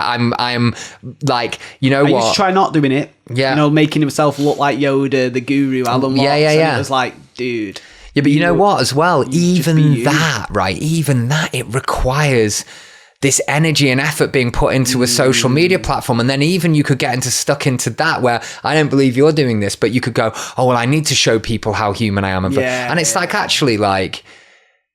I'm like, you know what? I used to try not doing it. Yeah. You know, making himself look like Yoda, the guru, Alan Watts. Yeah. And it was like, dude. Yeah, but you know what as well? Even that, it requires this energy and effort being put into a social media platform. And then even you could get stuck into that where I don't believe you're doing this, but you could go, oh, well, I need to show people how human I am. And it's like, actually, like,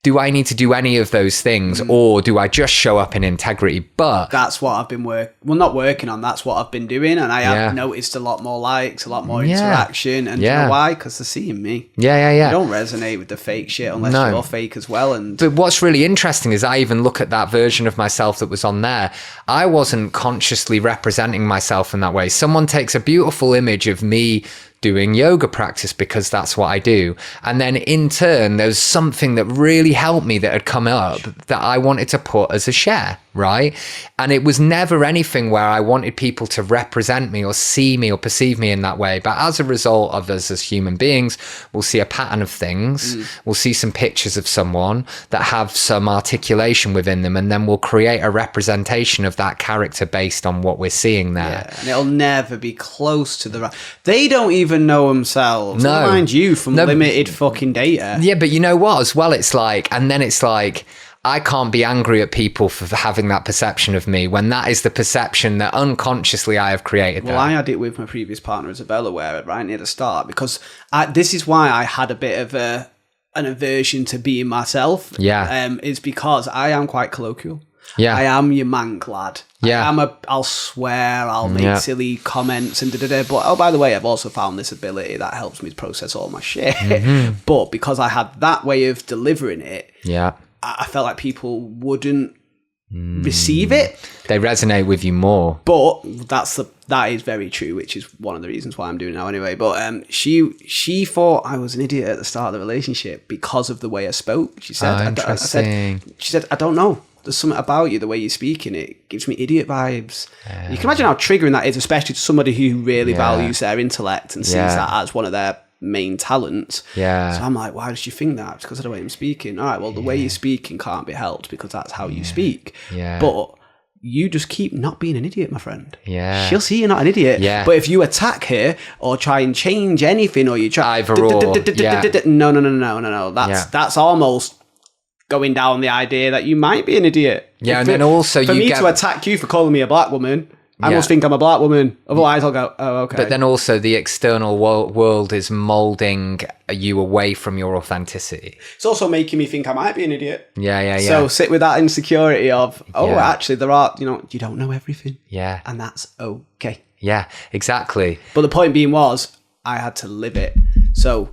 do I need to do any of those things, or do I just show up in integrity? But that's what I've been not working on. That's what I've been doing, and I have noticed a lot more likes, a lot more interaction. And do you know why? Because they're seeing me. Yeah. You don't resonate with the fake shit unless you're fake as well. But what's really interesting is I even look at that version of myself that was on there. I wasn't consciously representing myself in that way. Someone takes a beautiful image of me doing yoga practice because that's what I do. And then in turn, there's something that really helped me that had come up that I wanted to put as a share. right? And it was never anything where I wanted people to represent me or see me or perceive me in that way. But as a result of us as human beings, we'll see a pattern of things. We'll see some pictures of someone that have some articulation within them, and then we'll create a representation of that character based on what we're seeing there. Yeah, and it'll never be close to the right. They don't even know themselves. No. Mind you, from limited fucking data. Yeah, but you know what as well, it's like, and then it's like, I can't be angry at people for having that perception of me when that is the perception that unconsciously I have created. Well, I had it with my previous partner, Isabella, where right near the start, because this is why I had a bit of an aversion to being myself. Yeah. Is because I am quite colloquial. Yeah. I am your mank lad. Yeah. I'll swear, I'll make silly comments and da-da-da. But, oh, by the way, I've also found this ability that helps me process all my shit. But because I had that way of delivering it, I felt like people wouldn't receive it. They resonate with you more. But that is very true, which is one of the reasons why I'm doing it now anyway. But she thought I was an idiot at the start of the relationship because of the way I spoke. She said, I don't know. There's something about you, the way you're speaking, it gives me idiot vibes. You can imagine how triggering that is, especially to somebody who really values their intellect and sees that as one of their main talents. Yeah. So I'm like, why does she think that? It's because of the way I'm speaking. All right, well, the way you're speaking can't be helped because that's how you speak. Yeah. But you just keep not being an idiot, my friend. Yeah. She'll see you're not an idiot. Yeah. But if you attack her or try and change anything, or you try either or. No. That's almost going down the idea that you might be an idiot. Yeah, and then also for me to attack you for calling me a black woman, I must think I'm a black woman. Otherwise, I'll go, oh, okay. But then also the external world is molding you away from your authenticity. It's also making me think I might be an idiot. Yeah. So sit with that insecurity of, actually, there are, you don't know everything. Yeah. And that's okay. Yeah, exactly. But the point being was, I had to live it. So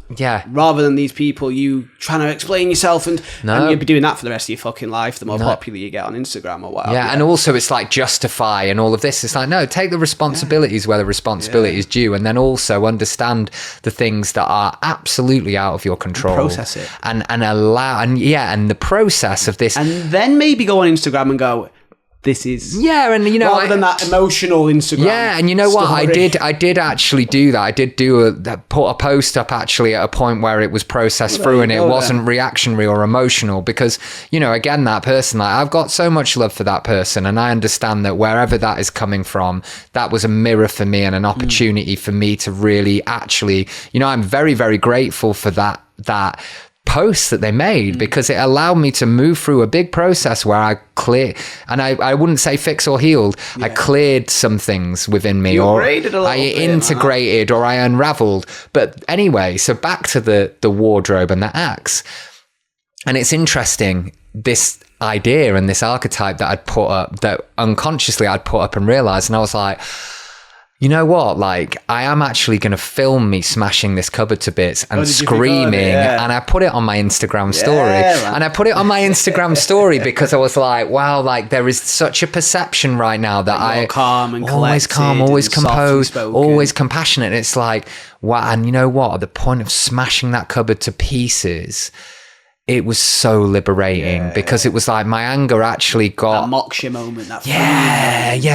rather than these people, you trying to explain yourself and you'll be doing that for the rest of your fucking life, the more popular you get on Instagram or whatever. Yeah, and also it's like justify and all of this. It's like, no, take the responsibilities where the responsibility is due, and then also understand the things that are absolutely out of your control. And process it. And allow, and the process of this. And then maybe go on Instagram and go, this is and rather than that emotional Instagram. Yeah, and you know what? I did actually do that. I did put a post up actually at a point where it was processed through and it wasn't reactionary or emotional because again, that person, like, I've got so much love for that person, and I understand that wherever that is coming from, that was a mirror for me and an opportunity for me to really actually, I'm very, very grateful for that posts that they made because it allowed me to move through a big process where I clear, and I wouldn't say fix or healed. I cleared some things within me, or I integrated, or I unraveled. But anyway, so back to the wardrobe and the axe, and it's interesting, this idea and this archetype that I'd put up, that unconsciously I'd put up and realized, and I was like, you know what? Like, I am actually going to film me smashing this cupboard to bits and screaming. And I put it on my Instagram story. And I put it on my Instagram story because I was like, wow, like, there is such a perception right now that I calm and always calm, always composed, always compassionate. And it's like, wow. And you know what? At the point of smashing that cupboard to pieces, it was so liberating because it was like my anger actually got that moksha moment.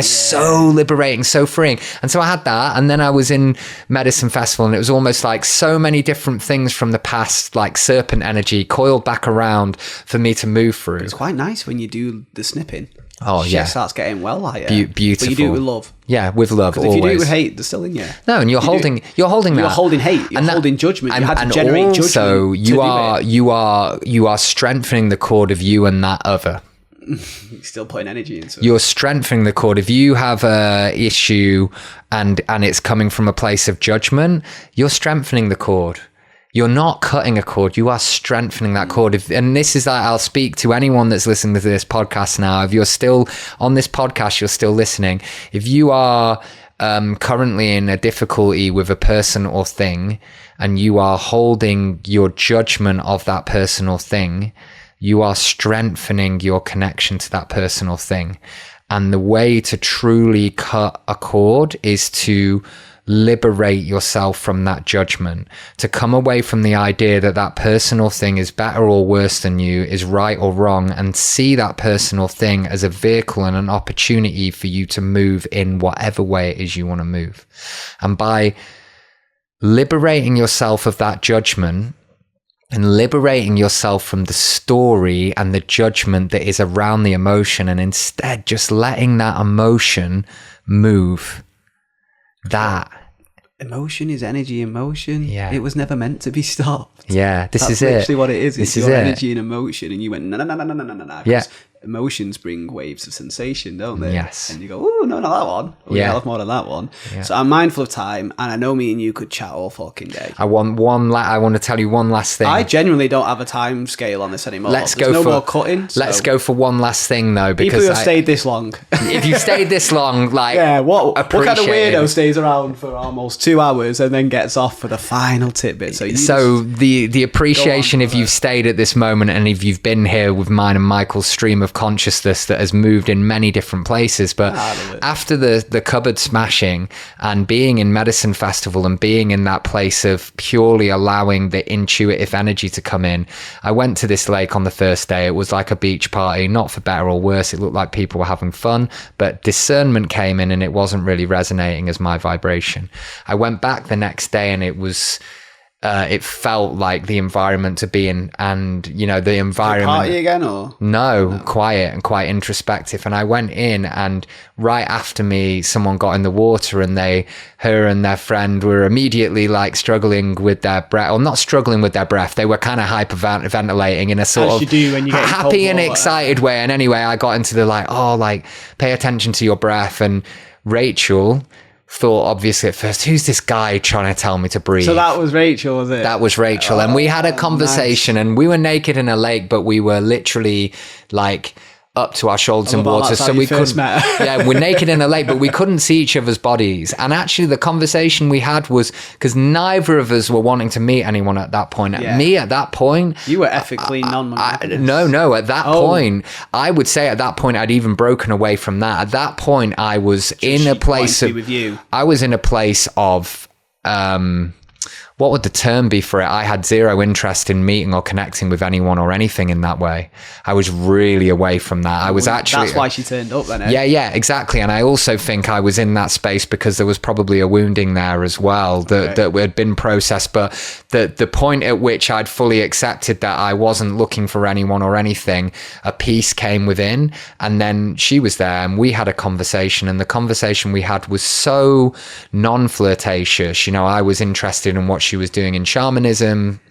So liberating, so freeing. And so I had that, and then I was in Medicine Festival, and it was almost like so many different things from the past, like serpent energy, coiled back around for me to move through. It's quite nice when you do the snipping. Oh, Shit starts getting well lighter. Beautiful. But you do it with love. Yeah, with love, always. If you do it with hate, they're still in you. No, and you're holding that. You're holding hate. You're holding judgment. You had to generate judgment. So you are strengthening the cord of you and that other. You're still putting energy into it. You're strengthening the cord. If you have a issue and it's coming from a place of judgment, you're strengthening the cord. You're not cutting a cord. You are strengthening that cord. And this is that I'll speak to anyone that's listening to this podcast now. If you're still on this podcast, you're still listening. If you are currently in a difficulty with a person or thing, and you are holding your judgment of that person or thing, you are strengthening your connection to that person or thing. And the way to truly cut a cord is to liberate yourself from that judgment, to come away from the idea that that personal thing is better or worse than you, is right or wrong, and see that personal thing as a vehicle and an opportunity for you to move in whatever way it is you want to move. And by liberating yourself of that judgment and liberating yourself from the story and the judgment that is around the emotion, and instead just letting that emotion move, that emotion is energy in motion. Yeah. It was never meant to be stopped. Yeah, That's is it. That's literally what it is. It's This is your it. energy and emotion. And you went, no. Yeah. Emotions bring waves of sensation, don't they? Yes. And you go, oh, no, not that one. Oh, yeah, I'll have more than that one. Yeah. So I'm mindful of time, and I know me and you could chat all fucking day. I want to tell you one last thing. I genuinely don't have a time scale on this anymore. Let's There's go no for more cutting. Let's go for one last thing though, because people who have stayed this long. if you stayed this long, like, yeah, what kind of appreciate weirdo it. stays around for almost 2 hours and then gets off for the final tidbit? So the appreciation, if you've stayed at this moment and if you've been here with mine and Michael's stream of consciousness that has moved in many different places, but after the cupboard smashing and being in Medicine Festival and being in that place of purely allowing the intuitive energy to come in, I went to this lake on the first day. It was like a beach party, not for better or worse. It looked like people were having fun, but discernment came in and it wasn't really resonating as my vibration. I went back the next day and it was it felt like the environment to be in, and the environment. Party again, or no, quiet and quite introspective. And I went in, and right after me, someone got in the water, and her and their friend were immediately like struggling with their breath, or not struggling with their breath. They were kind of hyperventilating in a sort as of you do when you get happy and water. excited way. And anyway, I got into the pay attention to your breath. And Rachel thought obviously at first, who's this guy trying to tell me to breathe? So that was Rachel, was it? That was Rachel. And we had a conversation, and we were naked in a lake, but we were literally like up to our shoulders in water, so we couldn't. Yeah, we're naked in a lake, but we couldn't see each other's bodies. And actually, the conversation we had was because neither of us were wanting to meet anyone at that point. Yeah. Me at that point, You were ethically non-monogamous. no. At that point, I would say at that point I'd even broken away from that. At that point, I was in a place of. With you. I was in a place of. What would the term be for it? I had zero interest in meeting or connecting with anyone or anything in that way. I was really away from that. I was actually... That's why she turned up then, eh? Yeah, exactly. And I also think I was in that space because there was probably a wounding there as well that had been processed. But the point at which I'd fully accepted that I wasn't looking for anyone or anything, a peace came within. And then she was there and we had a conversation. And the conversation we had was so non-flirtatious. I was interested in what she was doing in shamanism,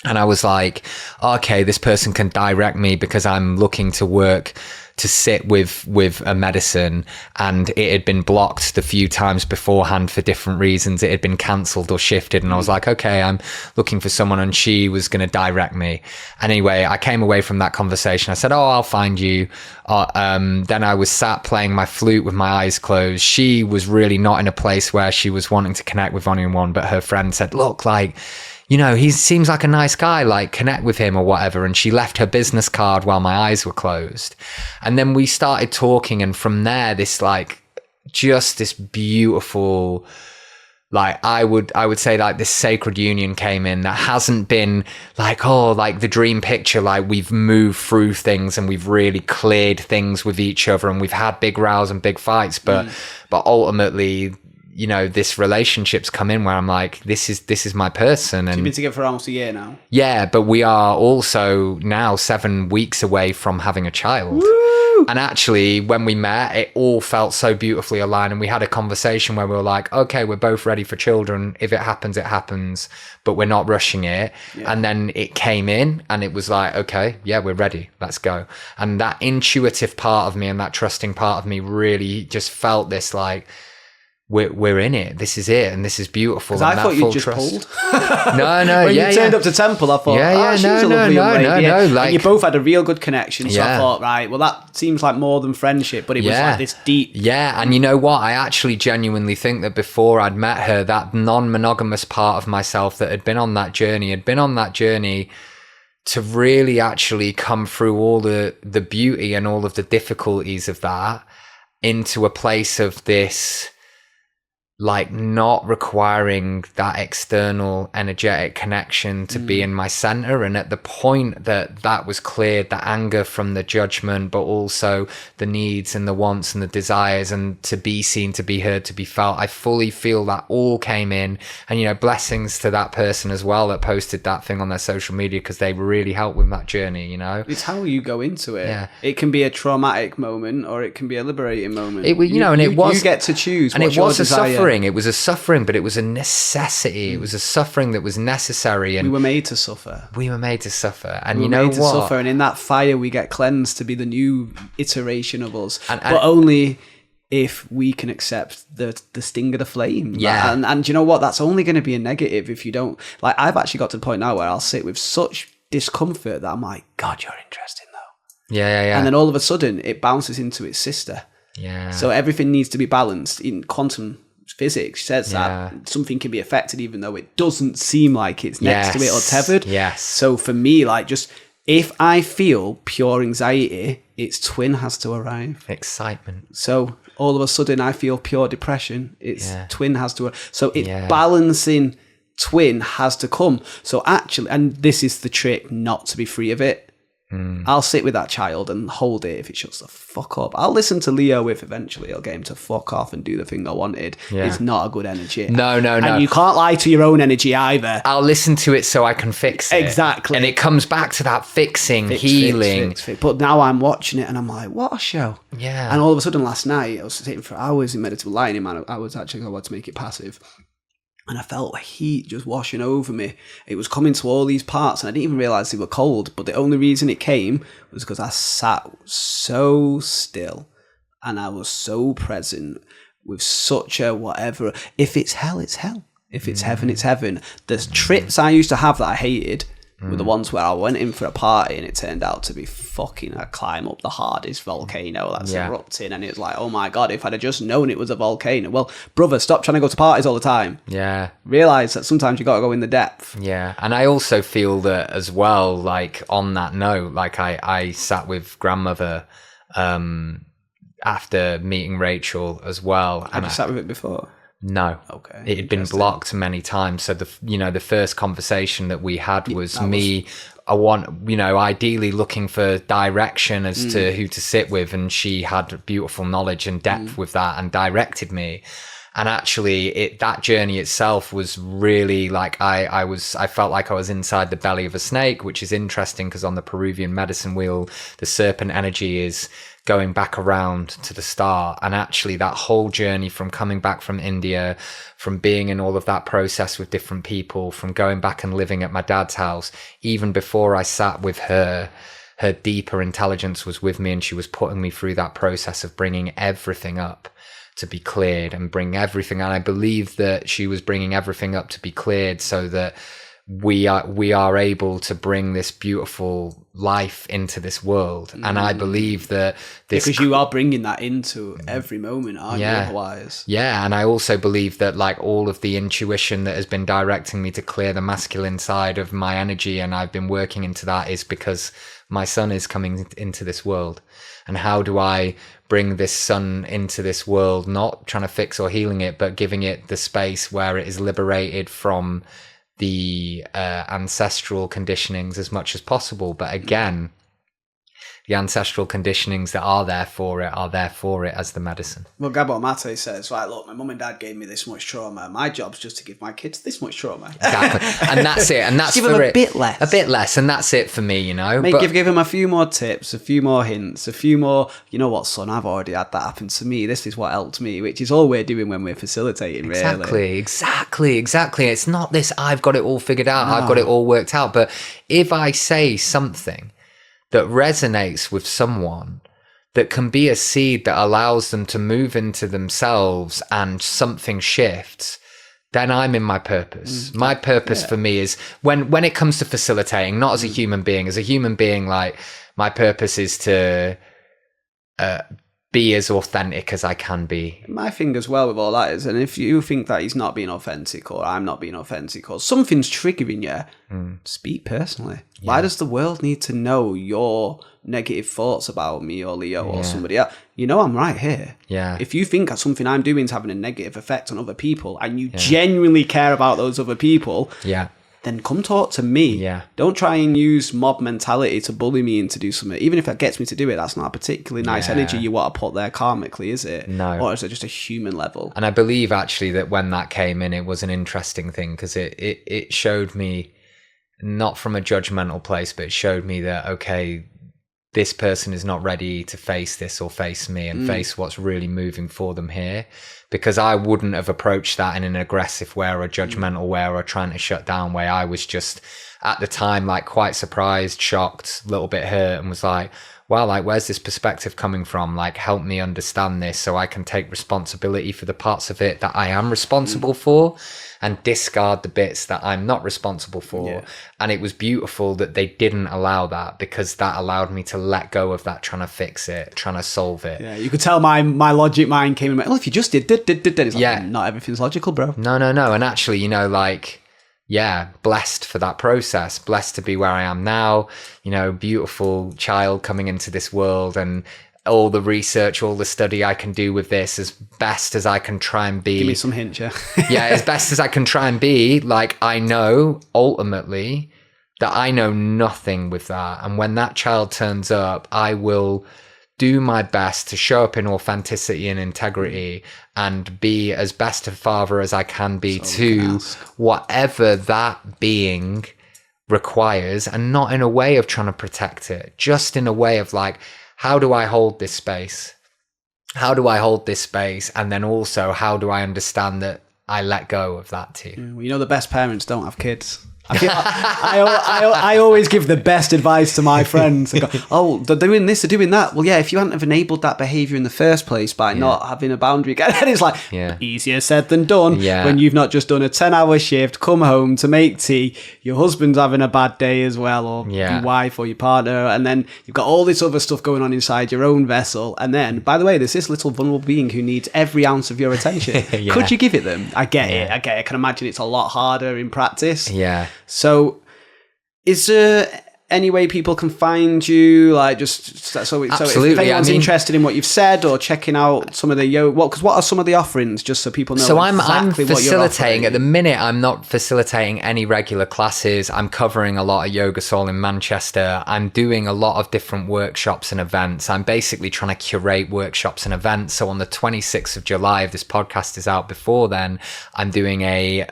and I was like, okay, this person can direct me because I'm looking to work to sit with a medicine, and it had been blocked the few times beforehand for different reasons. It had been cancelled or shifted, and I was like, okay, I'm looking for someone, and she was going to direct me. Anyway, I came away from that conversation. I said, I'll find you. Then I was sat playing my flute with my eyes closed. She was really not in a place where she was wanting to connect with anyone, but her friend said, look, he seems like a nice guy, connect with him or whatever. And she left her business card while my eyes were closed. And then we started talking. And from there, this just this beautiful, I would say this sacred union came in that hasn't been the dream picture. We've moved through things and we've really cleared things with each other and we've had big rows and big fights. But ultimately, this relationship's come in where I'm like, this is my person. And you've been together for almost a year now. Yeah, but we are also now 7 weeks away from having a child. Woo! And actually, when we met, it all felt so beautifully aligned. And we had a conversation where we were like, okay, we're both ready for children. If it happens, it happens, but we're not rushing it. Yeah. And then it came in and it was like, okay, yeah, we're ready. Let's go. And that intuitive part of me and that trusting part of me really just felt this we're in it. This is it, and this is beautiful. Because I thought you just pulled. No, when you turned up to Temple, I thought, no. And you both had a real good connection. So I thought, right, well, that seems like more than friendship, but it was this deep. Yeah, and you know what? I actually genuinely think that before I'd met her, that non-monogamous part of myself that had been on that journey to really actually come through all the beauty and all of the difficulties of that into a place of this. like not requiring that external energetic connection to be in my center. And at the point that was cleared, the anger from the judgment, but also the needs and the wants and the desires, and to be seen, to be heard, to be felt, I fully feel that all came in. And, you know, blessings to that person as well that posted that thing on their social media, because they really helped with that journey, you know. It's how you go into it. Yeah. It can be a traumatic moment, or it can be a liberating moment. You get to choose. And what's it was your a desire. suffering. It was a suffering, but it was a necessity. It was a suffering that was necessary. And We were made to suffer. And We you were know made to what? suffer, and in that fire we get cleansed to be the new iteration of us. And but only if we can accept the sting of the flame. Yeah. And you know what? That's only going to be a negative if you don't. Like, I've actually got to the point now where I'll sit with such discomfort that I'm like, God, you're interesting though. Yeah. And then all of a sudden it bounces into its sister. Yeah. So everything needs to be balanced. In quantum physics says Yeah. that something can be affected even though it doesn't seem like it's next to it or tethered. Yes. So for me, like, just if I feel pure anxiety, its twin has to arrive. Excitement. So all of a sudden I feel pure depression, its twin has to. So it's Yeah. balancing twin has to come. So actually, and this is the trick, not to be free of it. I'll sit with that child and hold it if it shuts the fuck up. I'll listen to Leo if eventually it'll get him to fuck off and do the thing I wanted. Yeah. It's not a good energy. No. And you can't lie to your own energy either. I'll listen to it so I can fix it. Exactly. And it comes back to that fixing, healing. Fix. But now I'm watching it and I'm like, what a show. Yeah. And all of a sudden last night, I was sitting for hours in meditative lighting, man. I was actually going to make it passive. And I felt heat just washing over me. It was coming to all these parts, and I didn't even realise they were cold. But the only reason it came was because I sat so still, and I was so present with such a whatever. If it's hell, it's hell. If it's heaven, it's heaven. The trips I used to have that I hated were the ones where I went in for a party and it turned out to be fucking a climb up the hardest volcano that's erupting, and it was like, oh my God, if I'd have just known it was a volcano. Well, brother, stop trying to go to parties all the time. Yeah. Realise that sometimes you got to go in the depth. Yeah. And I also feel that as well, like on that note, like I sat with grandmother after meeting Rachel as well. Have you sat with it before? No. Okay. It had been blocked many times. So the first conversation that we had was me. I want, ideally looking for direction as to who to sit with, and she had beautiful knowledge and depth with that and directed me. And actually that journey itself was really like, I felt like I was inside the belly of a snake, which is interesting because on the Peruvian medicine wheel, the serpent energy is going back around to the start. And actually that whole journey from coming back from India, from being in all of that process with different people, from going back and living at my dad's house, even before I sat with her deeper intelligence was with me, and she was putting me through that process of bringing everything up to be cleared and bring everything. And I believe that she was bringing everything up to be cleared so that we are able to bring this beautiful life into this world. And I believe that this, because you are bringing that into every moment, aren't you? Otherwise, and I also believe that like all of the intuition that has been directing me to clear the masculine side of my energy, and I've been working into that, is because my son is coming into this world. And how do I bring this son into this world, not trying to fix or healing it, but giving it the space where it is liberated from the ancestral conditionings as much as possible. But again, the ancestral conditionings that are there for it as the medicine. Well, Gabor Mate says, right, look, my mum and dad gave me this much trauma. My job's just to give my kids this much trauma. Exactly. And that's it. And that's give for them a it. bit less. A bit less. And that's it for me, Mate, give them a few more tips, a few more hints, a few more, you know what, son, I've already had that happen to me. This is what helped me, which is all we're doing when we're facilitating, really. Exactly. It's not this, I've got it all figured out. No. I've got it all worked out. But if I say something that resonates with someone, that can be a seed that allows them to move into themselves and something shifts, then I'm in my purpose. My purpose for me is when it comes to facilitating, not as a human being, like my purpose is to be as authentic as I can be. My thing as well with all that is, and if you think that he's not being authentic or I'm not being authentic or something's triggering you, speak personally. Yeah. Why does the world need to know your negative thoughts about me or Leo or somebody else? You know I'm right here. Yeah. If you think that something I'm doing is having a negative effect on other people and you genuinely care about those other people, then come talk to me. Yeah. Don't try and use mob mentality to bully me into do something. Even if that gets me to do it, that's not a particularly nice energy you want to put there karmically, is it? No. Or is it just a human level? And I believe actually that when that came in, it was an interesting thing because it showed me, not from a judgmental place, but it showed me that, okay, this person is not ready to face this or face me and face what's really moving for them here. Because I wouldn't have approached that in an aggressive way or a judgmental way or trying to shut down way. I was just at the time like quite surprised, shocked, a little bit hurt, and was like, wow, like where's this perspective coming from? Like help me understand this so I can take responsibility for the parts of it that I am responsible for and discard the bits that I'm not responsible for. Yeah. And it was beautiful that they didn't allow that, because that allowed me to let go of that trying to fix it, trying to solve it. Yeah, you could tell my logic mind came in, well, if you just did. It's like, not everything's logical, bro. No. And actually, you know, like, yeah, blessed for that process, blessed to be where I am now, you know, beautiful child coming into this world, and all the research, all the study I can do with this as best as I can try and be. Give me some hints, yeah. Yeah, as best as I can try and be. Like, I know ultimately that I know nothing with that. And when that child turns up, I will do my best to show up in authenticity and integrity and be as best a father as I can be to whatever that being requires, and not in a way of trying to protect it, just in a way of like, how do I hold this space? How do I hold this space? And then also, how do I understand that I let go of that too? Well, you know, the best parents don't have kids. I always give the best advice to my friends. I go, oh, they're doing this, they're doing that. Well, yeah, if you hadn't have enabled that behaviour in the first place by not having a boundary, and it's like, easier said than done. Yeah. When you've not just done a 10-hour shift, come home to make tea, your husband's having a bad day as well, or your wife or your partner, and then you've got all this other stuff going on inside your own vessel. And then, by the way, there's this little vulnerable being who needs every ounce of your attention. Could you give it them? I get it. I can imagine it's a lot harder in practice. Yeah. So, is there any way people can find you? Like, just so if anyone's interested in what you've said or checking out some of the what are some of the offerings, just so people know? So I'm facilitating at the minute. I'm not facilitating any regular classes. I'm covering a lot of Yoga Soul in Manchester. I'm doing a lot of different workshops and events. I'm basically trying to curate workshops and events. So on the 26th of July, if this podcast is out before then, I'm doing a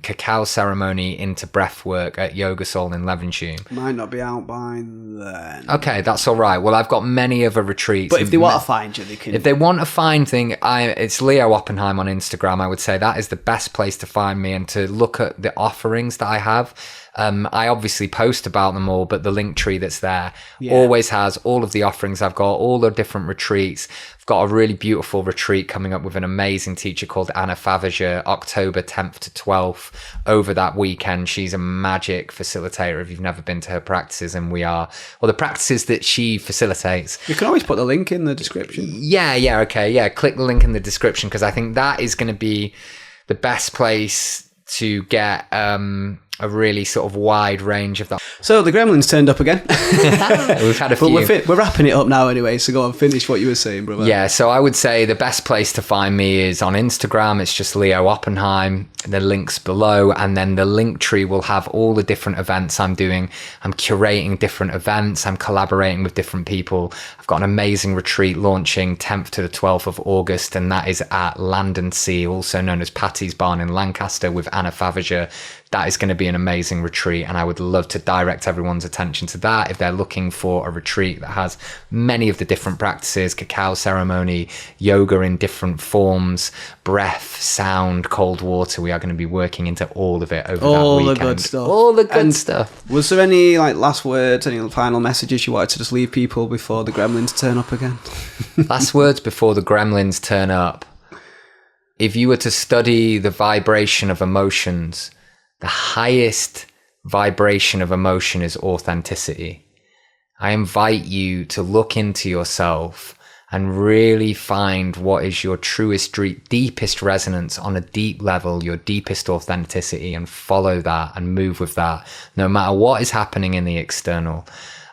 cacao ceremony into breath work at Yoga Soul in Levenshulme. Might not be out by then. Okay, that's all right. Well, I've got many other retreats. But if they want to find you, they can. If they want to find it's Leo Oppenheim on Instagram. I would say that is the best place to find me and to look at the offerings that I have. I obviously post about them all, but the link tree that's there always has all of the offerings I've got, all the different retreats. I've got a really beautiful retreat coming up with an amazing teacher called Anna Faviger, October 10th to 12th. Over that weekend, she's a magic facilitator if you've never been to her practices, and the practices that she facilitates. You can always put the link in the description. Okay. Click the link in the description, because I think that is going to be the best place to get a really sort of wide range of that. So the gremlins turned up again. We've had a few. But we're wrapping it up now anyway, so go on, finish what you were saying, brother. Yeah, so I would say the best place to find me is on Instagram. It's just Leo Oppenheim. The link's below, and then the link tree will have all the different events I'm doing. I'm curating different events. I'm collaborating with different people. I've got an amazing retreat launching 10th to the 12th of August, and that is at Land and Sea, also known as Patty's Barn in Lancaster, with Anna Faviger. That is going to be an amazing retreat, and I would love to direct everyone's attention to that if they're looking for a retreat that has many of the different practices: cacao ceremony, yoga in different forms, breath, sound, cold water. We are going to be working into all of it over that weekend. All the good stuff. All the good stuff. Was there any last words, any final messages you wanted to just leave people before the gremlins turn up again? Last words before the gremlins turn up. If you were to study the vibration of emotions, the highest vibration of emotion is authenticity. I invite you to look into yourself and really find what is your truest, deepest resonance on a deep level, your deepest authenticity, and follow that and move with that, no matter what is happening in the external.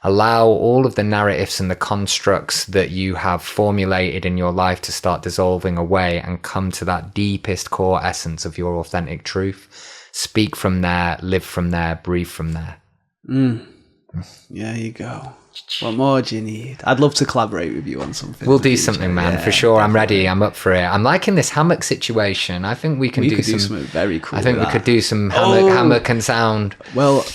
Allow all of the narratives and the constructs that you have formulated in your life to start dissolving away and come to that deepest core essence of your authentic truth. Speak from there, live from there, breathe from there. There you go. What more do you need? I'd love to collaborate with you on something. We'll do something, man, for sure. Definitely. I'm ready. I'm up for it. I'm liking this hammock situation. I think we could do something very cool. I think we could do some hammock and sound. Well,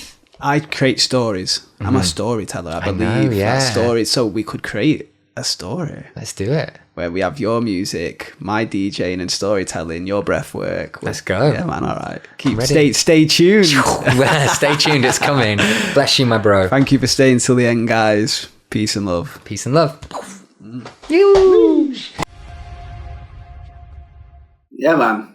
I create stories. I'm a storyteller, I believe. That story. So we could create a story. Let's do it. Where we have your music, my DJing and storytelling, your breath work. Let's go. Yeah, man. All right. Stay tuned. Stay tuned. It's coming. Bless you, my bro. Thank you for staying till the end, guys. Peace and love. Peace and love. Yeah, man.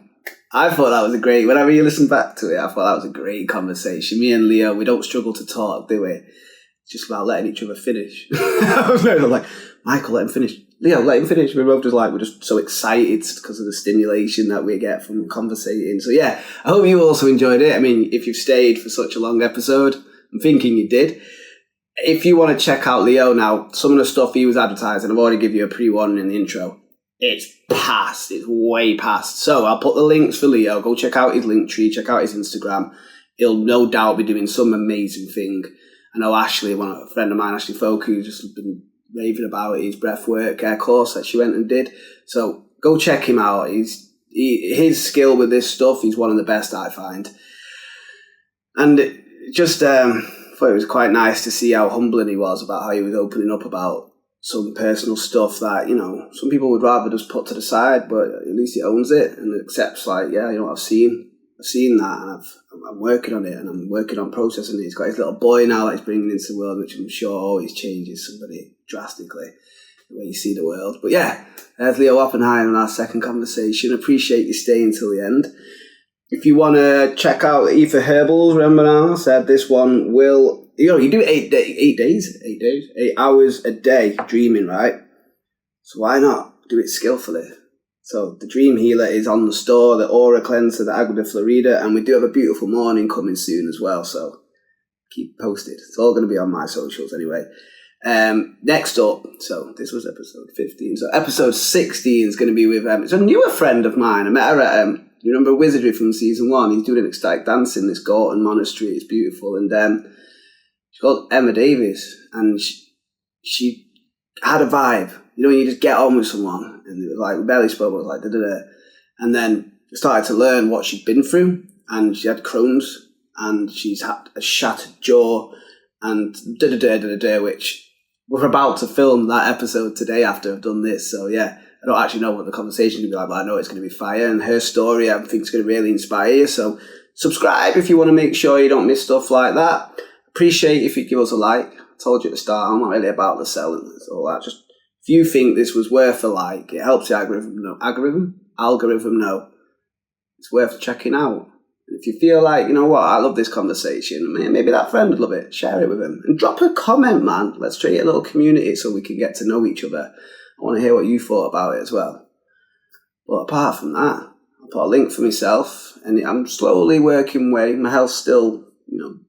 I thought that was whenever you listen back to it, I thought that was a great conversation. Me and Leo, we don't struggle to talk, do we? It's just about letting each other finish. I'm like, Michael, let him finish. Leo, let him finish. We're both we're just so excited because of the stimulation that we get from conversating. So yeah, I hope you also enjoyed it. I mean, if you've stayed for such a long episode, I'm thinking you did. If you want to check out Leo now, some of the stuff he was advertising, I've already given you a pre-warning in the intro. It's past. It's way past. So I'll put the links for Leo. Go check out his link tree. Check out his Instagram. He'll no doubt be doing some amazing thing. I know Ashley, a friend of mine, Ashley Folk, who's just been raving about his breathwork course that she went and did. So go check him out. His skill with this stuff, he's one of the best I find. And just thought it was quite nice to see how humbling he was about how he was opening up about some personal stuff that, some people would rather just put to the side, but at least he owns it and accepts, I've seen that, and I'm working on it, and I'm working on processing it. He's got his little boy now that he's bringing into the world, which I'm sure always changes somebody drastically, the way you see the world. But yeah, there's Leo Oppenheim in our second conversation. Appreciate you staying till the end. If you want to check out Ether Herbals, remember now, I said this one will, you do 8 hours a day dreaming, right? So why not do it skillfully? So the Dream Healer is on the store, the Aura Cleanser, the Agua de Florida, and we do have a beautiful morning coming soon as well, so keep posted. It's all going to be on my socials anyway. Next up, so this was episode 15, so episode 16 is going to be with, it's a newer friend of mine. I met her at, you remember Wizardry from season 1? He's doing ecstatic dance in this Gorton monastery. It's beautiful. And she's called Emma Davis, and she had a vibe. You just get on with someone, and it was like, we barely spoke, but it was like, da-da-da. And then I started to learn what she'd been through, and she had Crohn's, and she's had a shattered jaw, and da-da-da, which we're about to film that episode today after I've done this. So yeah, I don't actually know what the conversation is going to be like, but I know it's going to be fire, and her story, I think, is going to really inspire you. So subscribe if you want to make sure you don't miss stuff like that. Appreciate if you give us a like. I told you at the start, I'm not really about the selling. It's all that. Just if you think this was worth a like, it helps the algorithm know it's worth checking out. If you feel like, you know what, I love this conversation, maybe that friend would love it, share it with him. And drop a comment, man. Let's create a little community so we can get to know each other. I want to hear what you thought about it as well. But apart from that, I'll put a link for myself, and I'm slowly working away. My health's still,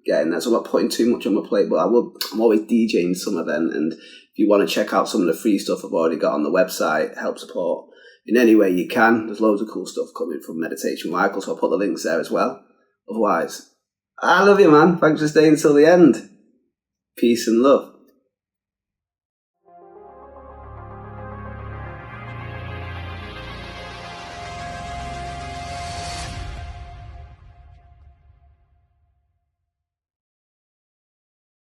getting there, so I'm not putting too much on my plate, but I'm always DJing some event, and if you want to check out some of the free stuff I've already got on the website, help support in any way you can. There's loads of cool stuff coming from Meditation Michael, so I'll put the links there as well. Otherwise, I love you, man. Thanks for staying till the end. Peace and love.